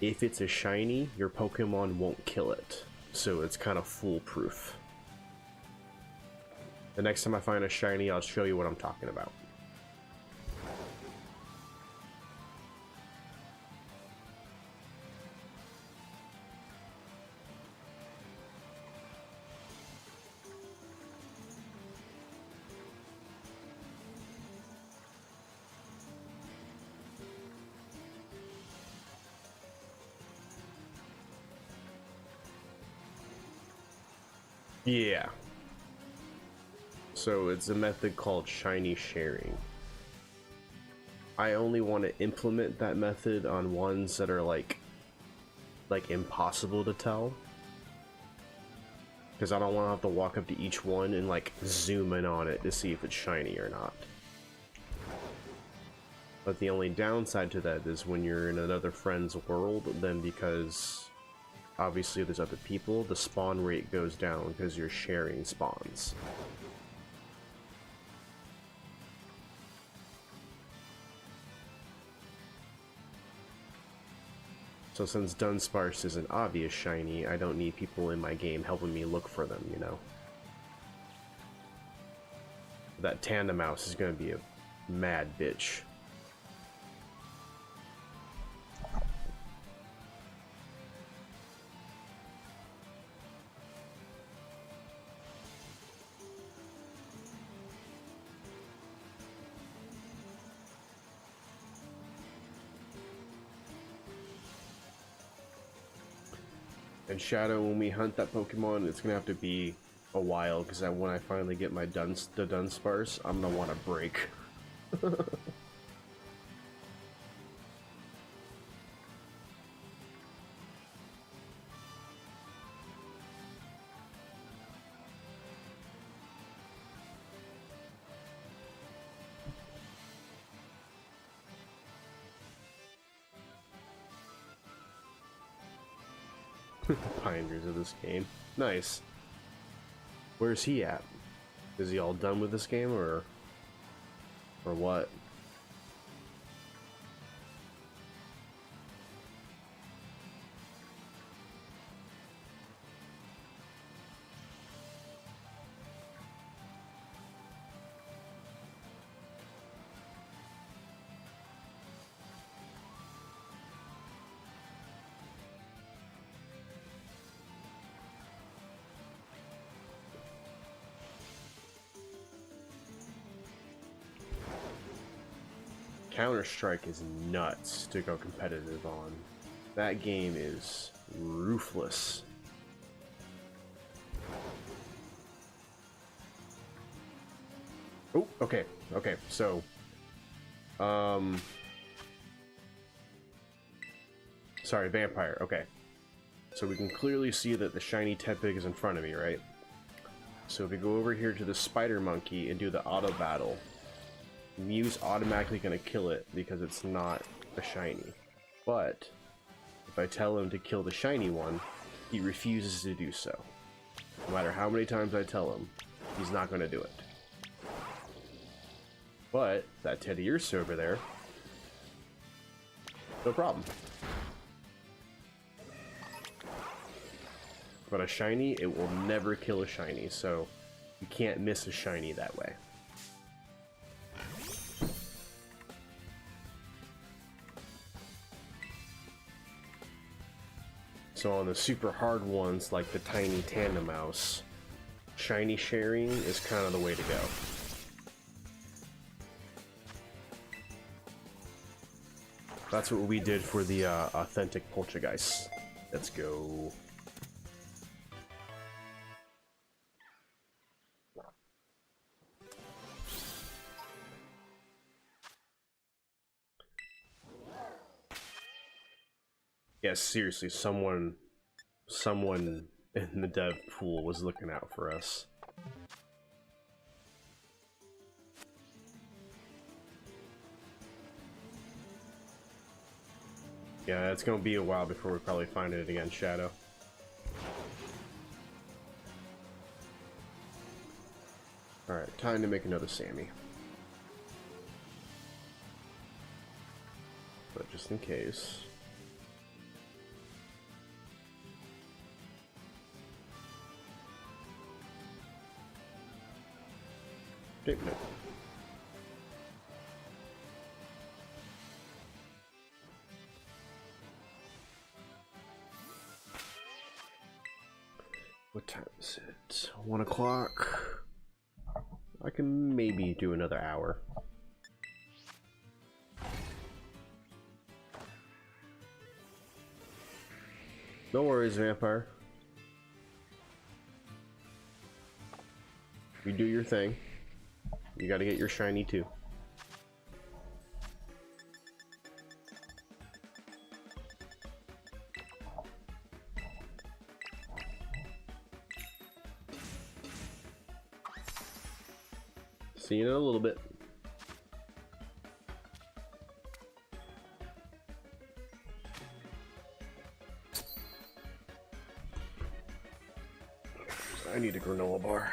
if it's a shiny, your Pokemon won't kill it. So it's kind of foolproof. The next time I find a shiny, I'll show you what I'm talking about. Yeah. So it's a method called shiny sharing. I only want to implement that method on ones that are like impossible to tell. Because I don't want to have to walk up to each one and like zoom in on it to see if it's shiny or not. But the only downside to that is when you're in another friend's world, then because obviously there's other people, the spawn rate goes down because you're sharing spawns. So since Dunsparce is an obvious shiny, I don't need people in my game helping me look for them, you know? That Tandem Mouse is gonna be a mad bitch. And Shadow, when we hunt that Pokemon, it's gonna have to be a while, because when I finally get my Dudunsparce, I'm gonna want to break. Pioneers of this game. Nice. Where's he at? Is he all done with this game, or what? Counter-Strike is nuts to go competitive on. That game is ruthless. Oh, okay, so sorry, Vampire, okay. So we can clearly see that the shiny Tepig is in front of me, right? So if we go over here to the spider monkey and do the auto battle, Mew's automatically going to kill it because it's not a shiny. But if I tell him to kill the shiny one, he refuses to do so. No matter how many times I tell him, he's not going to do it. But that Teddy Ursa over there, no problem. But a shiny, it will never kill a shiny, so you can't miss a shiny that way. So on the super hard ones, like the tiny tandem mouse, shiny sharing is kind of the way to go. That's what we did for the authentic Poltergeist. Let's go. Yeah, seriously, someone in the dev pool was looking out for us. Yeah, it's gonna be a while before we probably find it again, Shadow. Alright, time to make another Sammy. But just in case. Okay, no. What time is it? 1 o'clock. I can maybe do another hour. No worries, Vampire. You do your thing. You gotta get your shiny too. See you in a little bit. I need a granola bar.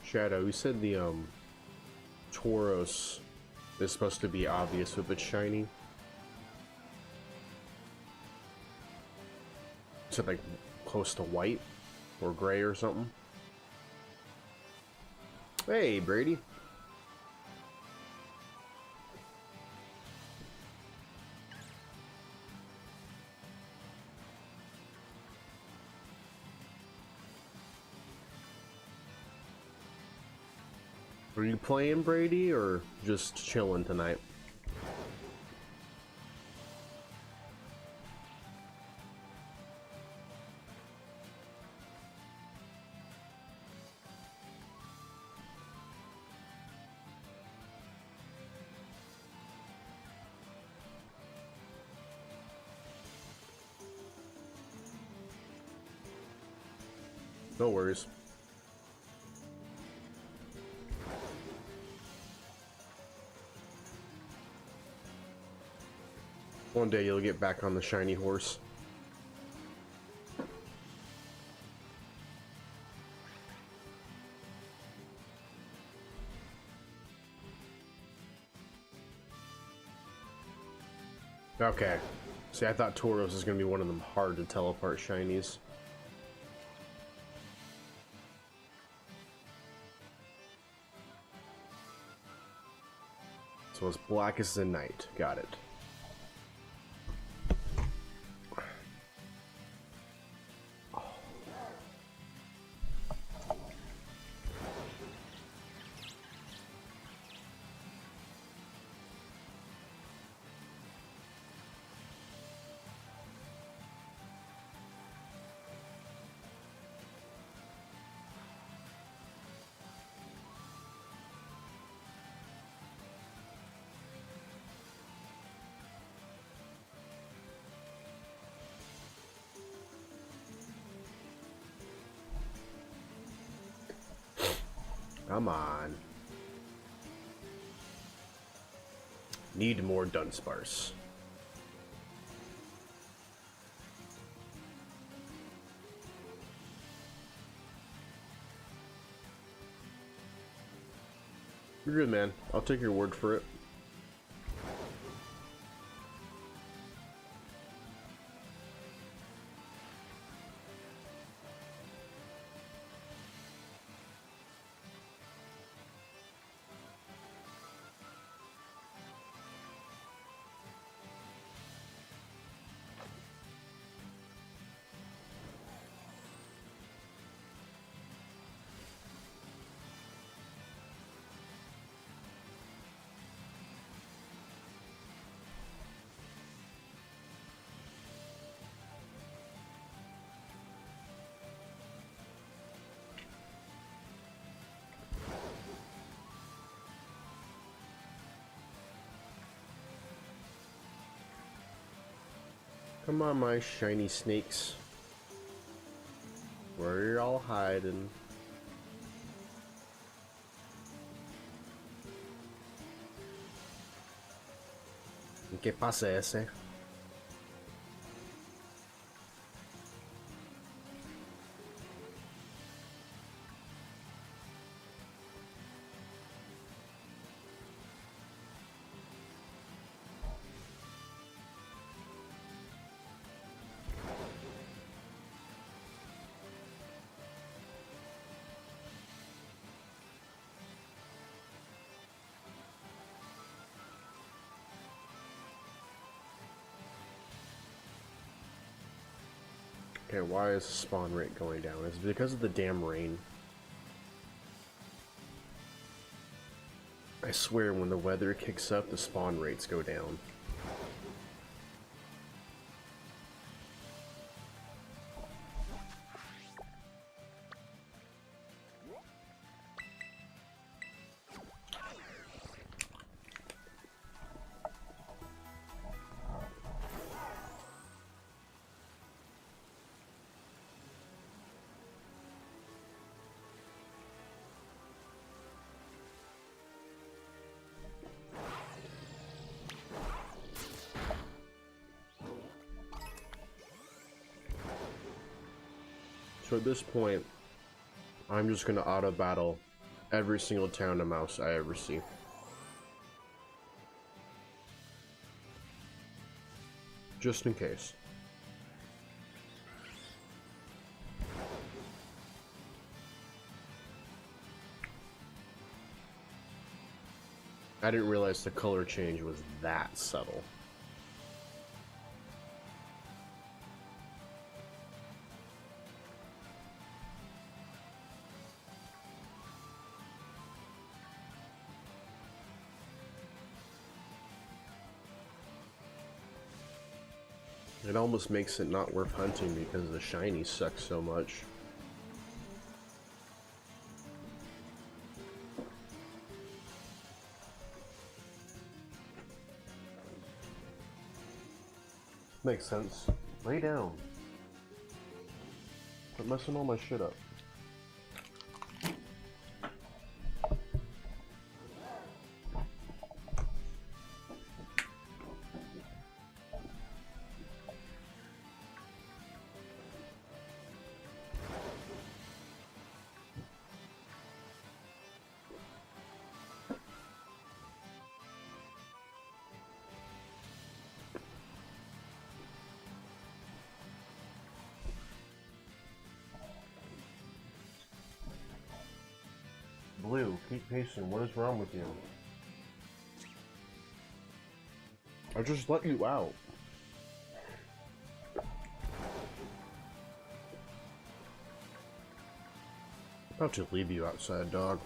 Shadow, you said the Tauros is supposed to be obvious if it's shiny. Is it like close to white or gray or something? Hey, Brady. Are you playing, Brady, or just chilling tonight? No worries. One day you'll get back on the shiny horse. Okay. See, I thought Tauros is going to be one of them hard to teleport shinies. So it's black as the night. Got it. Come on. Need more Dunsparce. You're good, man. I'll take your word for it. Come on, my shiny snakes. Where are y'all hiding? ¿Qué pasa ese? Okay, why is the spawn rate going down? It's because of the damn rain. I swear when the weather kicks up, the spawn rates go down. So at this point, I'm just gonna auto battle every single town and mouse I ever see. Just in case. I didn't realize the color change was that subtle. It almost makes it not worth hunting because the shiny sucks so much. Makes sense. Lay down. Quit messing all my shit up. blue. Keep pacing. What is wrong with you? I just let you out. I'll just leave you outside, dog.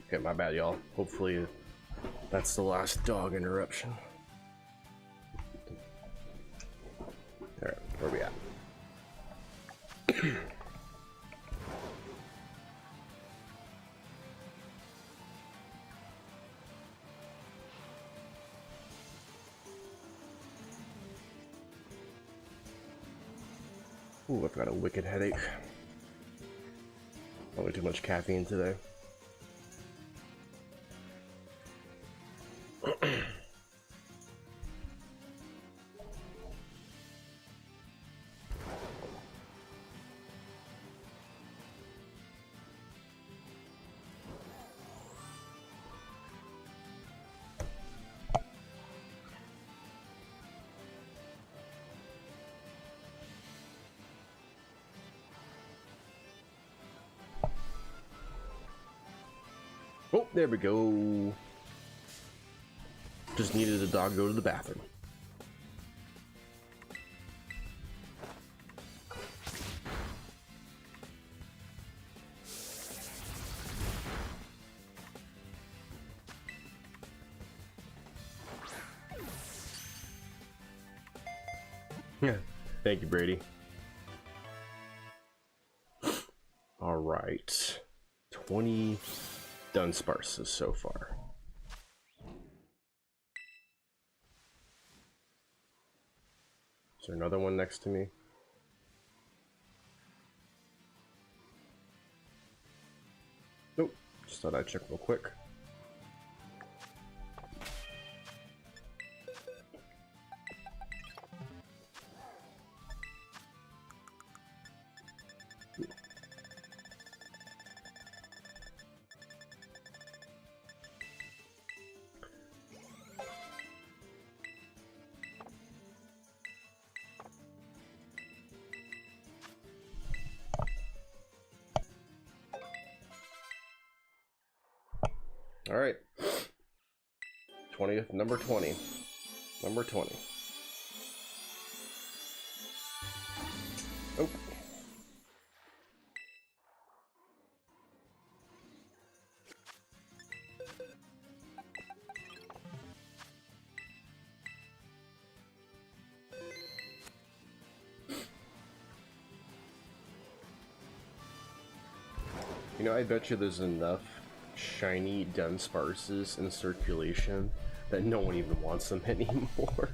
Okay, my bad, y'all. Hopefully that's the last dog interruption. Alright, where we at? Ooh, I've got a wicked headache. Probably too much caffeine today. Oh, there we go. Just needed the dog to go to the bathroom. Yeah, thank you, Brady. All right, 20 Dunsparces so far. Is there another one next to me? Nope, just thought I'd check real quick. All right, 20th, number 20, number 20. Oh. You know, I bet you there's enough shiny Dunsparces in circulation that no one even wants them anymore.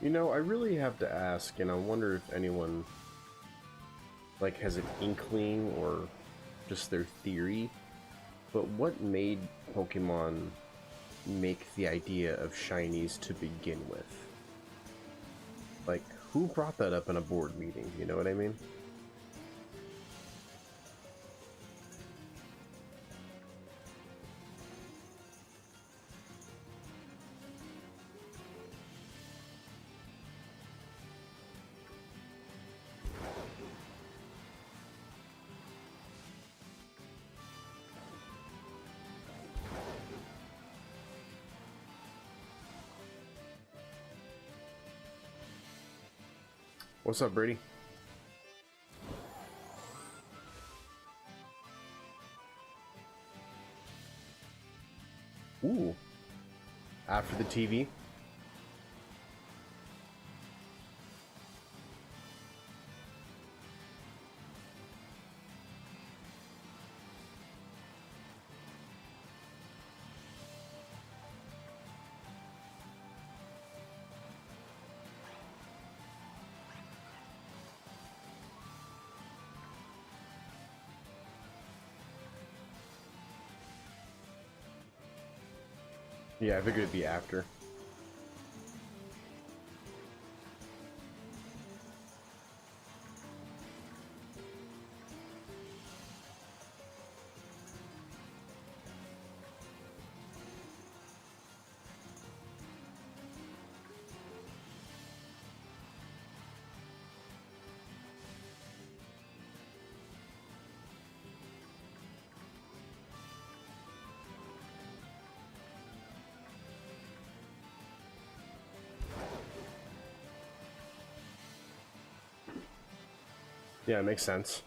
You know, I really have to ask, and I wonder if anyone, like, has an inkling or just their theory, but what made Pokemon make the idea of shinies to begin with? Like, who brought that up in a board meeting, you know what I mean? What's up, Brady? Ooh. After the TV? Yeah, I figured it'd be after. Yeah, it makes sense.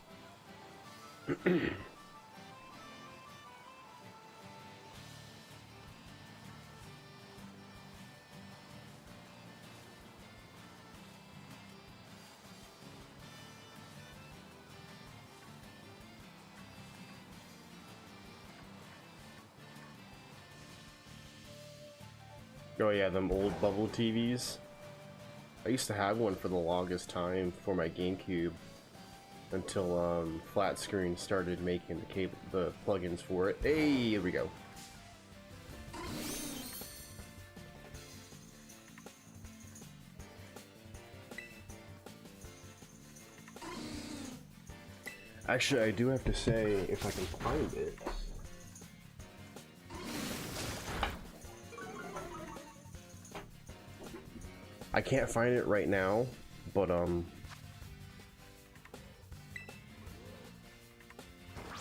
Oh yeah, them old bubble TVs. I used to have one for the longest time for my GameCube until flat screen started making the plugins for it. Hey, here we go. Actually, I do have to say, if I can find it. I can't find it right now, but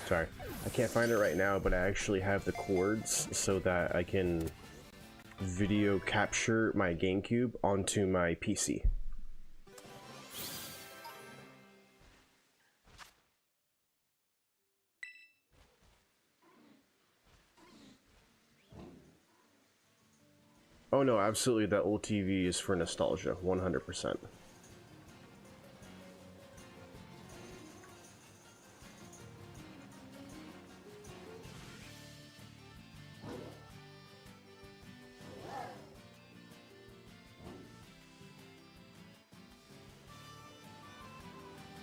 sorry. I can't find it right now, but I actually have the cords so that I can video capture my GameCube onto my PC. Oh no, absolutely, that old TV is for nostalgia, 100%.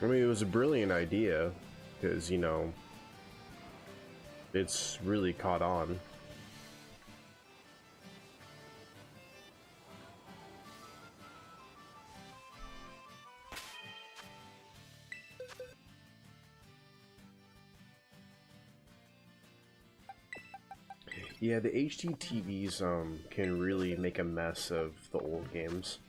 I mean, it was a brilliant idea, because, you know, it's really caught on. Yeah, the HD TVs can really make a mess of the old games.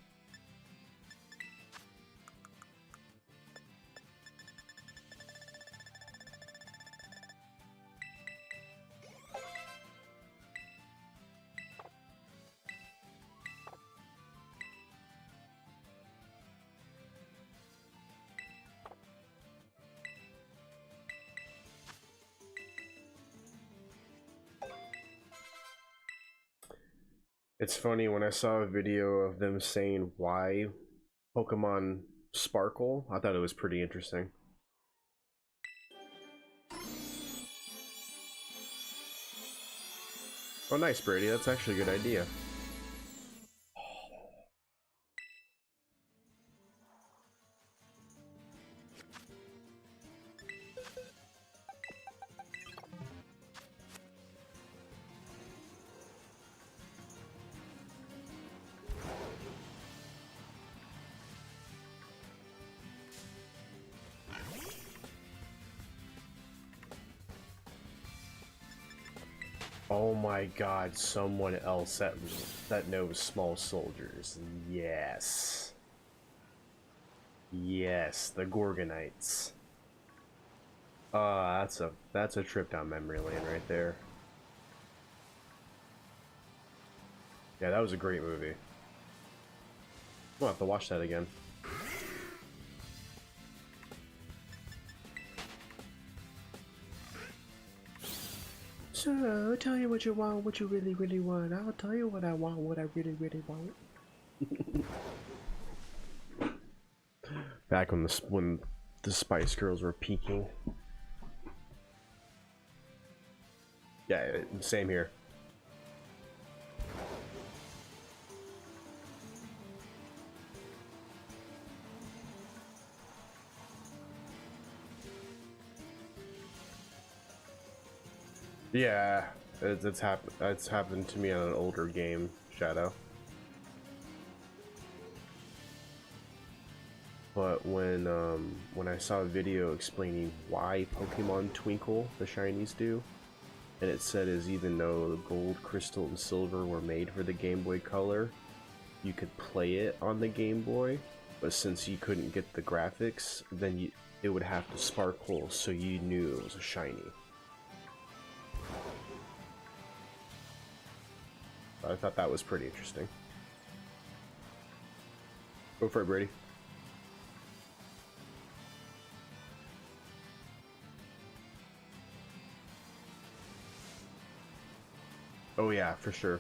It's funny, when I saw a video of them saying why Pokemon sparkle, I thought it was pretty interesting. Oh, nice, Brady. That's actually a good idea. Oh my god, someone else that knows small soldiers. Yes. Yes, the Gorgonites. That's a trip down memory lane right there. Yeah, that was a great movie. We'll have to watch that again. So, tell you what you want, what you really, really want. I'll tell you what I want, what I really, really want. Back when the Spice Girls were peaking. Yeah, same here. Yeah, it's happened to me on an older game, Shadow. But when I saw a video explaining why Pokemon Twinkle, the shinies do, and it said is even though the gold, crystal, and silver were made for the Game Boy Color, you could play it on the Game Boy, but since you couldn't get the graphics, then it would have to sparkle so you knew it was a shiny. I thought that was pretty interesting. Go for it, Brady. Oh yeah, for sure.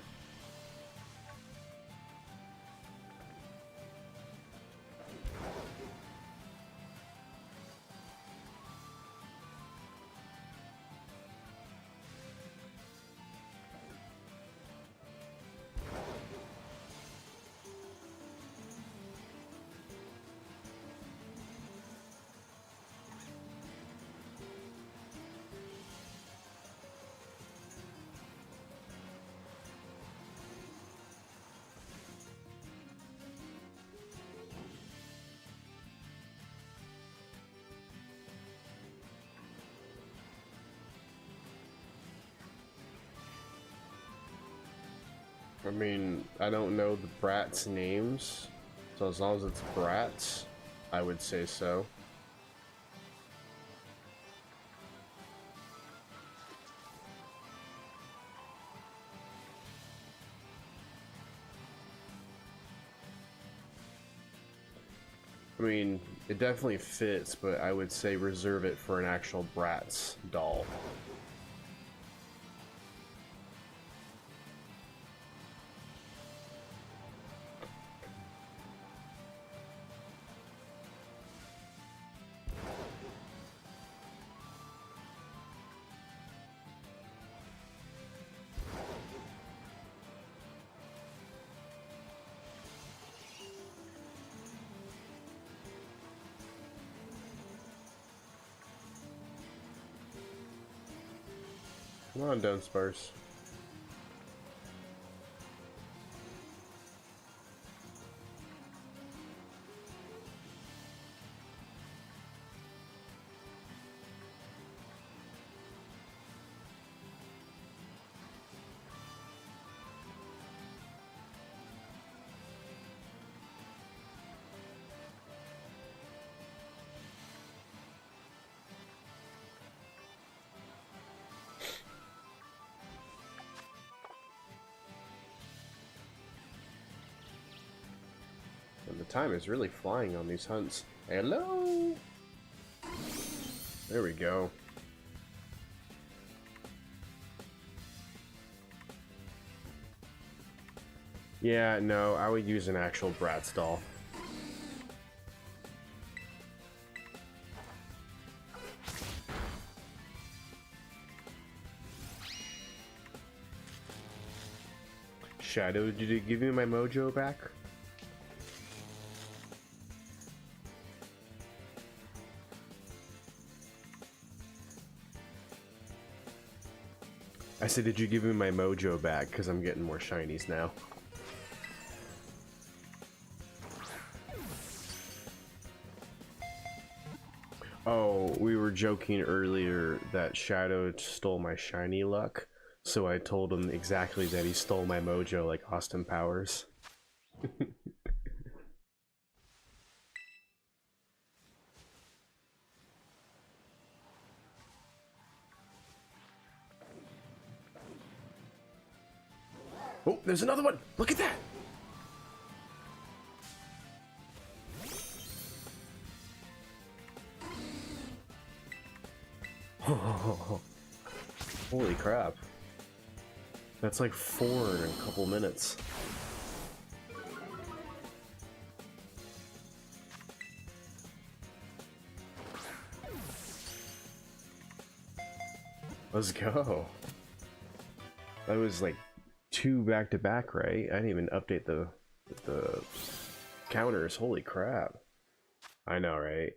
I mean, I don't know the brats' names, so as long as it's brats, I would say so. I mean, it definitely fits, but I would say reserve it for an actual Bratz doll. Come on, Dunsparce. time is really flying on these hunts. Hello! There we go. Yeah, no, I would use an actual Bratz doll. Shadow, did it give me my mojo back? I said, did you give me my mojo back? Because I'm getting more shinies now. Oh, we were joking earlier that Shadow stole my shiny luck, so I told him exactly that he stole my mojo like Austin Powers. Oh, there's another one! Look at that! Holy crap. That's like 4 in a couple minutes. Let's go. That was like 2 back-to-back, right? I didn't even update the counters. Holy crap. I know, right?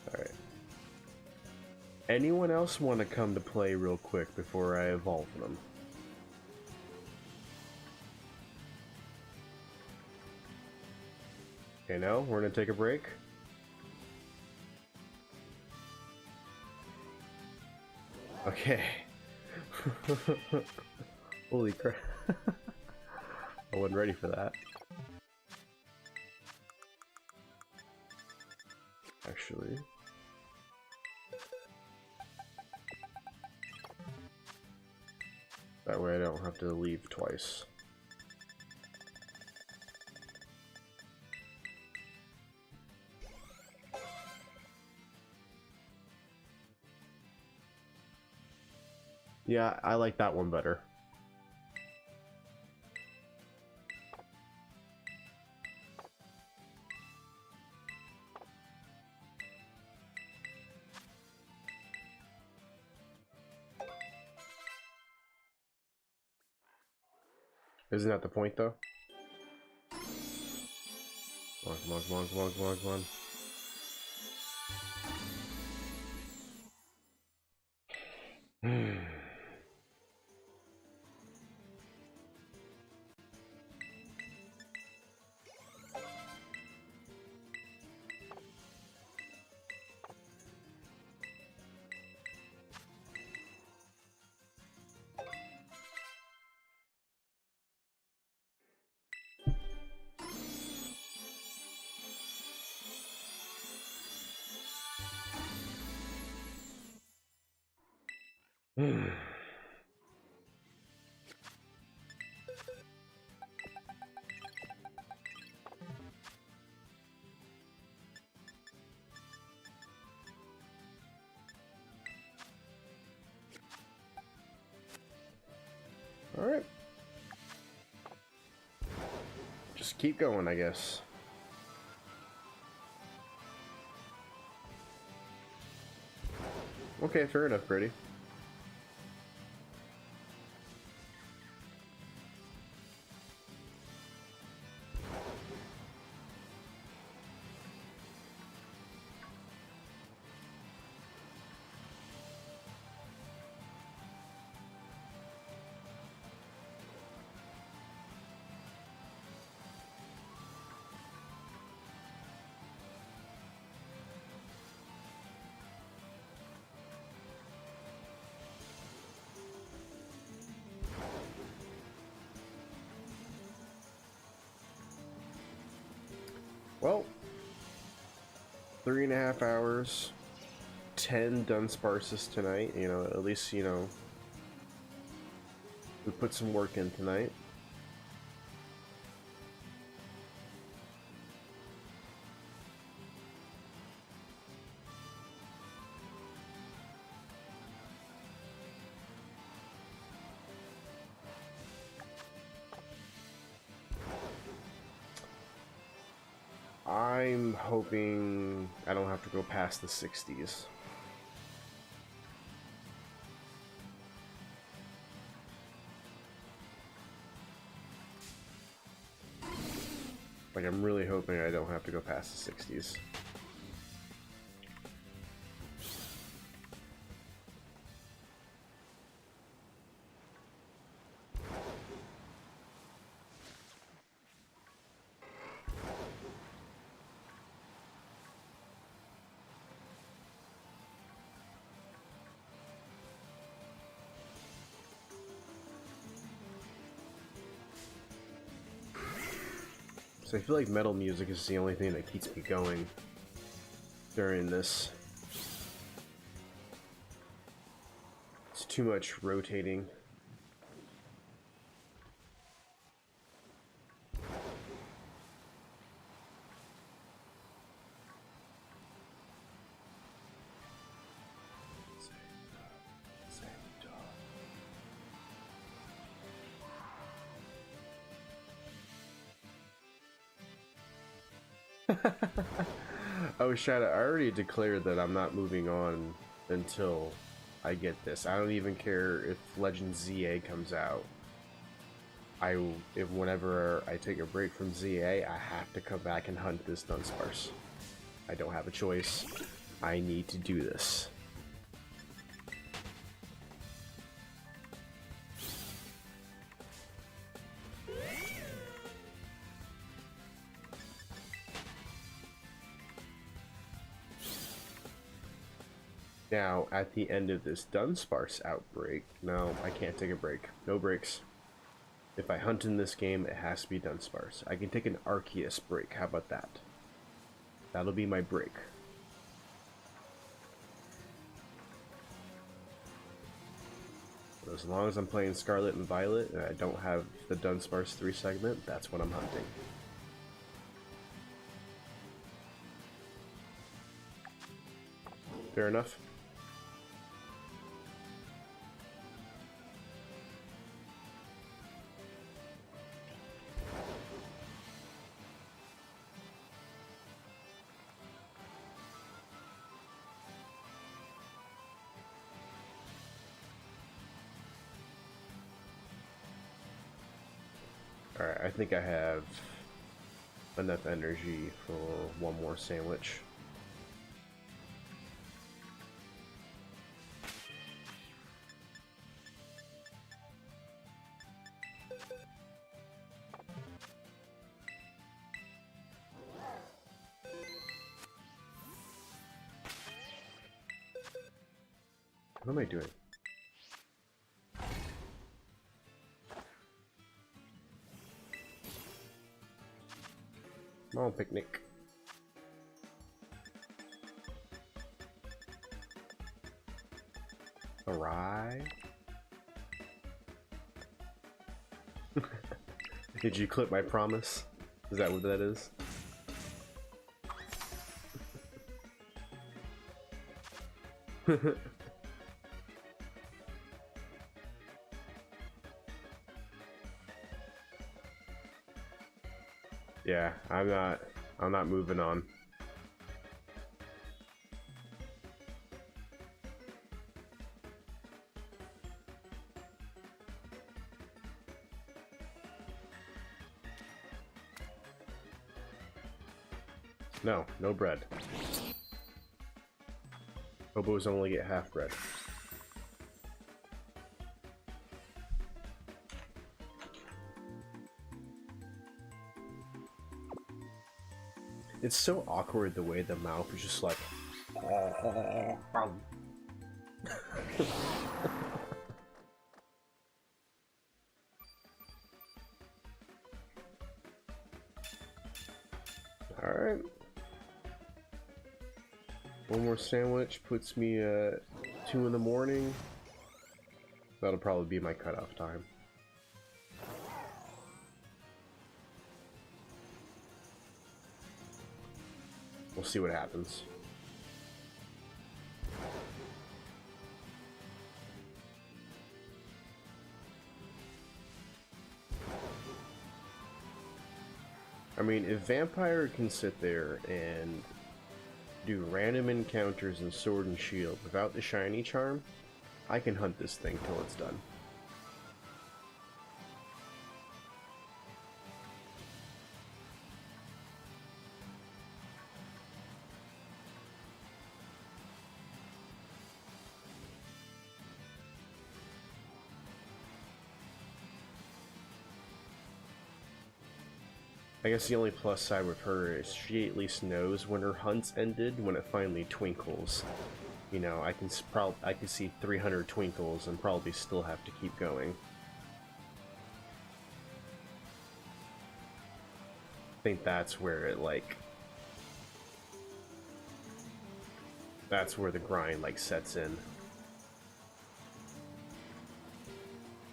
Alright. Anyone else want to come to play real quick before I evolve them? Okay, no? We're gonna take a break? Okay. Holy crap. I wasn't ready for that. Actually. That way I don't have to leave twice. Yeah, I like that one better. Isn't that the point, though? Come on, come on, come on, come on, come on, come on. Alright. Just keep going, I guess. Okay, fair enough, Brady. Well, 3.5 hours, 10 Dunsparces tonight. You know, at least, you know, we put some work in tonight. I'm hoping I don't have to go past the 60s. Like, I'm really hoping I don't have to go past the 60s. So I feel like metal music is the only thing that keeps me going during this. It's too much rotating. Oh, Shadow, I already declared that I'm not moving on until I get this. I don't even care if Legend ZA comes out. If whenever I take a break from ZA, I have to come back and hunt this Dunsparce. I don't have a choice. I need to do this. Now, at the end of this Dunsparce outbreak, no, I can't take a break. No breaks. If I hunt in this game, it has to be Dunsparce. I can take an Arceus break. How about that? That'll be my break. But as long as I'm playing Scarlet and Violet and I don't have the Dunsparce 3 segment, that's what I'm hunting. Fair enough. Alright, I think I have enough energy for one more sandwich. What am I doing? Come on, picnic. Alright. Did you clip my promise? Is that what that is? Yeah, I'm not moving on. No, no bread. Hobos only get half bread. It's so awkward the way the mouth is just like. Alright. One more sandwich puts me at 2 in the morning. That'll probably be my cutoff time. We'll see what happens. I mean, if Vampire can sit there and do random encounters in Sword and Shield without the shiny charm, I can hunt this thing till it's done. I guess the only plus side with her is she at least knows when her hunt's ended when it finally twinkles. You know, I can see 300 twinkles and probably still have to keep going. I think that's where it that's where the grind sets in.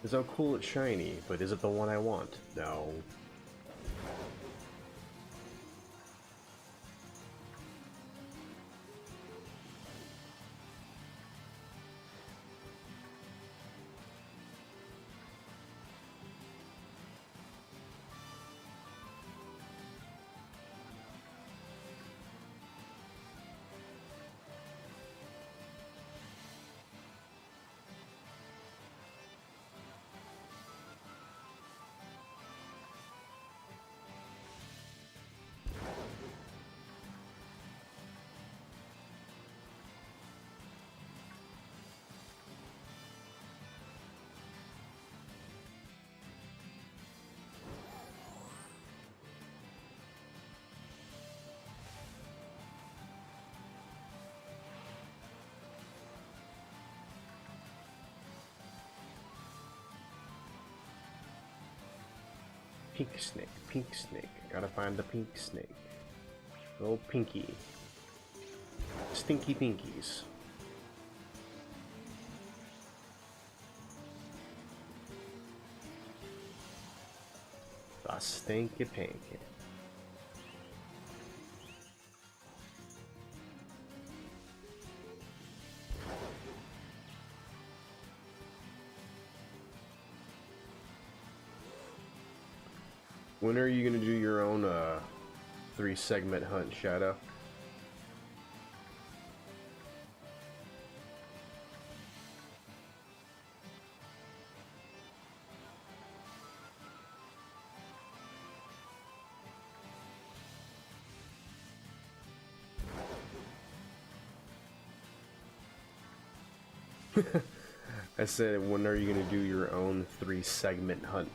Is how cool it's shiny, but is it the one I want? No. Pink snake, pink snake. Gotta find the pink snake. Little pinky. Stinky pinkies. The stinky pinky. When are you gonna do your own 3-segment hunt, Shadow? I said, when are you gonna do your own 3-segment hunt?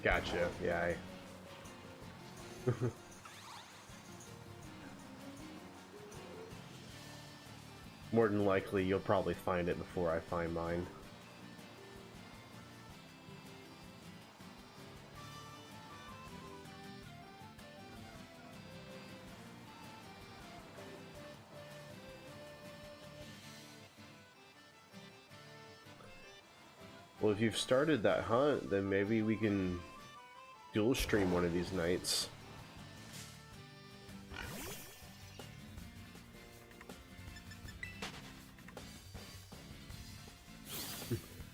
Gotcha, yeah. More than likely, you'll probably find it before I find mine. Well, if you've started that hunt, then maybe we can dual stream one of these nights.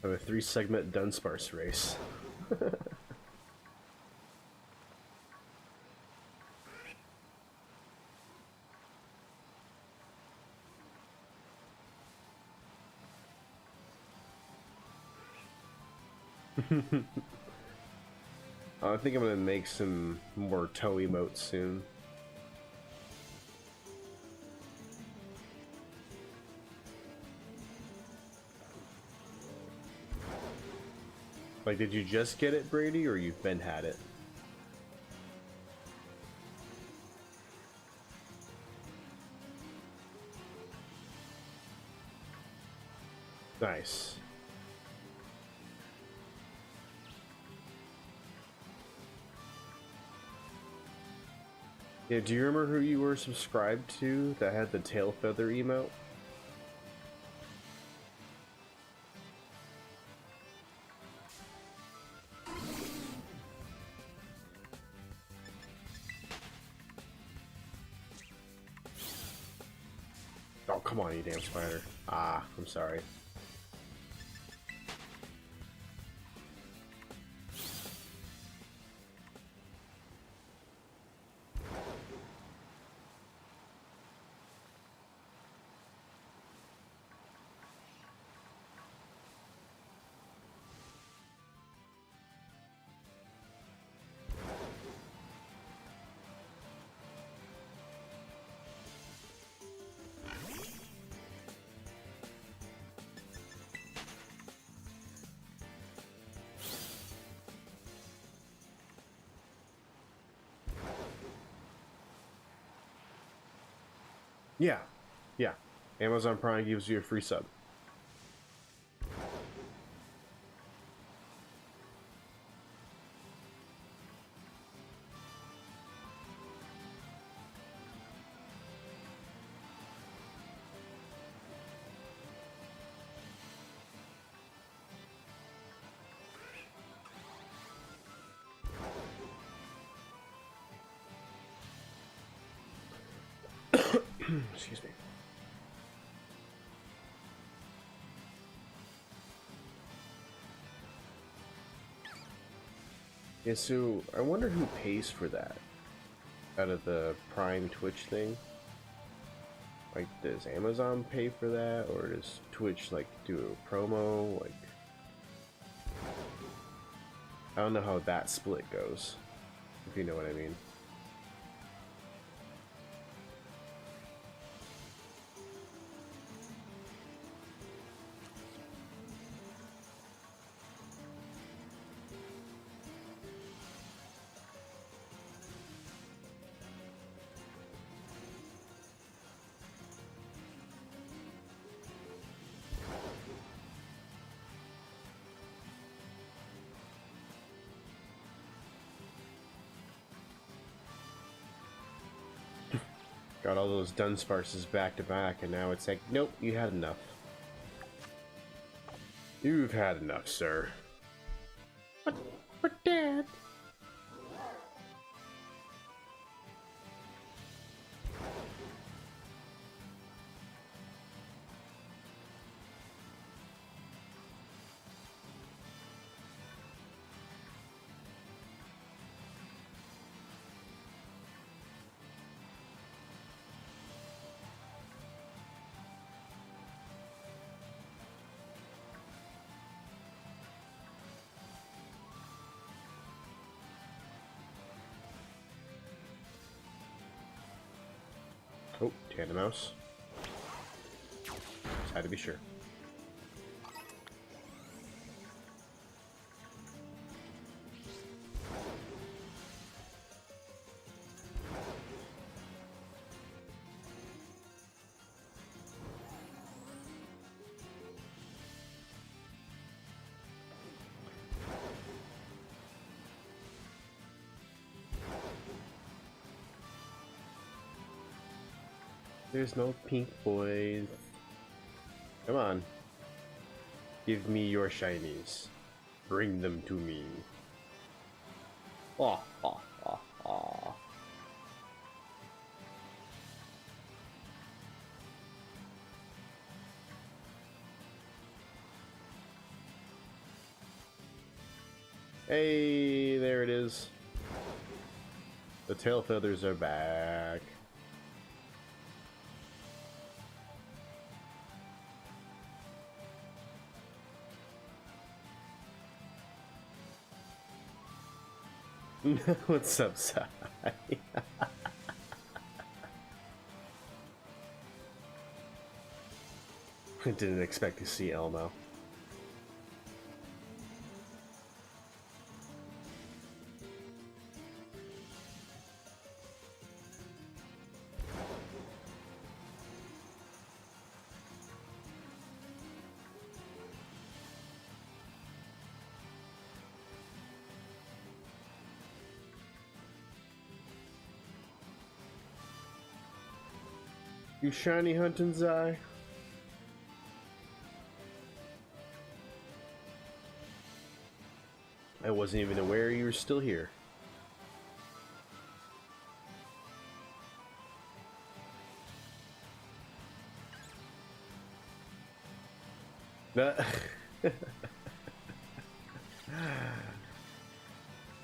Have a 3-segment Dunsparce race. I think I'm gonna make some more toe emotes soon. Like, did you just get it, Brady, or you've been had it? Nice. Yeah, do you remember who you were subscribed to that had the tail feather emote? Oh, come on, you damn spider. Ah, I'm sorry. Yeah, yeah. Amazon Prime gives you a free sub. Excuse me. Yeah, so I wonder who pays for that out of the Prime Twitch thing. Like, does Amazon pay for that, or does Twitch like do a promo? Like, I don't know how that split goes, if you know what I mean. Got all those Dunsparces back to back, and now it's like, nope, you had enough. You've had enough, sir. But Dad. Oh, Tandem Mouse. Just had to be sure. There's no pink boys. Come on. Give me your shinies. Bring them to me. Ah, ah, ah, ah. Hey, there it is. The tail feathers are back. What's up, Sai? I didn't expect to see Elmo. You shiny hunting, Zai? I wasn't even aware you were still here.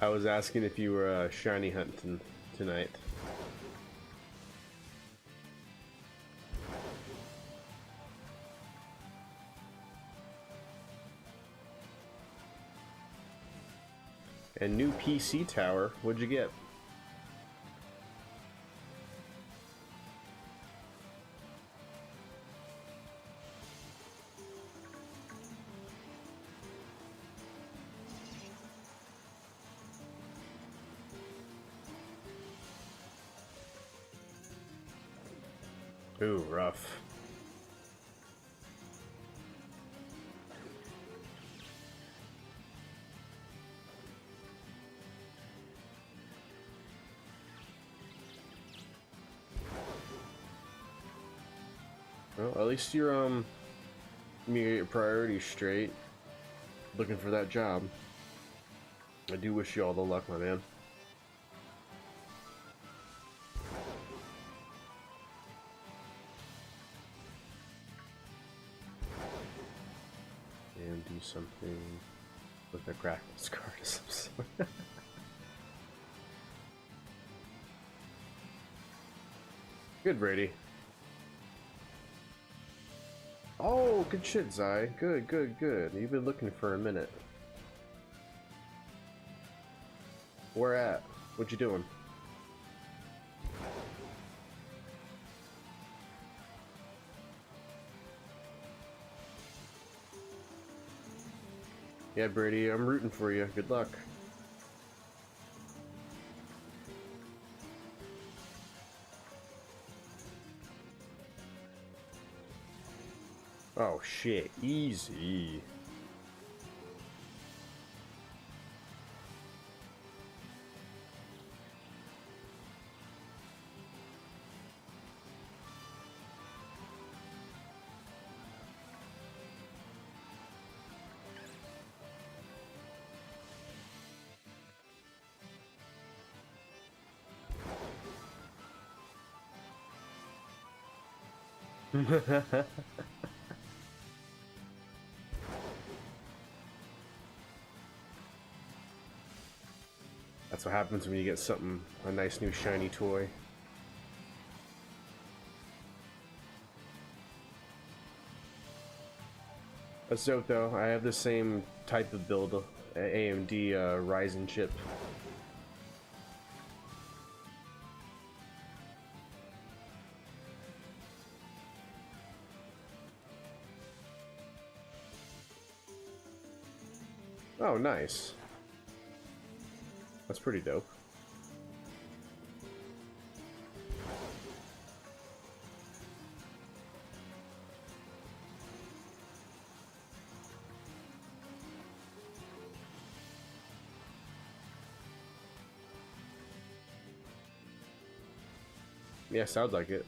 I was asking if you were shiny hunting tonight. And new PC tower, what'd you get? Ooh, rough. Well, at least you're you get your priorities straight. Looking for that job. I do wish you all the luck, my man. And do something with the Crackles card of some sort. Good, Brady. Oh, good shit, Zai. Good, good, good. You've been looking for a minute. Where at? What you doing? Yeah, Brady, I'm rooting for you. Good luck. Oh shit, easy. That's what happens when you get something, a nice new shiny toy. That's dope though. I have the same type of build, AMD Ryzen chip. Oh, nice. That's pretty dope. Yeah, sounds like it.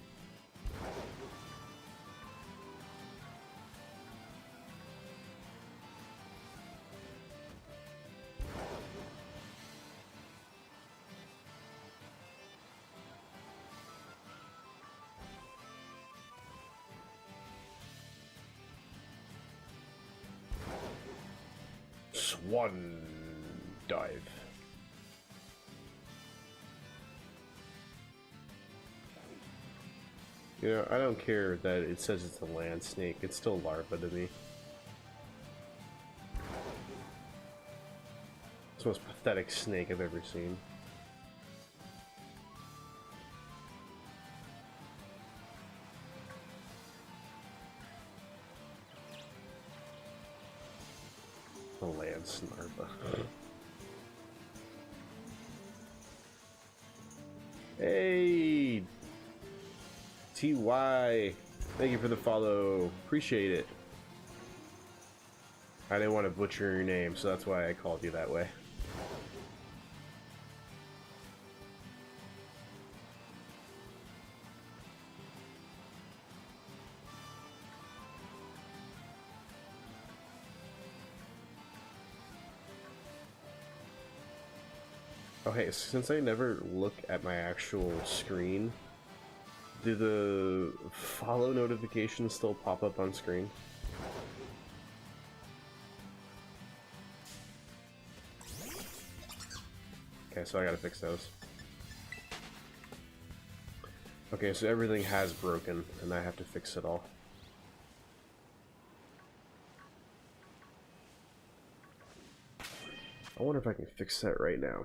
Swan dive. You know, I don't care that it says it's a land snake. It's still larva to me. It's the most pathetic snake I've ever seen. A land snarba. Hey! TY! Thank you for the follow. Appreciate it. I didn't want to butcher your name, so that's why I called you that way. Okay, since I never look at my actual screen, do the follow notifications still pop up on screen? Okay, so I gotta fix those. Okay, so everything has broken, and I have to fix it all. I wonder if I can fix that right now.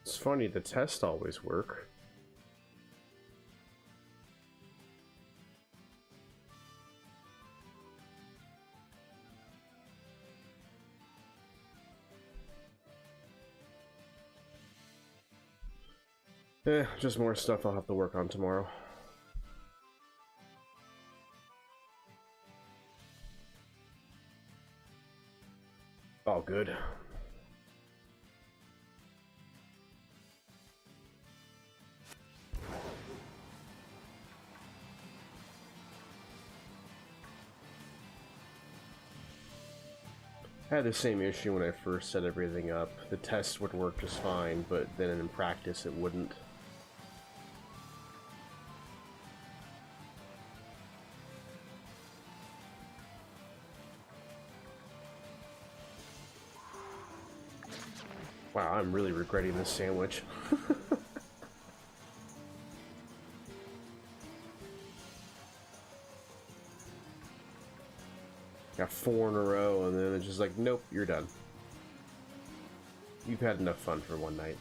It's funny, the tests always work. Just more stuff I'll have to work on tomorrow. All good. I had the same issue when I first set everything up. The tests would work just fine, but then in practice it wouldn't. Wow, I'm really regretting this sandwich. Got 4 in a row, and then it's just like, nope, you're done. You've had enough fun for one night.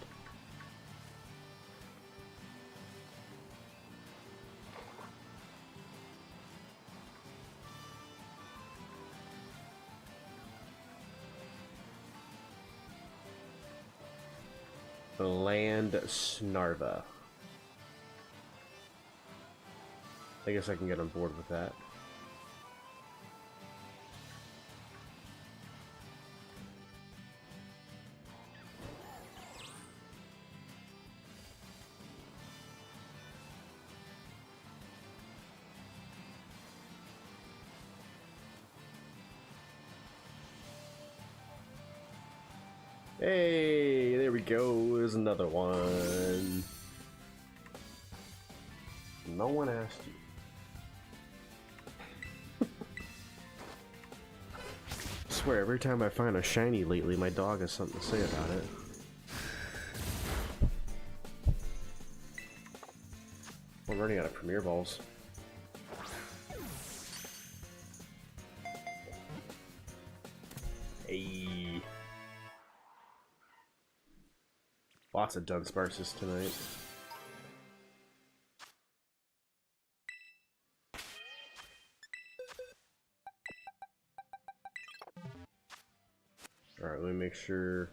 Land Snarva. I guess I can get on board with that. Hey, there we go. There's another one. No one asked you. I swear, every time I find a shiny lately, my dog has something to say about it. I'm running out of Premier Balls. Hey. Lots of Dunsparces tonight. Alright, let me make sure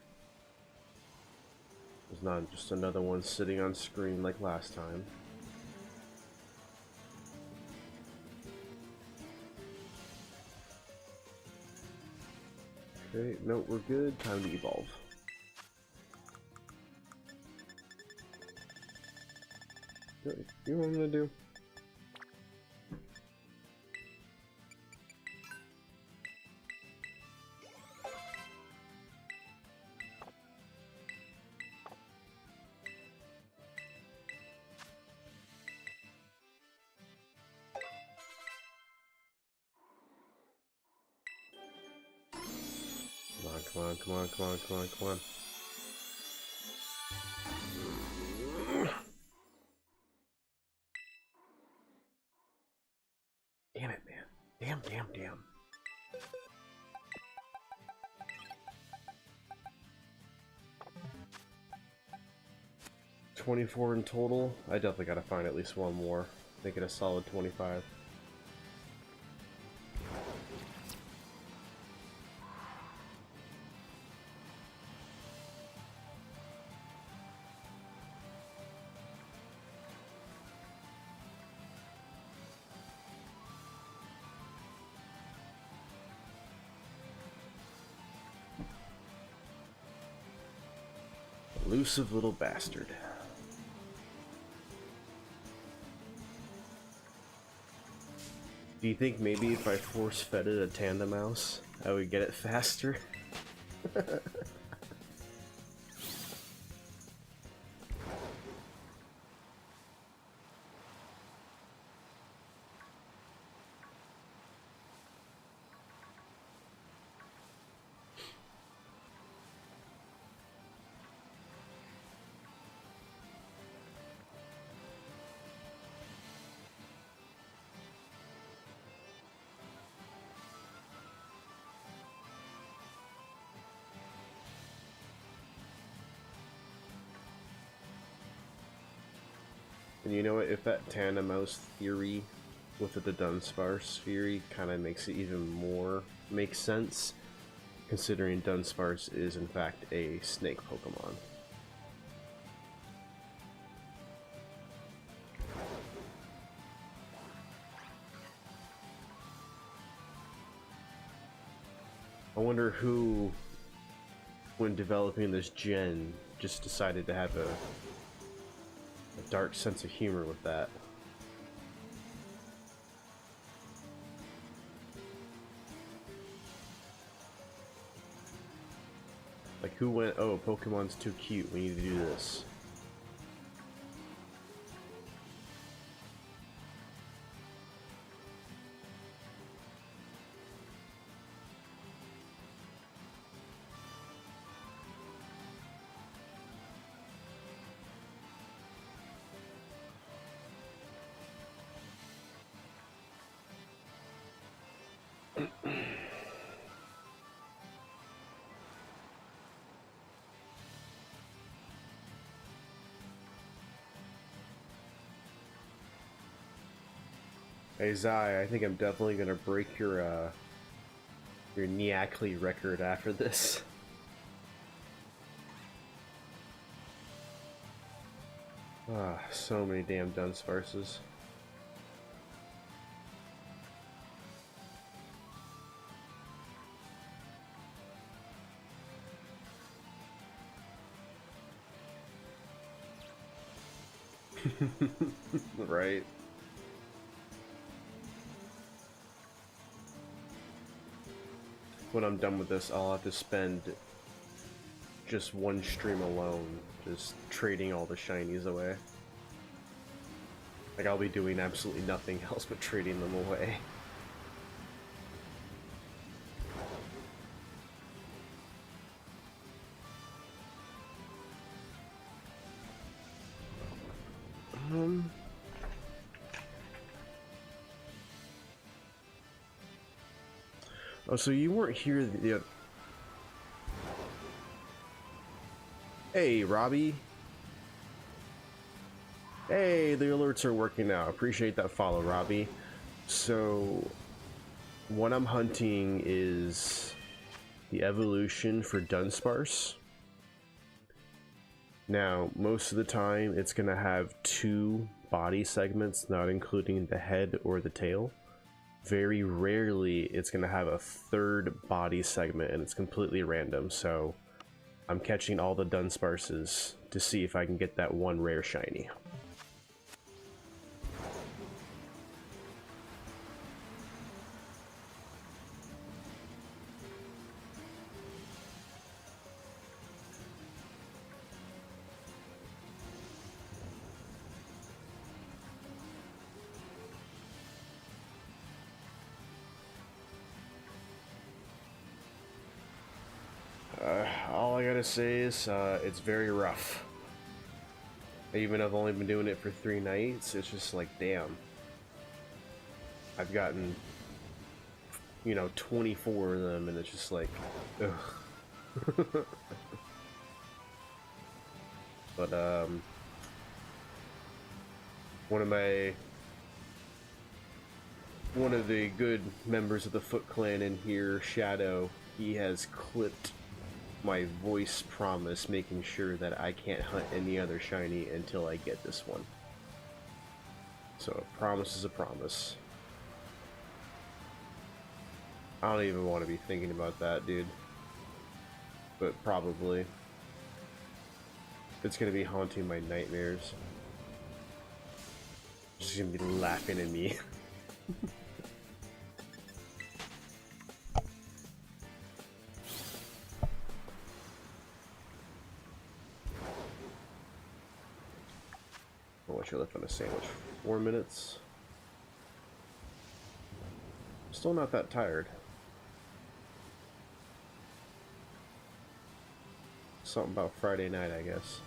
there's not just another one sitting on screen like last time. Okay, no, we're good. Time to evolve. You know what I'm gonna do? Come on, come on, come on, come on, come on. Damn it, man. Damn, damn, damn. $24 in total. I definitely gotta find at least one more. Make it a solid 25. Elusive little bastard. Do you think maybe if I force-fed it a tandem mouse, I would get it faster? And you know what, if that tandem mouse theory with the Dudunsparce theory kind of makes it even more make sense, considering Dunsparce is in fact a snake Pokemon. I wonder who, when developing this gen, just decided to have a dark sense of humor with that. Like, who went, oh, Pokemon's too cute, we need to do this. Hey Zai, I think I'm definitely gonna break your Niacli record after this. Ah, so many damn Dunsparces. Right. When I'm done with this, I'll have to spend just one stream alone, just trading all the shinies away. Like, I'll be doing absolutely nothing else but trading them away. Oh, so you weren't here the other... Hey, Robbie. Hey, the alerts are working now. Appreciate that follow, Robbie. So, what I'm hunting is the evolution for Dunsparce. Now, most of the time, it's going to have 2 body segments, not including the head or the tail. Very rarely, it's going to have a 3rd body segment, and it's completely random, so I'm catching all the Dunsparces to see if I can get that one rare shiny. All I gotta say is, it's very rough. Even though I've only been doing it for 3 nights, it's just like, damn. I've gotten, you know, 24 of them, and it's just like, ugh. But, one of the good members of the Foot Clan in here, Shadow, he has clipped my voice promise, making sure that I can't hunt any other shiny until I get this one. So a promise is a promise. I don't even want to be thinking about that, dude. But probably. It's gonna be haunting my nightmares. She's gonna be laughing at me. Oh, what's your left on a sandwich? 4 minutes. Still not that tired. Something about Friday night, I guess.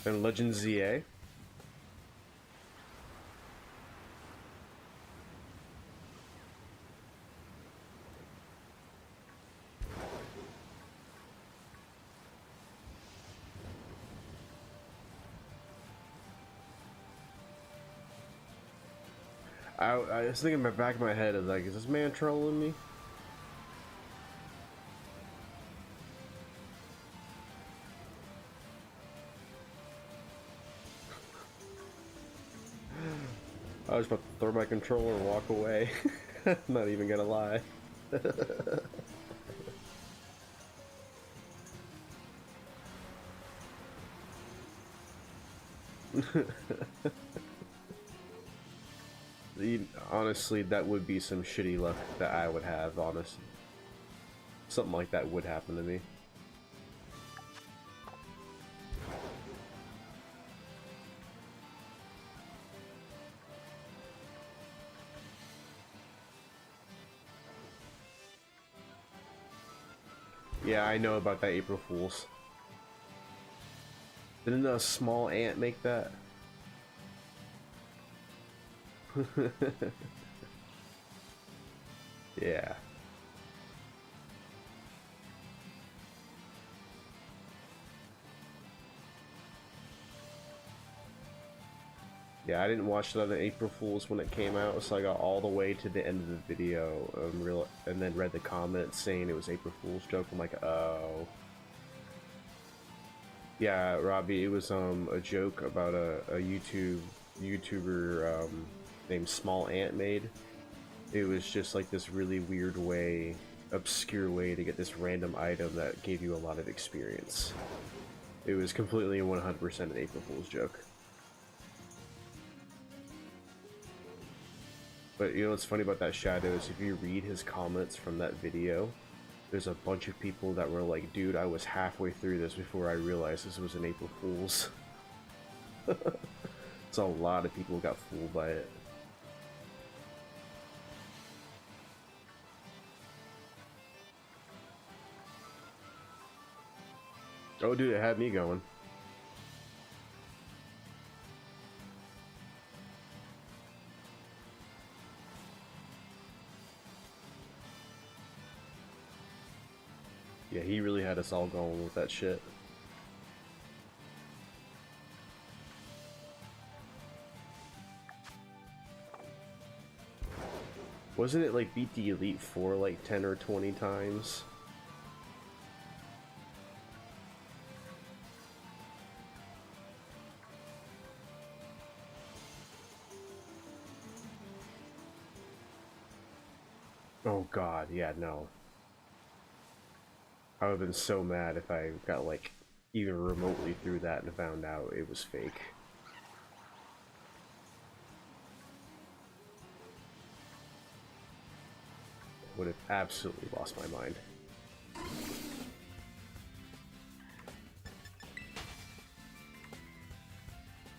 And Legend ZA. I was thinking in the back of my head, I was like, is this man trolling me? I was about to throw my controller and walk away. Not even gonna lie. Honestly, that would be some shitty luck that I would have, honestly. Something like that would happen to me. Yeah, I know about that April Fool's. Didn't a small ant make that? Yeah. Yeah, I didn't watch it on the April Fool's when it came out, so I got all the way to the end of the video and then read the comments saying it was April Fool's joke. I'm like, oh. Yeah, Robbie, it was a joke about a YouTuber named Small Ant made. It was just like this really weird way, obscure way to get this random item that gave you a lot of experience. It was completely 100% an April Fool's joke. But you know what's funny about that Shadow is if you read his comments from that video, there's a bunch of people that were like, dude, I was halfway through this before I realized this was an April Fool's. So a lot of people got fooled by it. Oh dude, it had me going. Yeah, he really had us all going with that shit. Wasn't it like beat the Elite Four like 10 or 20 times? Oh god, yeah, no. I would have been so mad if I got like even remotely through that and found out it was fake. Would have absolutely lost my mind.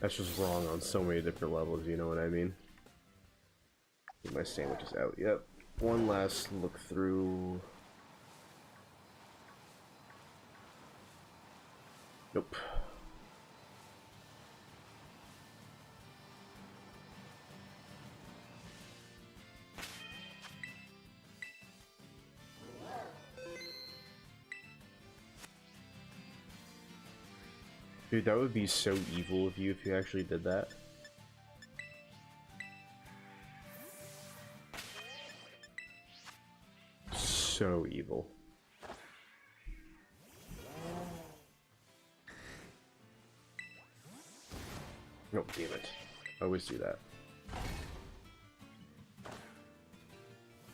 That's just wrong on so many different levels, you know what I mean? Get my sandwiches out, yep. One last look through. Nope. Dude, that would be so evil of you if you actually did that. So evil. damn it. I always do that.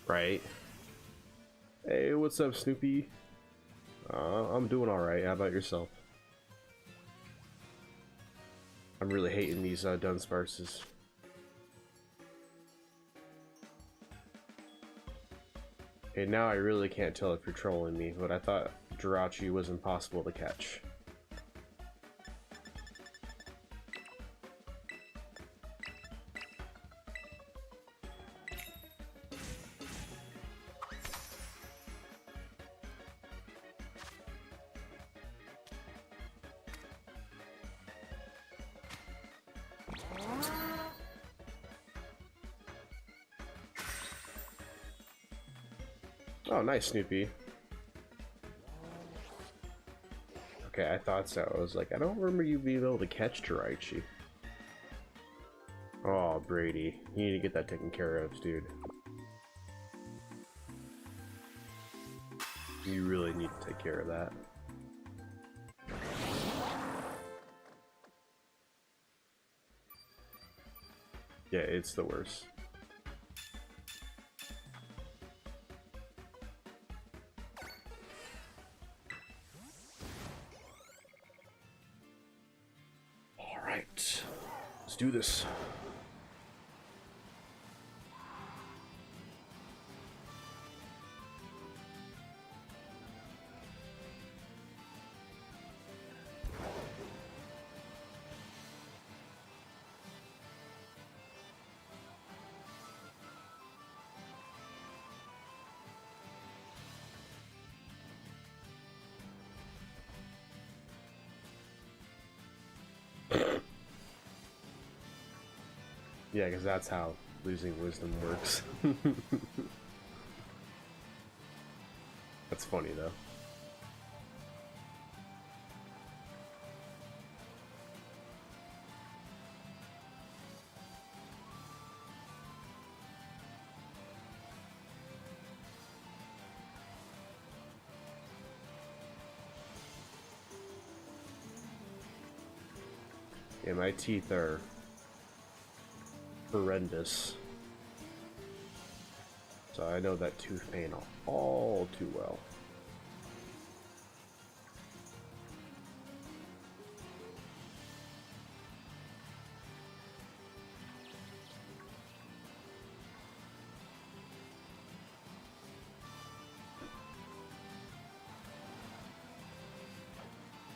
Right. Hey, what's up, Snoopy? I'm doing alright. How about yourself? I'm really hating these Dunsparces. Okay, now I really can't tell if you're trolling me, but I thought Jirachi was impossible to catch. Oh, nice, Snoopy. Okay, I thought so. I was like, I don't remember you being able to catch Jirachi. Oh, Brady. You need to get that taken care of, dude. You really need to take care of that. Yeah, it's the worst. Alright. Let's do this. Yeah, because that's how losing wisdom works. That's funny, though. Yeah, my teeth are horrendous. So I know that tooth pain all too well.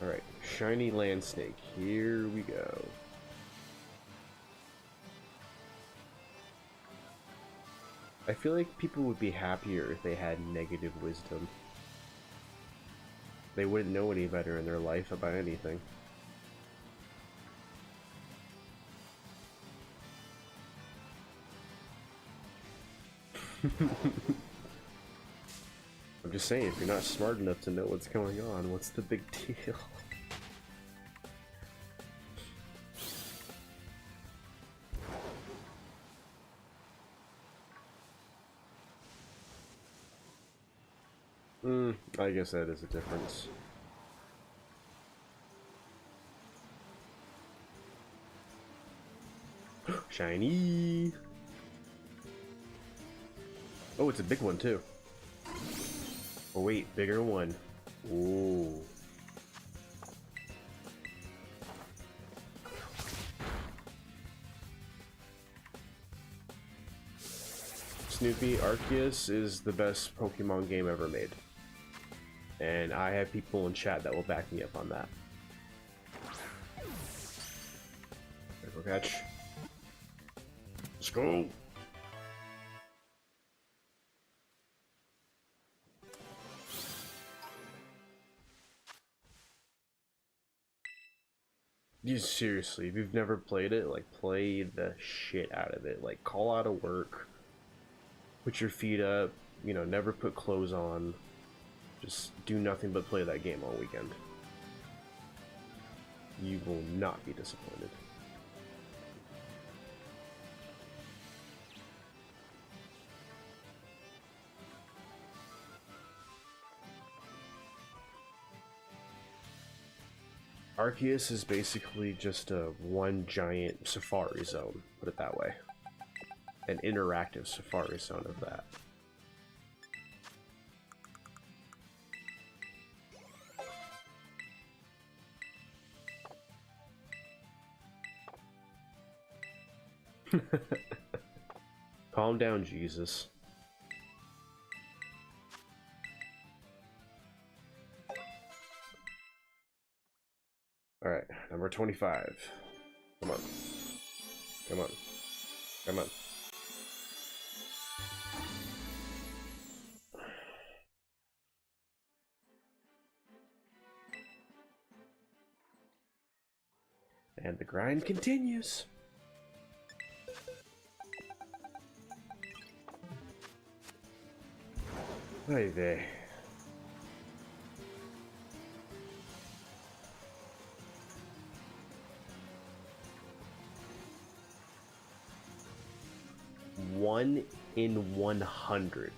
Alright, shiny land snake. Here we go. I feel like people would be happier if they had negative wisdom. They wouldn't know any better in their life about anything. I'm just saying, if you're not smart enough to know what's going on, what's the big deal? I guess that is a difference. Shiny! Oh, it's a big one too. Oh wait, bigger one. Ooh. Snoopy, Arceus is the best Pokemon game ever made. And I have people in chat that will back me up on that. Critical catch. Let's go! You seriously, if you've never played it, like, play the shit out of it. Like, call out of work, put your feet up, you know, never put clothes on. Just do nothing but play that game all weekend. You will not be disappointed. Arceus is basically just a one giant safari zone, put it that way. An interactive safari zone of that. Calm down, Jesus. Alright, number 25. Come on. Come on. Come on. And the grind continues. Hey there. One in 100.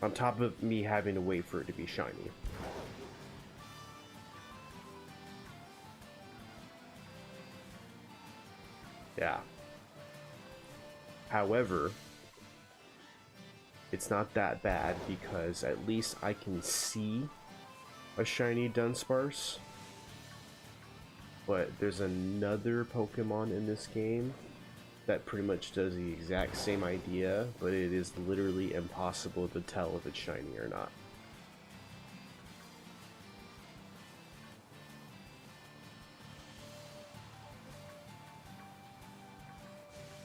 On top of me having to wait for it to be shiny. Yeah. However, it's not that bad because at least I can see a shiny Dunsparce. But there's another Pokemon in this game that pretty much does the exact same idea, but it is literally impossible to tell if it's shiny or not.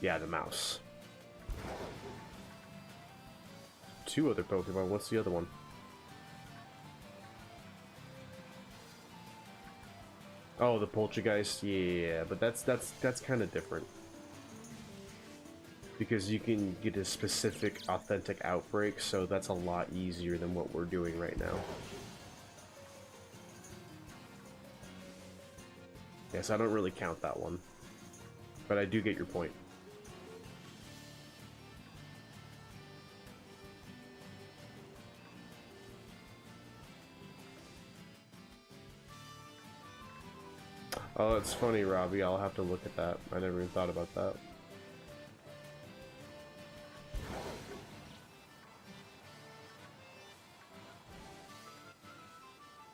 Yeah, the mouse. Two other Pokemon, what's the other one? Oh, the Poltergeist, yeah, but that's kind of different. Because you can get a specific authentic outbreak, so that's a lot easier than what we're doing right now. Yes, I don't really count that one. But I do get your point. Oh, that's funny, Robbie. I'll have to look at that. I never even thought about that.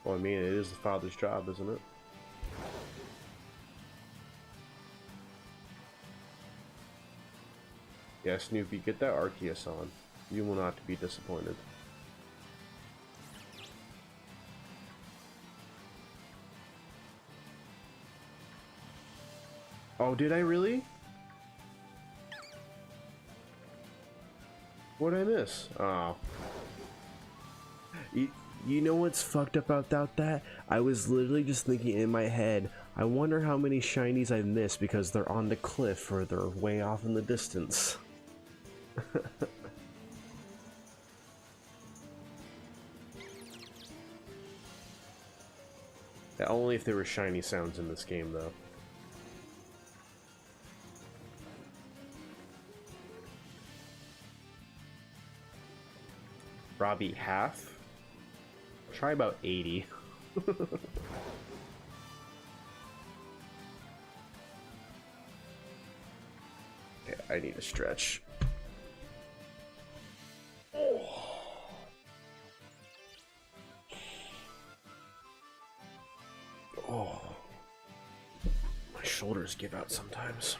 Well, I mean, it is the father's job, isn't it? Yeah, Snoopy, get that Arceus on. You will not be disappointed. Oh, did I really? What did I miss? Oh. You know what's fucked up about that? I was literally just thinking in my head, I wonder how many shinies I missed because they're on the cliff or they're way off in the distance. Yeah, only if there were shiny sounds in this game, though. Robbie, half? Try about 80. Okay, I need a stretch. Oh. My shoulders give out sometimes.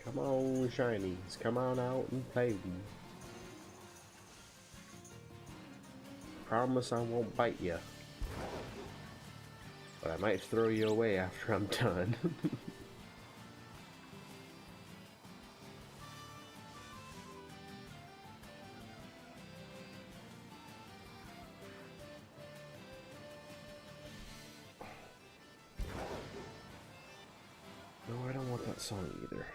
Come on, shinies, come on out and play. Promise I won't bite you. But I might throw you away after I'm done. that song either.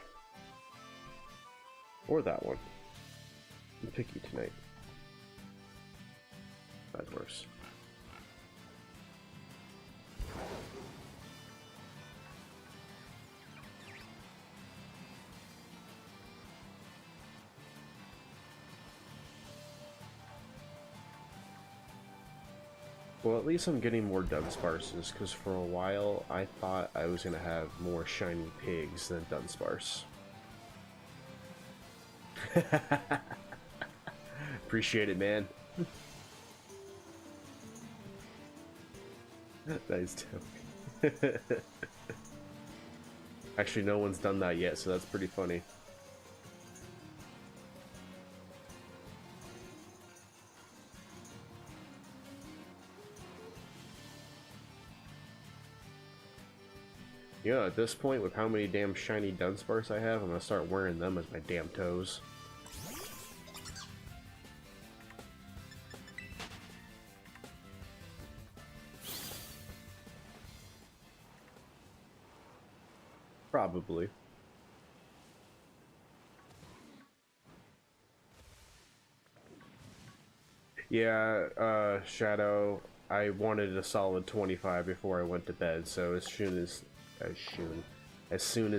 Or that one. I'm picky tonight. That's worse. Well, at least I'm getting more Dunsparces, because for a while I thought I was going to have more shiny pigs than Dunsparce. Appreciate it, man. Nice too. Actually, no one's done that yet, so that's pretty funny. You know, at this point, with how many damn shiny Dunsparce I have, I'm gonna start wearing them as my damn toes. Probably. Yeah, Shadow, I wanted a solid 25 before I went to bed, so as soon as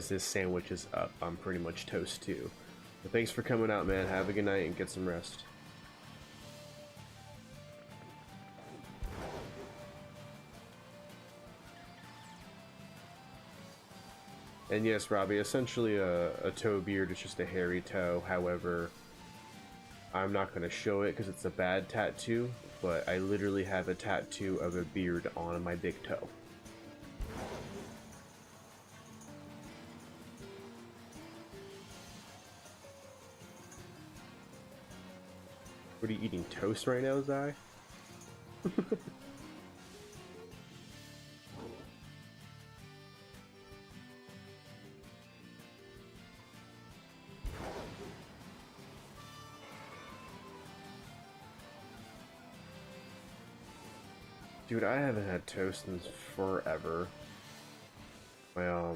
this sandwich is up, I'm pretty much toast too. But thanks for coming out, man. Have a good night and get some rest. And yes, Robbie, essentially a toe beard is just a hairy toe. However, I'm not going to show it because it's a bad tattoo, but I literally have a tattoo of a beard on my big toe. What are you eating, toast right now, Zai? Dude, I haven't had toast in forever. My,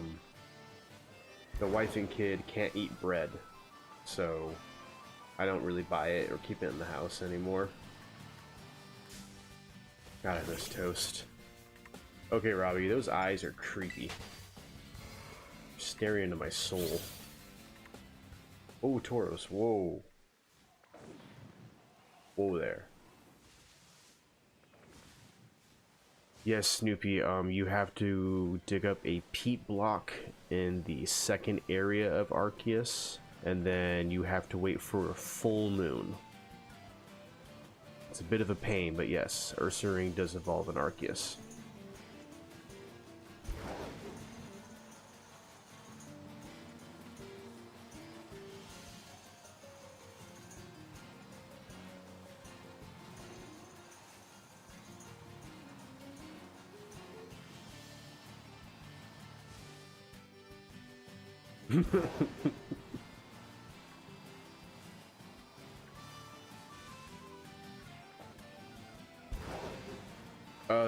the wife and kid can't eat bread, so I don't really buy it or keep it in the house anymore. God, I miss toast. Okay, Robbie, those eyes are creepy. Staring into my soul. Oh, Tauros, whoa. Whoa there. Yes, Snoopy, you have to dig up a peat block in the second area of Arceus, and then you have to wait for a full moon. It's a bit of a pain, but yes, Ursaring does evolve in Arceus.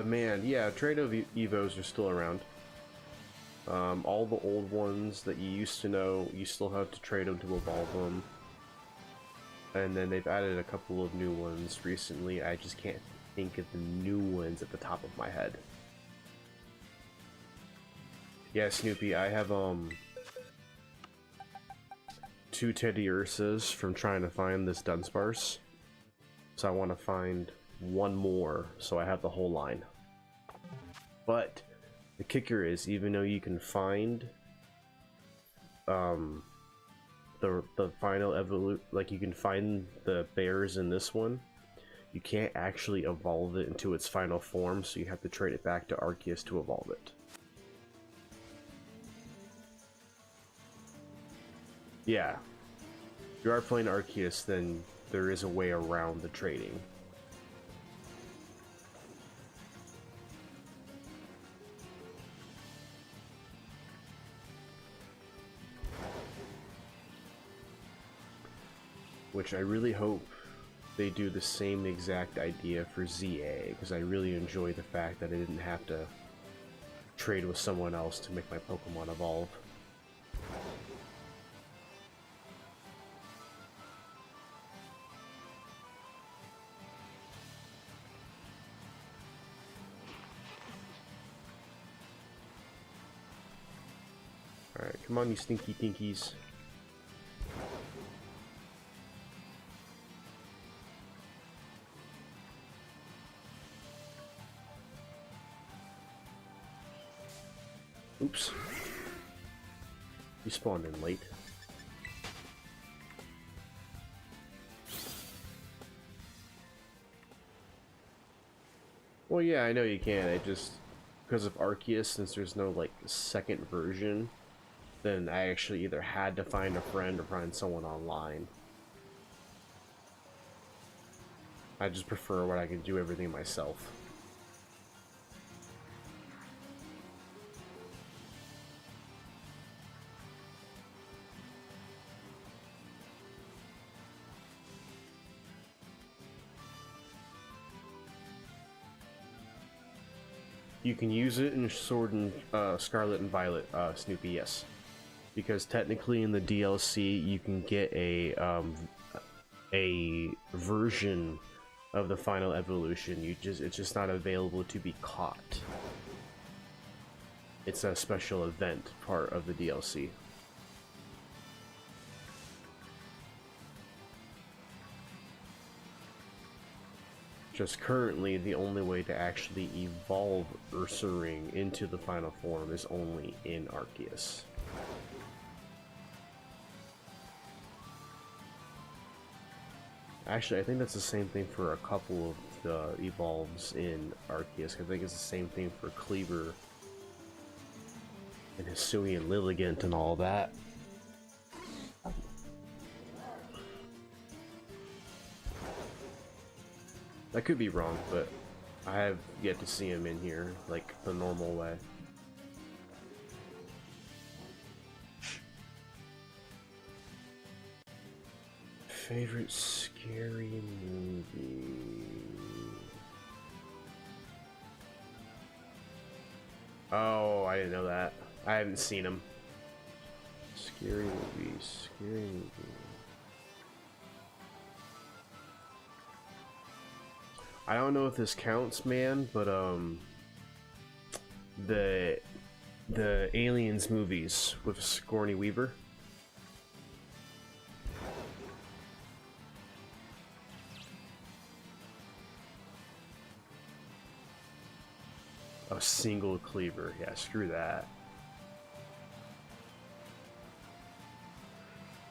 Man, yeah, Trado Evos are still around. All the old ones that you used to know, you still have to trade them to evolve them. And then they've added a couple of new ones recently. I just can't think of the new ones at the top of my head. Yeah, Snoopy, I have, 2 Teddy Ursas from trying to find this Dunsparce. So I want to find one more, so I have the whole line. But the kicker is, even though you can find the final like you can find the bears in this one, you can't actually evolve it into its final form, so you have to trade it back to Arceus to evolve it. Yeah, if you are playing Arceus, then there is a way around the trading. Which I really hope they do the same exact idea for ZA, because I really enjoy the fact that I didn't have to trade with someone else to make my Pokemon evolve. Come on, you stinky tinkies. Oops. You spawned in late. Well, yeah, I know you can. I just, because of Arceus, since there's no, like, second version, then I actually either had to find a friend or find someone online. I just prefer when I can do everything myself. You can use it in Sword and Scarlet and Violet, Snoopy, yes. Because technically in the DLC you can get a version of the final evolution. It's just not available to be caught. It's a special event part of the DLC. Just currently, the only way to actually evolve Ursaring into the final form is only in Arceus. Actually, I think that's the same thing for a couple of the evolves in Arceus. I think it's the same thing for Cleaver and Hisui and Lilligant and all that. I could be wrong, but I have yet to see him in here, like, the normal way. Favorite scary movie? Oh, I didn't know that. I haven't seen him. Scary movies, scary movie. I don't know if this counts, man, but the Aliens movies with Sigourney Weaver. A single cleaver, yeah, screw that.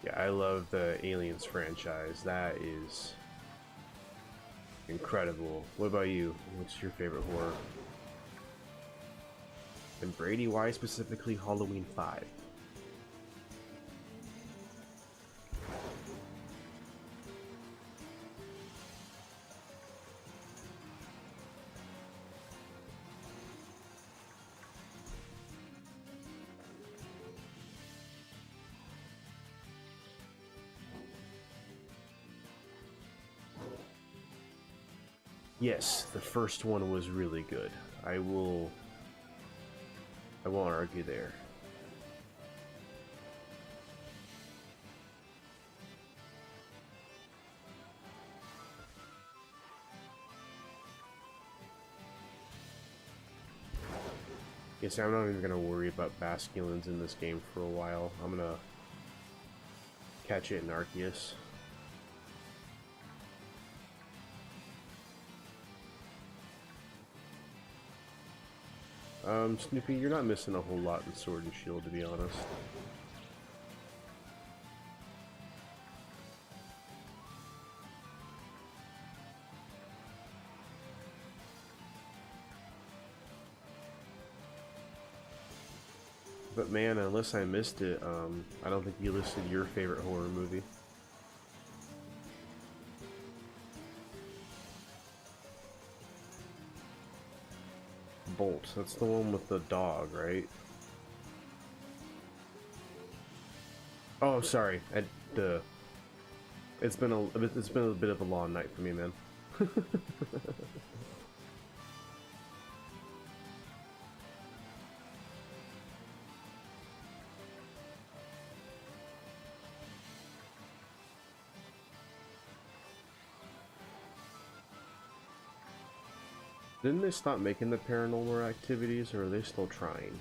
Yeah, I love the Aliens franchise. That is incredible. What about you? What's your favorite horror? And Brady, why specifically Halloween 5? Yes, the first one was really good. I won't argue there. Yes, I'm not even gonna worry about Basculins in this game for a while. I'm gonna catch it in Arceus. Snoopy, you're not missing a whole lot in Sword and Shield, to be honest. But man, unless I missed it, I don't think you listed your favorite horror movie. Bolt, that's the one with the dog, right? Oh, I'm sorry. It's been a bit of a long night for me, man. Didn't they stop making the Paranormal Activities, or are they still trying?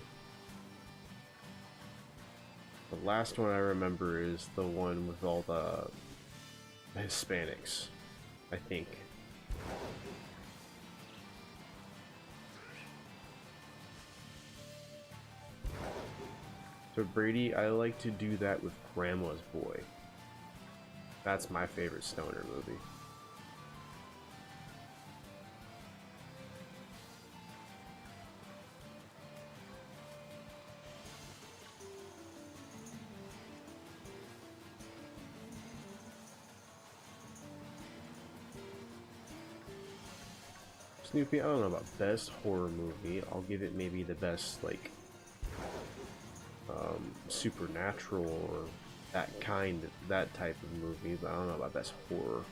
last one I remember is the one with all the Hispanics, I think. So Brady, I like to do that with Grandma's Boy. That's my favorite stoner movie. Snoopy, I don't know about best horror movie. I'll give it maybe the best, like, supernatural or that type of movie, but I don't know about best horror.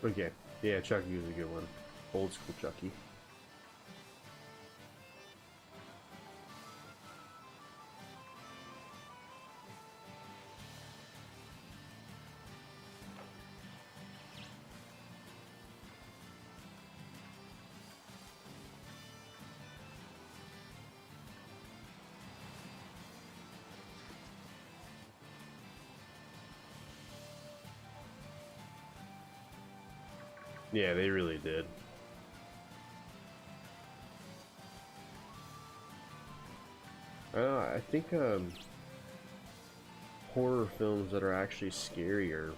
Okay, yeah, Chucky was a good one. Old school Chucky. Yeah, they really did. I think horror films that are actually scary are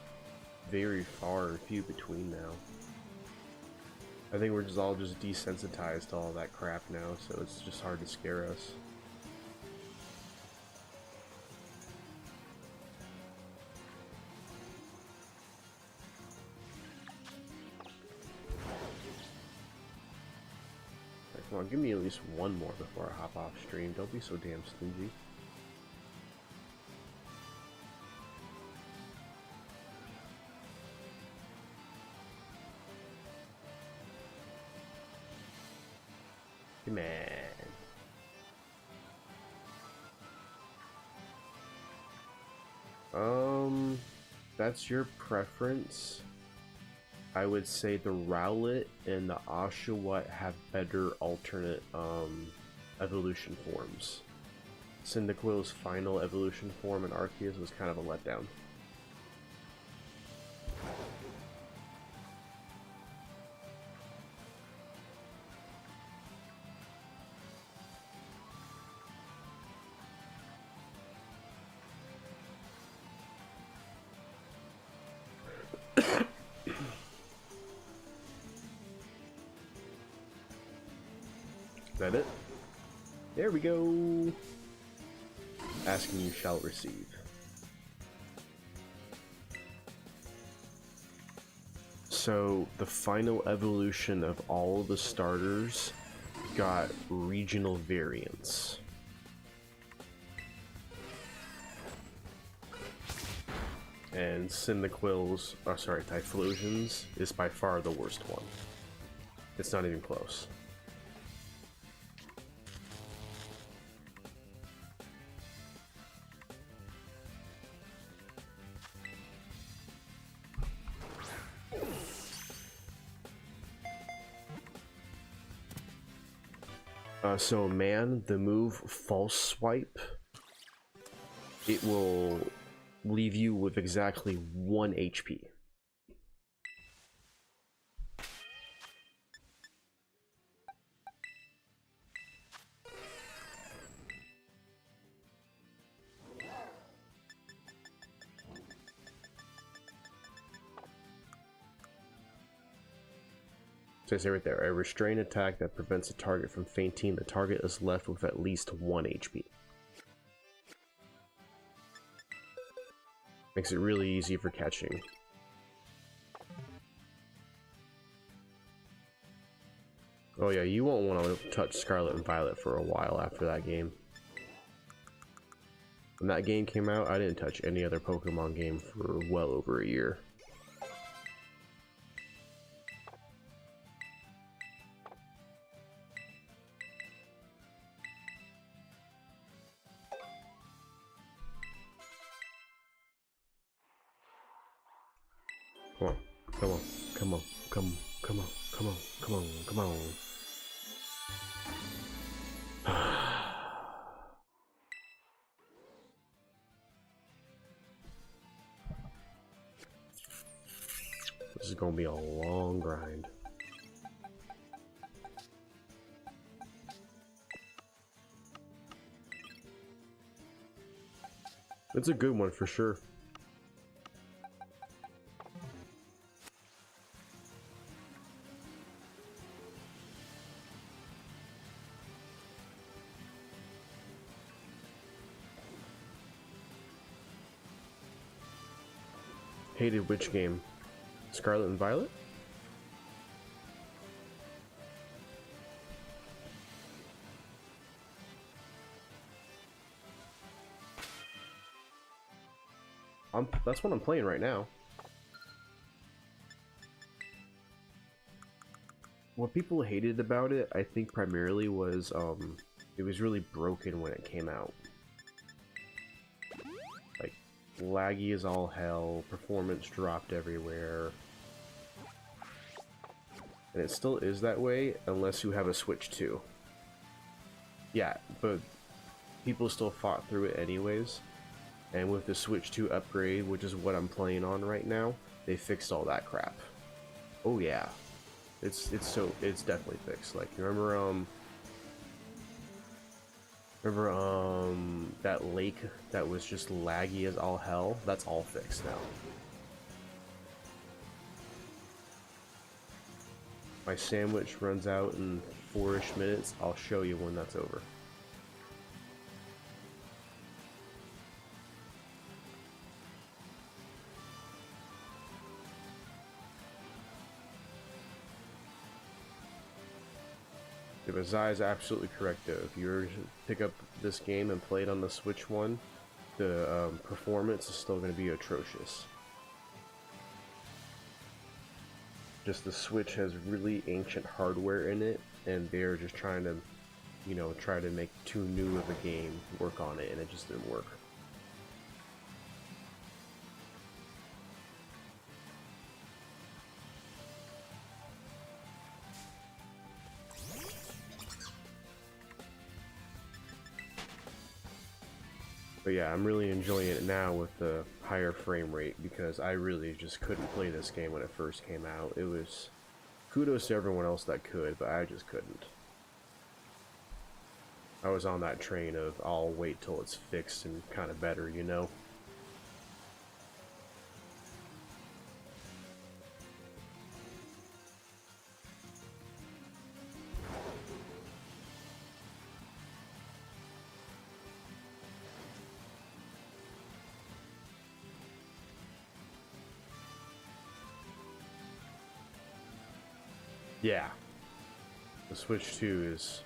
very far and few between now. I think we're just all desensitized to all that crap now, so it's just hard to scare us. Come on, give me at least one more before I hop off stream. Don't be so damn stingy. Man. That's your preference. I would say the Rowlet and the Oshawott have better alternate evolution forms. Cyndaquil's final evolution form in Arceus was kind of a letdown. Is that it? There we go. Asking you shall receive. So the final evolution of all the starters got regional variants. And Cyndaquil's, Typhlosion's is by far the worst one. It's not even close. So man, the move False Swipe, it will leave you with exactly 1 HP. So it says right there, a restrain attack that prevents a target from fainting. The target is left with at least 1 HP. Makes it really easy for catching. Oh yeah, you won't want to touch Scarlet and Violet for a while after that game. When that game came out, I didn't touch any other Pokemon game for well over a year. Come on, come on, Come on, come on, come on, come on, come on. This is gonna be a long grind. It's a good one for sure. Hated which game? Scarlet and Violet? That's what I'm playing right now. What people hated about it, I think primarily was, it was really broken when it came out. Like, laggy as all hell, performance dropped everywhere. And it still is that way, unless you have a Switch 2. Yeah, but people still fought through it anyways. And with the Switch 2 upgrade, which is what I'm playing on right now, they fixed all that crap. Oh yeah. It's definitely fixed. Like, remember that lake that was just laggy as all hell? That's all fixed now. My sandwich runs out in 4-ish minutes. I'll show you when that's over. Yeah, but Zai is absolutely correct though. If you were to pick up this game and play it on the Switch 1, the performance is still going to be atrocious. Just the Switch has really ancient hardware in it, and they're just trying to, you know, try to make too new of a game work on it, and it just didn't work. But yeah, I'm really enjoying it now with the higher frame rate, because I really just couldn't play this game when it first came out. It was kudos to everyone else that could, but I just couldn't. I was on that train of I'll wait till it's fixed and kind of better, you know? Yeah. The Switch 2 is...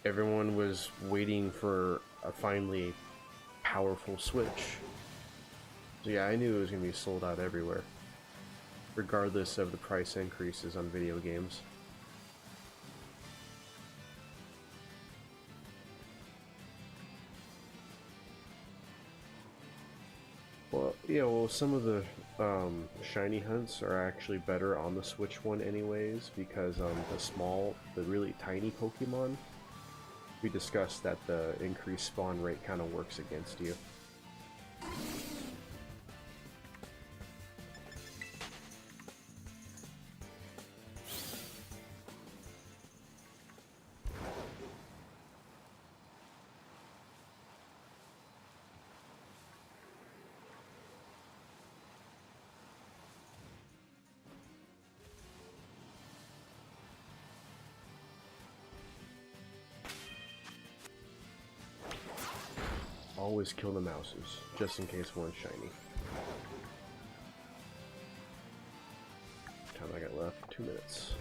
everyone was waiting for a finally powerful Switch. So yeah, I knew it was going to be sold out everywhere, regardless of the price increases on video games. Well, yeah, well, some of the shiny hunts are actually better on the Switch 1 anyways, because the really tiny Pokemon, we discussed that the increased spawn rate kind of works against you. Always kill the mouses, just in case one's shiny. Time I got left, 2 minutes.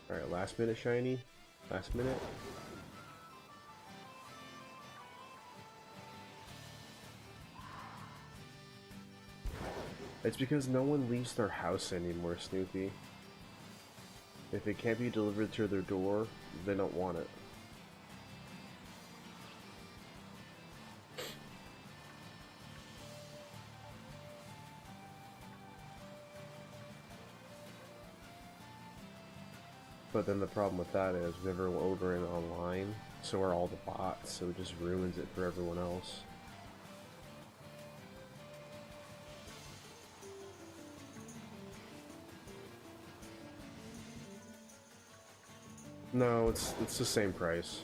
Alright, last minute shiny. Last minute. It's because no one leaves their house anymore, Snoopy. If it can't be delivered to their door, they don't want it. But then the problem with that is whenever we're ordering online, so are all the bots, so it just ruins it for everyone else. No, it's the same price.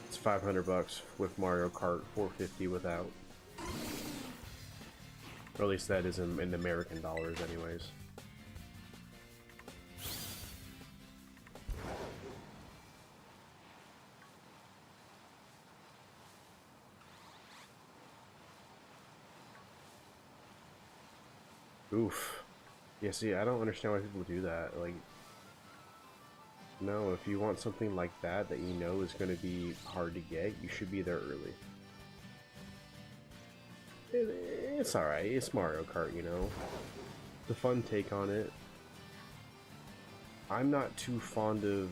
It's $500 with Mario Kart, $450 without. Or at least that is in American dollars anyways. Oof. Yeah, see, I don't understand why people do that. Like, no, if you want something like that you know is going to be hard to get, you should be there early. It's alright, it's Mario Kart, you know? It's a fun take on it. I'm not too fond of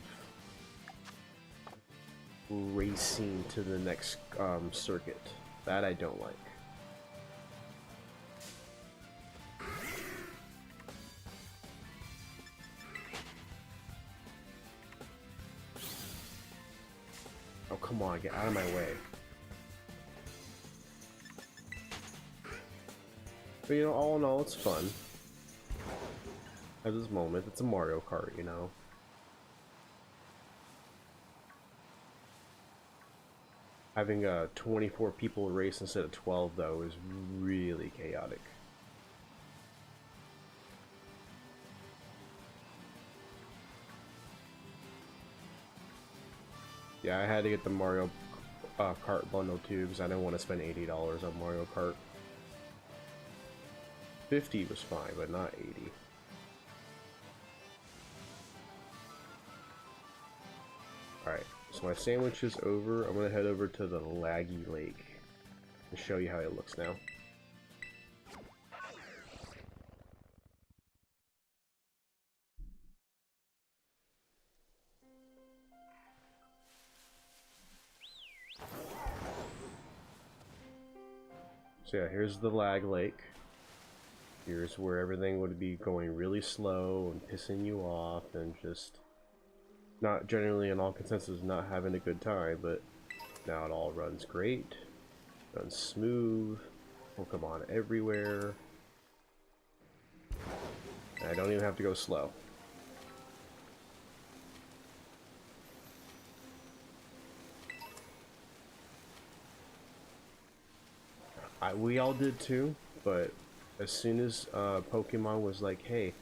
racing to the next circuit. That I don't like. Oh, come on, get out of my way. But you know, all in all, it's fun. At this moment, it's a Mario Kart, you know. Having 24 people race instead of 12, though, is really chaotic. Yeah, I had to get the Mario Kart bundle too, because I didn't want to spend $80 on Mario Kart. 50 was fine, but not 80. Alright, so my sandwich is over. I'm going to head over to the Laggy Lake and show you how it looks now. So yeah, here's the Lag Lake. Here's where everything would be going really slow and pissing you off and just not generally in all consensus not having a good time, but now it all runs great, runs smooth, Pokemon everywhere. And I don't even have to go slow. We all did too, but as soon as Pokemon was like, hey,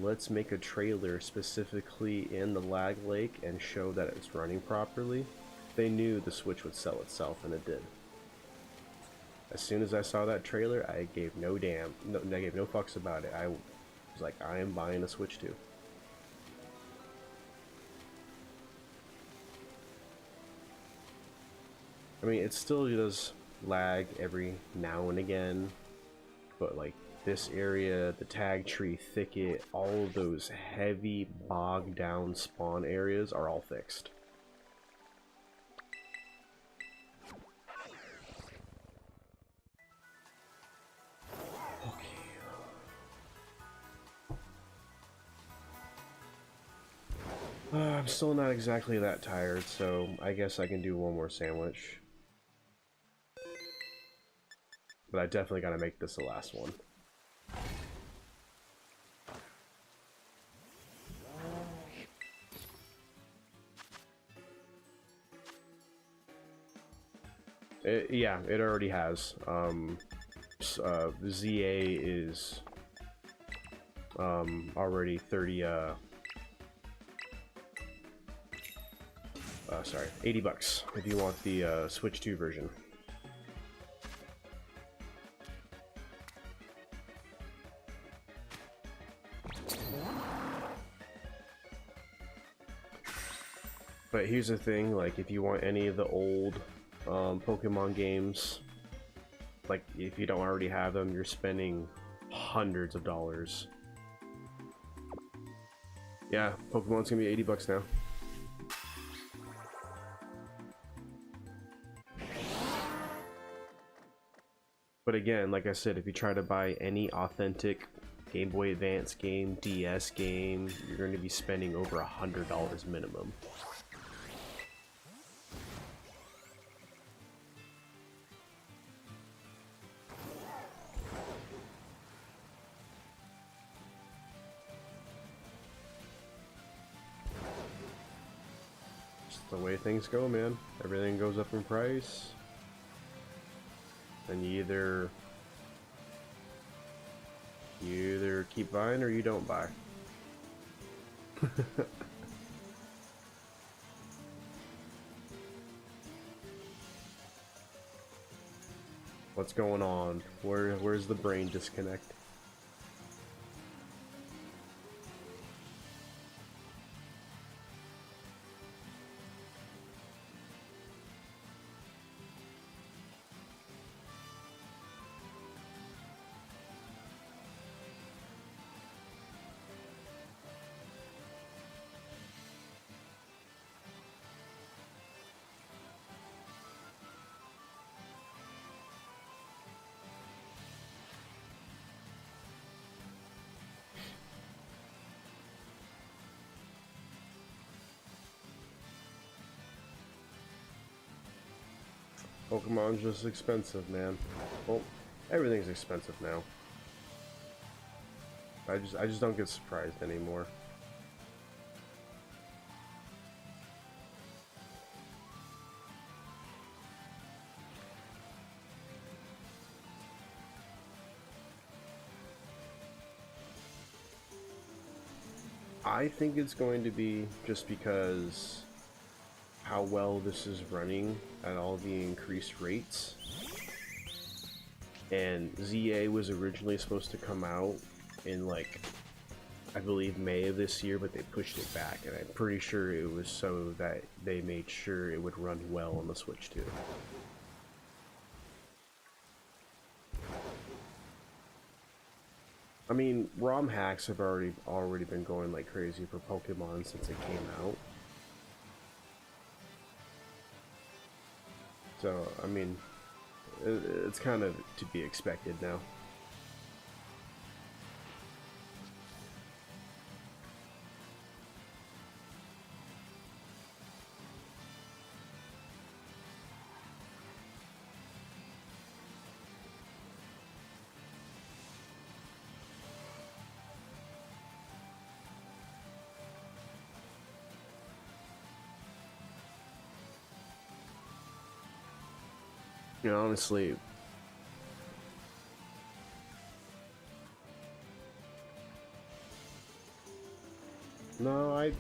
let's make a trailer specifically in the Lag Lake and show that it's running properly, they knew the Switch would sell itself, and it did. As soon as I saw that trailer, I gave no fucks about it. I was like, I am buying a Switch too. I mean, it still does lag every now and again, but like this area, the tag tree thicket, all of those heavy bogged down spawn areas are all fixed. Okay. I'm still not exactly that tired, so I guess I can do one more sandwich. But I definitely gotta make this the last one. Yeah, it already has. ZA is already 30 sorry, $80 if you want the Switch 2 version. But here's the thing, like if you want any of the old Pokemon games, like if you don't already have them, you're spending hundreds of dollars. Yeah, Pokemon's gonna be $80 now. But again, like I said, if you try to buy any authentic Game Boy Advance game, DS game, you're going to be spending over $100 minimum. Just the way things go, man. Everything goes up in price. And you either keep buying or you don't buy. What's going on? Where's the brain disconnect? Pokemon's just expensive, man. Well, everything's expensive now. I just don't get surprised anymore. I think it's going to be just because how well this is running at all the increased rates. And ZA was originally supposed to come out in, like, I believe May of this year, but they pushed it back, and I'm pretty sure it was so that they made sure it would run well on the Switch too. I mean, ROM hacks have already been going like crazy for Pokemon since it came out. So, I mean, it's kind of to be expected now. You know, honestly, no,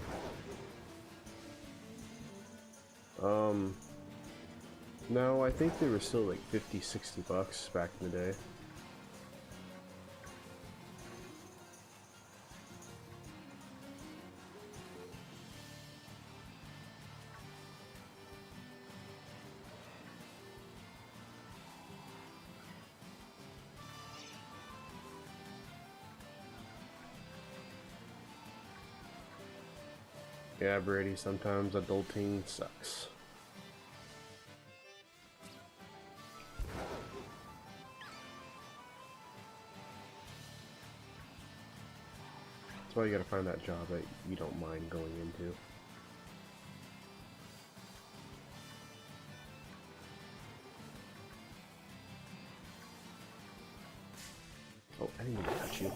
no, I think they were still like 50, 60 bucks back in the day. Yeah, Brady, sometimes adulting sucks. That's why you gotta find that job that you don't mind going into. Oh, I didn't even touch you.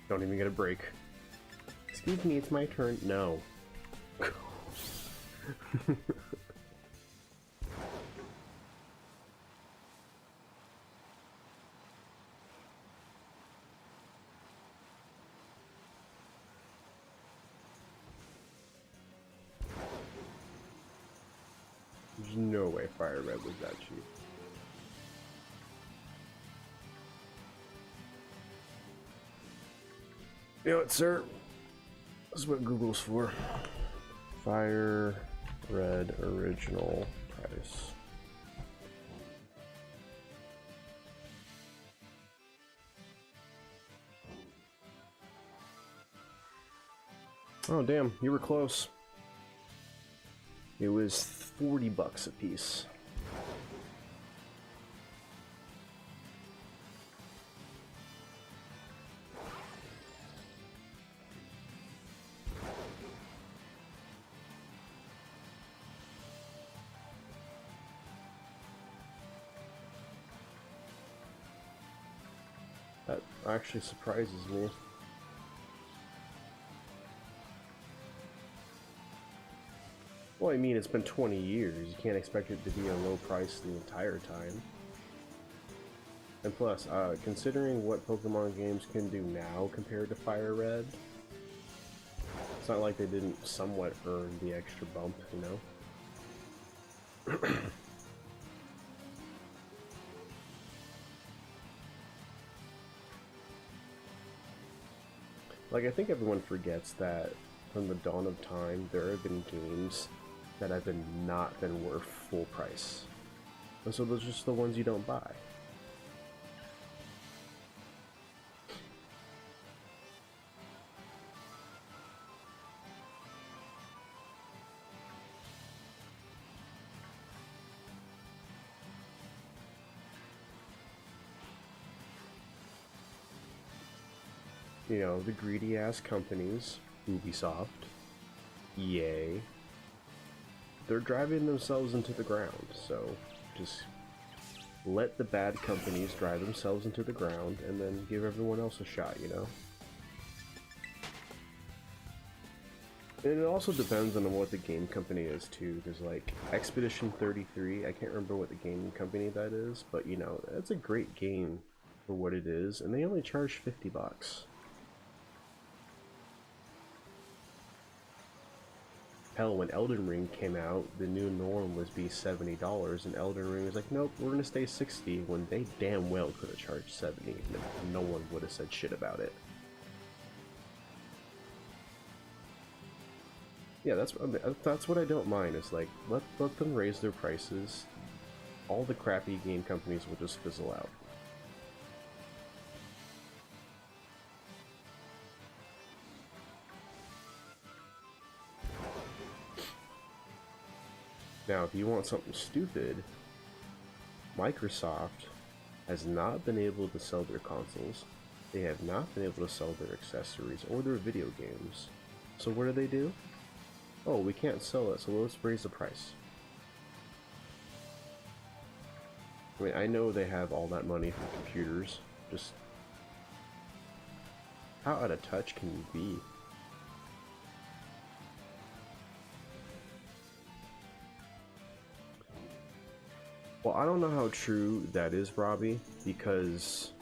Don't even get a break. Excuse me, it's my turn. No. There's no way Fire Red was that cheap. You know what, sir? This is what Google's for. Fire Red original price. Oh damn, you were close. It was 40 bucks a piece. That actually surprises me. Well, I mean, it's been 20 years. You can't expect it to be a low price the entire time. And plus, considering what Pokemon games can do now compared to Fire Red, it's not like they didn't somewhat earn the extra bump, you know? Like, I think everyone forgets that from the dawn of time, there have been games that have not been worth full price. And so those are just the ones you don't buy. You know, the greedy ass companies, Ubisoft, EA, they're driving themselves into the ground, so just let the bad companies drive themselves into the ground and then give everyone else a shot, you know? And it also depends on what the game company is too. There's like Expedition 33, I can't remember what the game company that is, but you know, that's a great game for what it is, and they only charge 50 bucks. Hell, when Elden Ring came out, the new norm was be $70, and Elden Ring was like, nope, we're gonna stay 60, when they damn well could have charged 70, and no one would have said shit about it. Yeah, that's what I don't mind, is like, let them raise their prices, all the crappy game companies will just fizzle out. Now, if you want something stupid, Microsoft has not been able to sell their consoles, they have not been able to sell their accessories or their video games. So what do? Oh, we can't sell it, so let's raise the price. I mean, I know they have all that money for computers, just how out of touch can you be? Well, I don't know how true that is, Robbie, because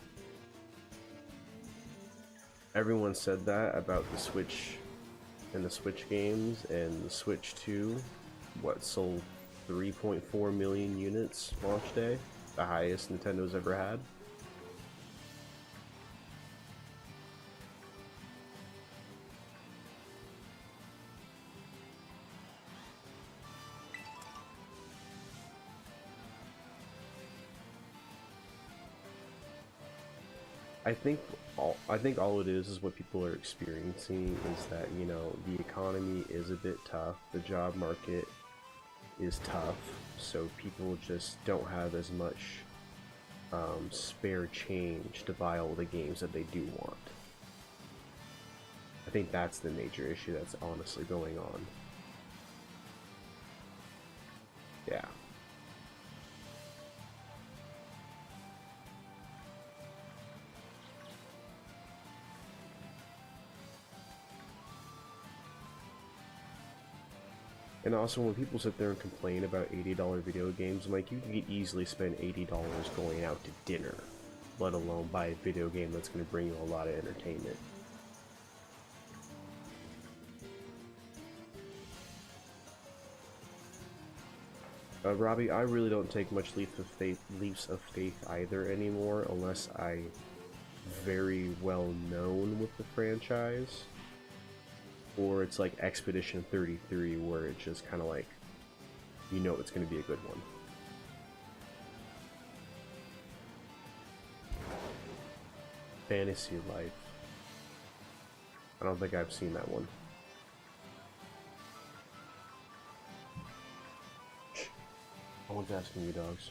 everyone said that about the Switch and the Switch games, and the Switch 2, what, sold 3.4 million units launch day, the highest Nintendo's ever had. I think all it is what people are experiencing is that, you know, the economy is a bit tough, the job market is tough, so people just don't have as much spare change to buy all the games that they do want. I think that's the major issue that's honestly going on. Yeah. And also, when people sit there and complain about $80 video games, I'm like, you can easily spend $80 going out to dinner, let alone buy a video game that's going to bring you a lot of entertainment. Robbie, I really don't take much leaps of faith either anymore, unless I very well known with the franchise. Or it's like Expedition 33, where it's just kind of like, you know it's going to be a good one. Fantasy Life. I don't think I've seen that one. No one's asking you, dogs.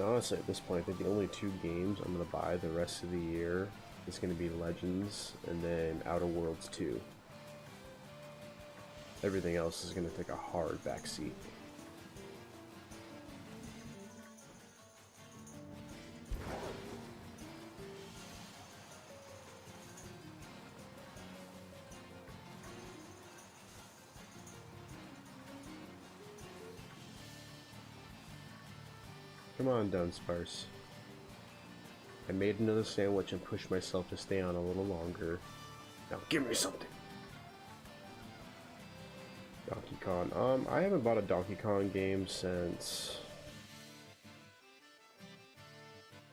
Honestly, at this point, I think the only 2 games I'm going to buy the rest of the year is going to be Legends and then Outer Worlds 2. Everything else is going to take a hard backseat. Come on, Dunsparce. I made another sandwich and pushed myself to stay on a little longer. Now give me something! Donkey Kong. I haven't bought a Donkey Kong game since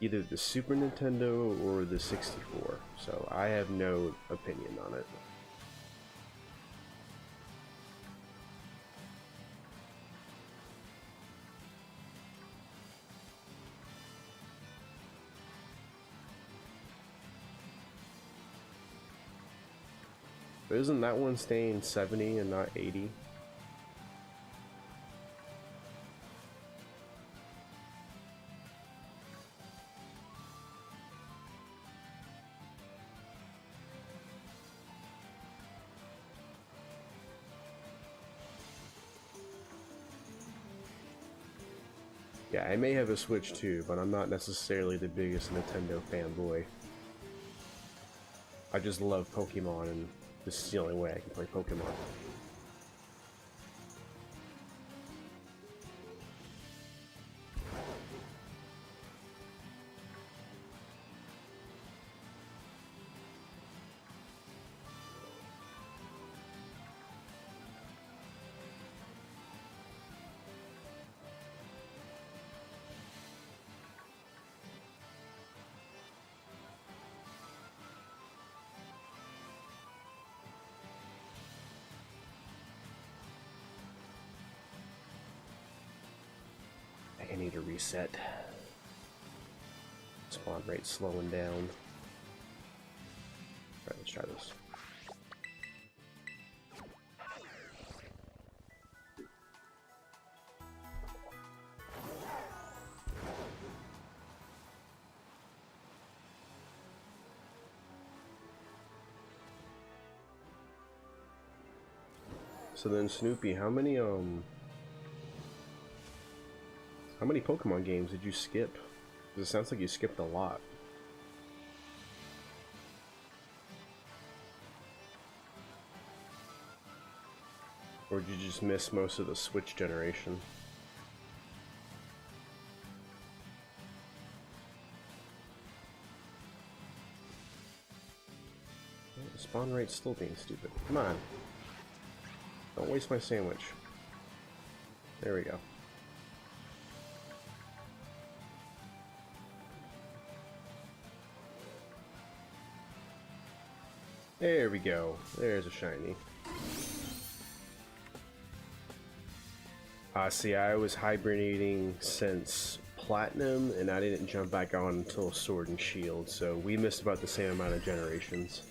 either the Super Nintendo or the 64, so I have no opinion on it. But isn't that one staying 70 and not 80? Yeah, I may have a Switch too, but I'm not necessarily the biggest Nintendo fanboy. I just love Pokemon, and this is the only way I can play Pokemon. I need a reset. Spawn rate slowing down. Alright, let's try this. So then, Snoopy, how many Pokemon games did you skip? Because it sounds like you skipped a lot. Or did you just miss most of the Switch generation? Well, the spawn rate's still being stupid. Come on. Don't waste my sandwich. There we go. There we go. There's a shiny. See, I was hibernating since Platinum, and I didn't jump back on until Sword and Shield, so we missed about the same amount of generations.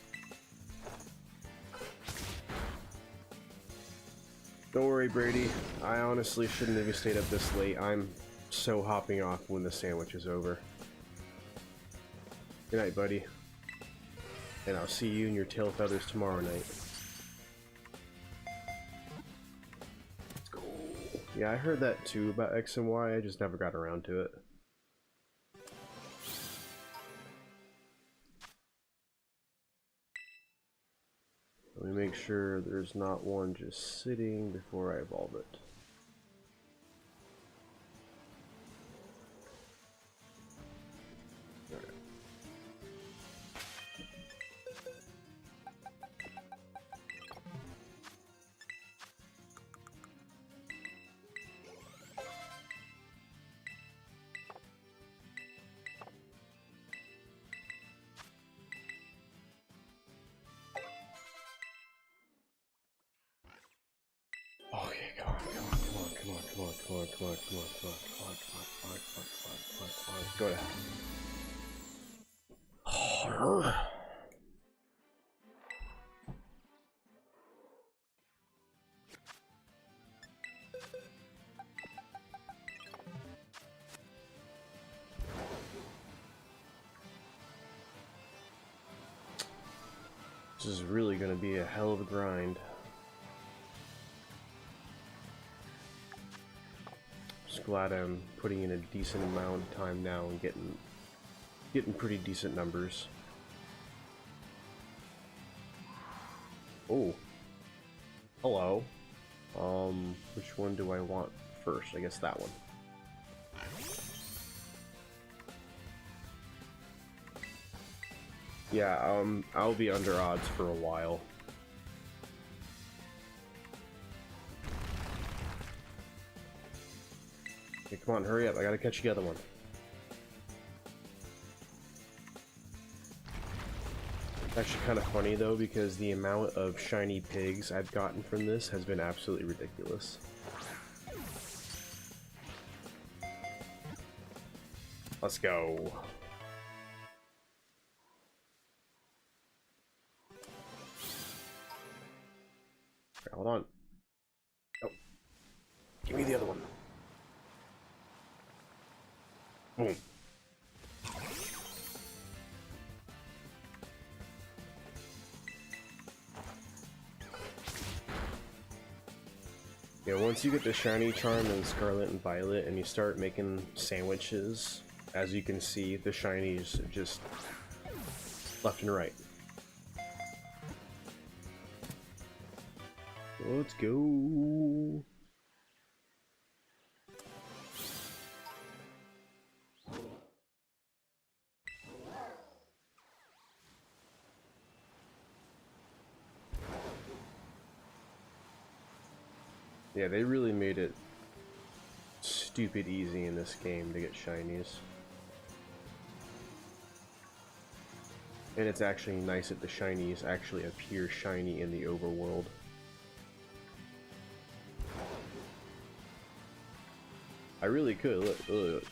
Don't worry, Brady. I honestly shouldn't have stayed up this late. I'm so hopping off when the sandwich is over. Good night, buddy. And I'll see you and your tail feathers tomorrow night. Let's go. Yeah, I heard that too about X and Y, I just never got around to it. Let me make sure there's not one just sitting before I evolve it. come on, come on, come on, come on, come on, come on, come on, come on, come on, come on, come on. Go to hell. This is really going to be a hell of a grind. Just glad I'm putting in a decent amount of time now and getting pretty decent numbers. Oh. Hello. Which one do I want first? I guess that one. Yeah, I'll be under odds for a while. Okay, come on, hurry up, I gotta catch the other one. It's actually kind of funny though, because the amount of shiny pigs I've gotten from this has been absolutely ridiculous. Let's go. Hold on. Oh. Give me the other one. Boom. Yeah, once you get the shiny charm in Scarlet and Violet and you start making sandwiches, as you can see, the shinies just left and right. Let's go. Yeah, they really made it stupid easy in this game to get shinies. And it's actually nice that the shinies actually appear shiny in the overworld. I really could. Look.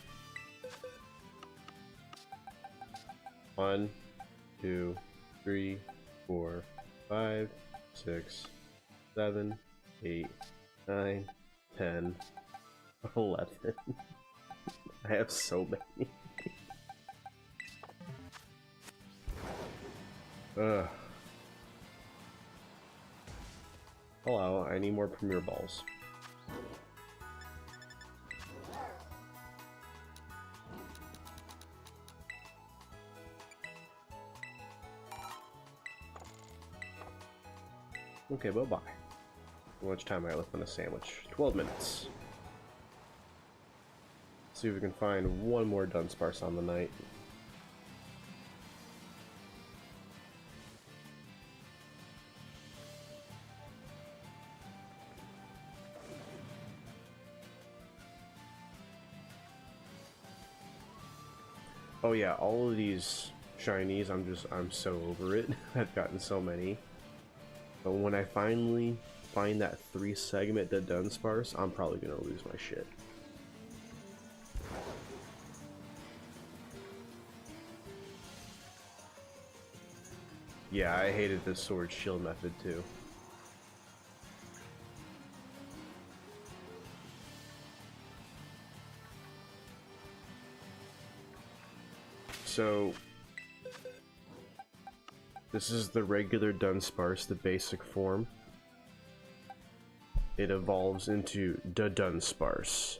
1, 2, 3, 4, 5, 6, 7, 8, 9, 10, 11. I have so many. Ugh. Hello, I need more Premier Balls. Okay, bye-bye. How much time I left on a sandwich? 12 minutes. Let's see if we can find one more Dunsparce on the night. Oh yeah, all of these shinies, I'm so over it. I've gotten so many. But when I finally find that 3-segment to Dunsparce, I'm probably gonna lose my shit. Yeah, I hated this sword shield method too. So this is the regular Dunsparce, the basic form. It evolves into Dudunsparce.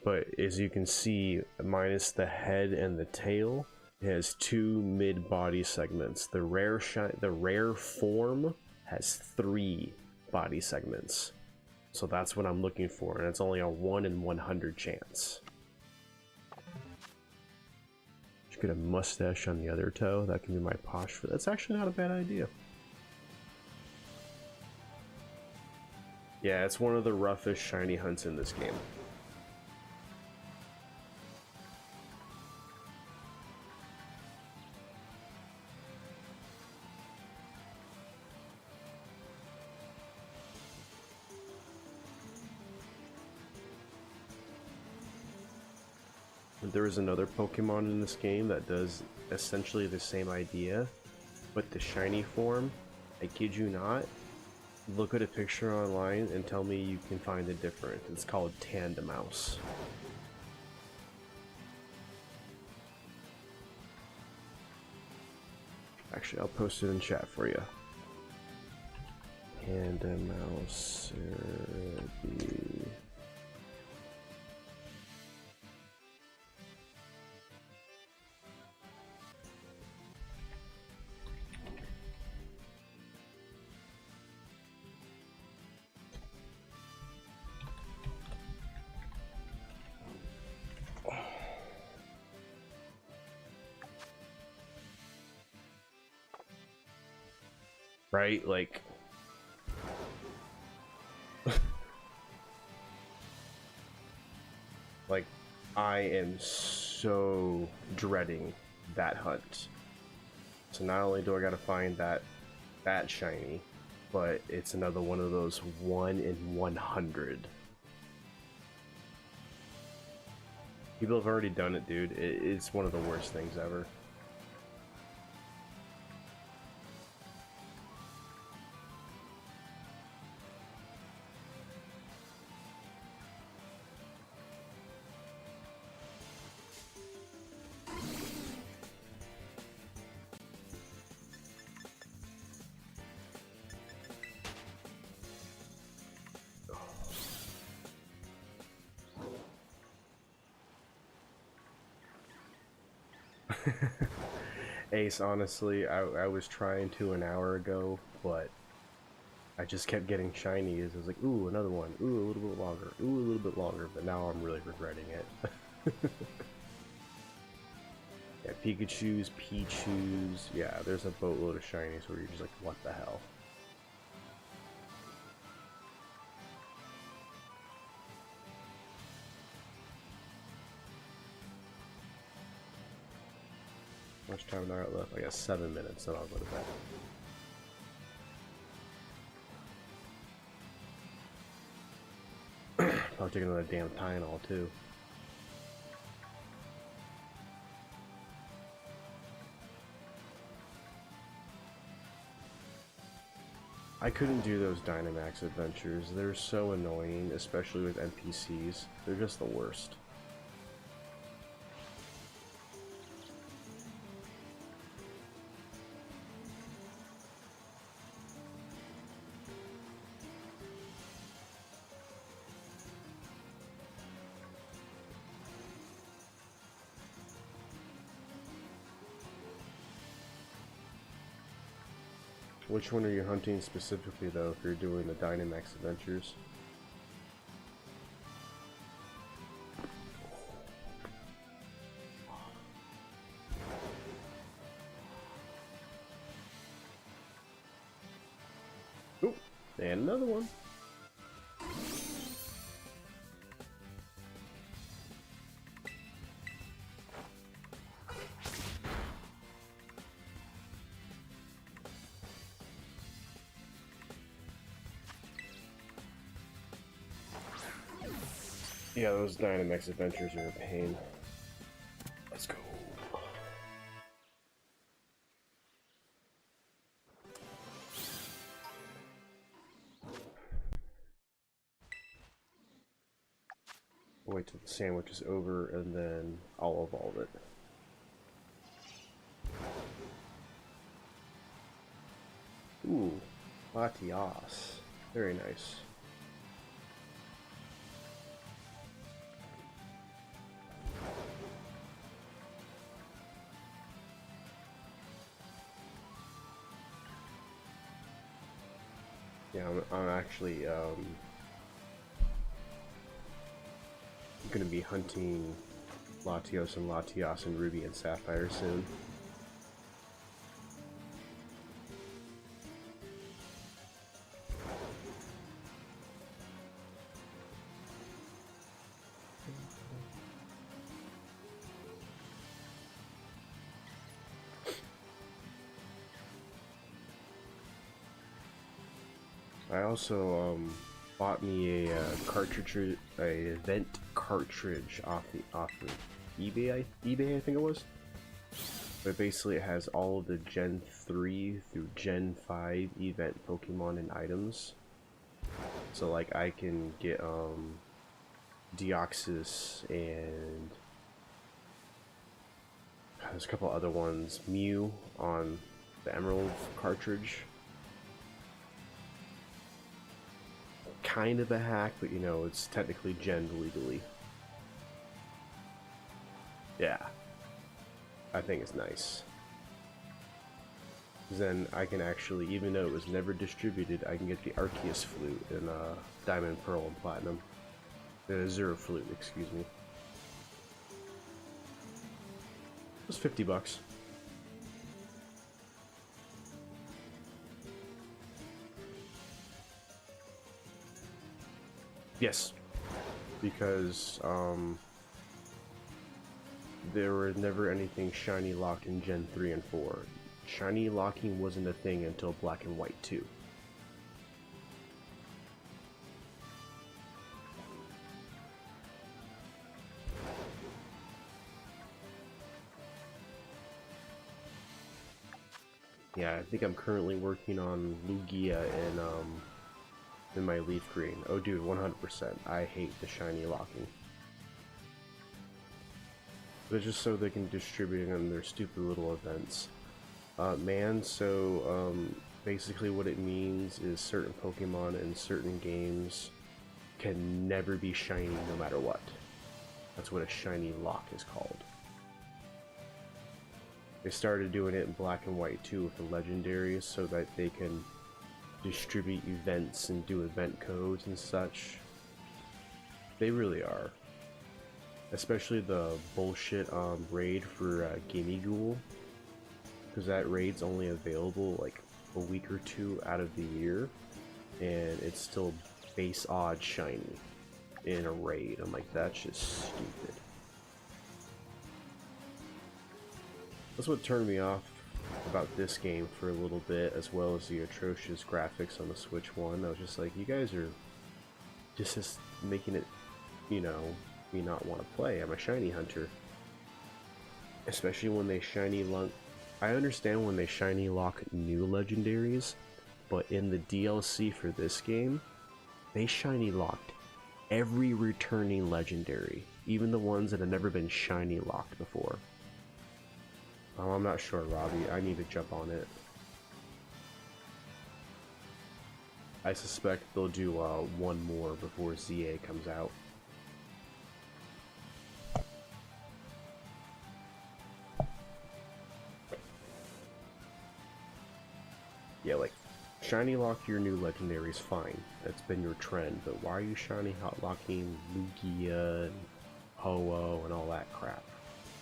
But as you can see, minus the head and the tail, it has 2 mid-body segments. The rare form has 3 body segments. So that's what I'm looking for, and it's only a 1 in 100 chance. Get a mustache on the other toe. That can be my posh. That's actually not a bad idea. Yeah, it's one of the roughest shiny hunts in this game. There is another Pokemon in this game that does essentially the same idea, but the shiny form. I kid you not. Look at a picture online and tell me you can find the difference. It's called Tandemouse. Actually, I'll post it in chat for you. Tandemouse. Right? Like... like, I am so dreading that hunt. So not only do I gotta find that shiny, but it's another one of those 1 in 100. People have already done it, dude. It's one of the worst things ever. Ace, honestly, I was trying to an hour ago, but I just kept getting shinies. I was like, ooh, another one. Ooh, a little bit longer. Ooh, a little bit longer. But now I'm really regretting it. Yeah, Pikachu's, Pichu's. Yeah, there's a boatload of shinies where you're just like, what the hell? How much time do I got left? I got 7 minutes, then I'll go to bed. Probably taking another damn Tylenol too. I couldn't do those Dynamax adventures. They're so annoying, especially with NPCs. They're just the worst. Which one are you hunting specifically, though, if you're doing the Dynamax adventures? Oop, and another one. Yeah, those Dynamax adventures are a pain. Let's go. Wait till the sandwich is over and then I'll evolve it. Ooh, Latias. Very nice. Yeah, I'm actually gonna be hunting Latios and Ruby and Sapphire soon. I also bought me a cartridge, a vent cartridge off of eBay I think it was. But basically it has all of the Gen 3 through Gen 5 event Pokemon and items. So like I can get Deoxys and there's a couple other ones. Mew on the Emerald cartridge. Kind of a hack, but you know, it's technically gen legally. Yeah. I think it's nice. Then I can actually, even though it was never distributed, I can get the Arceus flute in Diamond, Pearl, and Platinum. The Azure flute, excuse me. It was $50. Yes, because there were never anything shiny locked in Gen 3 and 4. Shiny locking wasn't a thing until Black and White 2. Yeah, I think I'm currently working on Lugia and in my Leaf Green. Oh dude, 100%. I hate the shiny locking. But just so they can distribute it in their stupid little events. Basically what it means is certain Pokemon in certain games can never be shiny no matter what. That's what a shiny lock is called. They started doing it in Black and White too with the legendaries so that they can distribute events and do event codes and such. They really are. Especially the bullshit raid for Gimmighoul. Because that raid's only available like a week or two out of the year. And it's still base odd shiny in a raid. I'm like, that's just stupid. That's what turned me off about this game for a little bit, as well as the atrocious graphics on the Switch 1. I was just like, you guys are just making it, you know, me not want to play. I'm a shiny hunter. Especially when they shiny lock. I understand when they shiny lock new legendaries, but in the DLC for this game, they shiny locked every returning legendary, even the ones that have never been shiny locked before. I'm not sure, Robbie. I need to jump on it. I suspect they'll do one more before ZA comes out. Yeah, like, shiny lock your new legendaries, fine. That's been your trend, but why are you shiny hot locking Lugia and Ho-Oh and all that crap?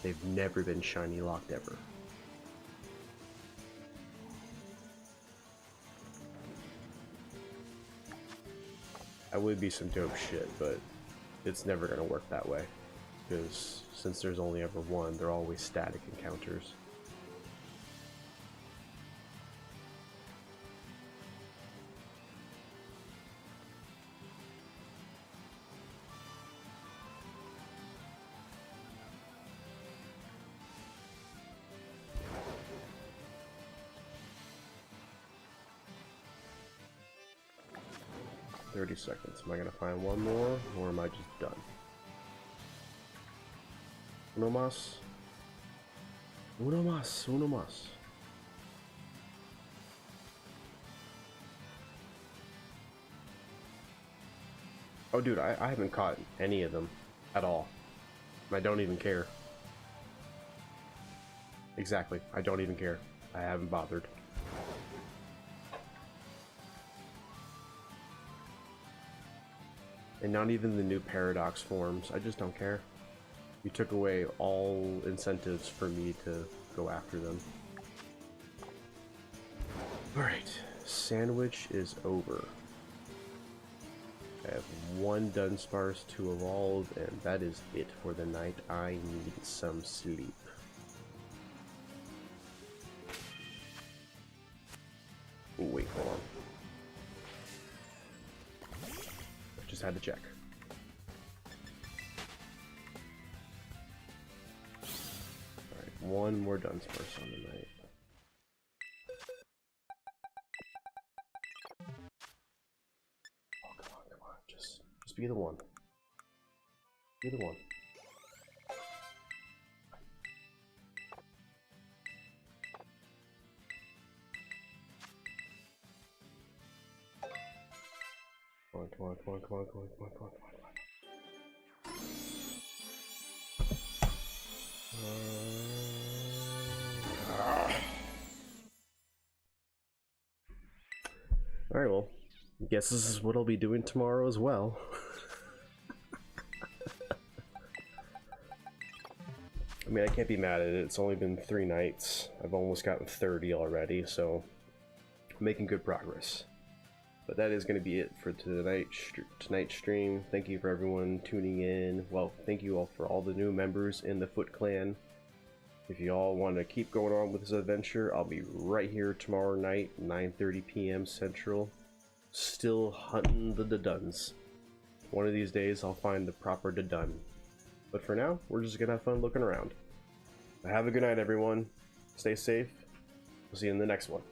They've never been shiny locked ever. That would be some dope shit, but it's never gonna work that way. Because since there's only ever one, they're always static encounters. Seconds. Am I gonna find one more, or am I just done? Uno más. Uno más. Uno más. Oh, dude, I haven't caught any of them at all. I don't even care. Exactly. I don't even care. I haven't bothered. And not even the new Paradox forms. I just don't care. You took away all incentives for me to go after them. Alright, sandwich is over. I have one Dunsparce to evolve, and that is it for the night. I need some sleep. Oh, wait, hold on. Just had to check. one more Dunsparce on the night. Oh, come on. Just be the one. Be the one. Come on. Alright, well, I guess this is what I'll be doing tomorrow as well. I mean, I can't be mad at it. It's only been 3 nights. I've almost gotten 30 already, so I'm making good progress. But that is going to be it for tonight's stream. Thank you for everyone tuning in. Well, thank you all for all the new members in the Foot Clan. If you all want to keep going on with this adventure, I'll be right here tomorrow night, 9:30 p.m. Central, still hunting the Duduns. One of these days, I'll find the proper Dudun. But for now, we're just going to have fun looking around. Have a good night, everyone. Stay safe. We'll see you in the next one.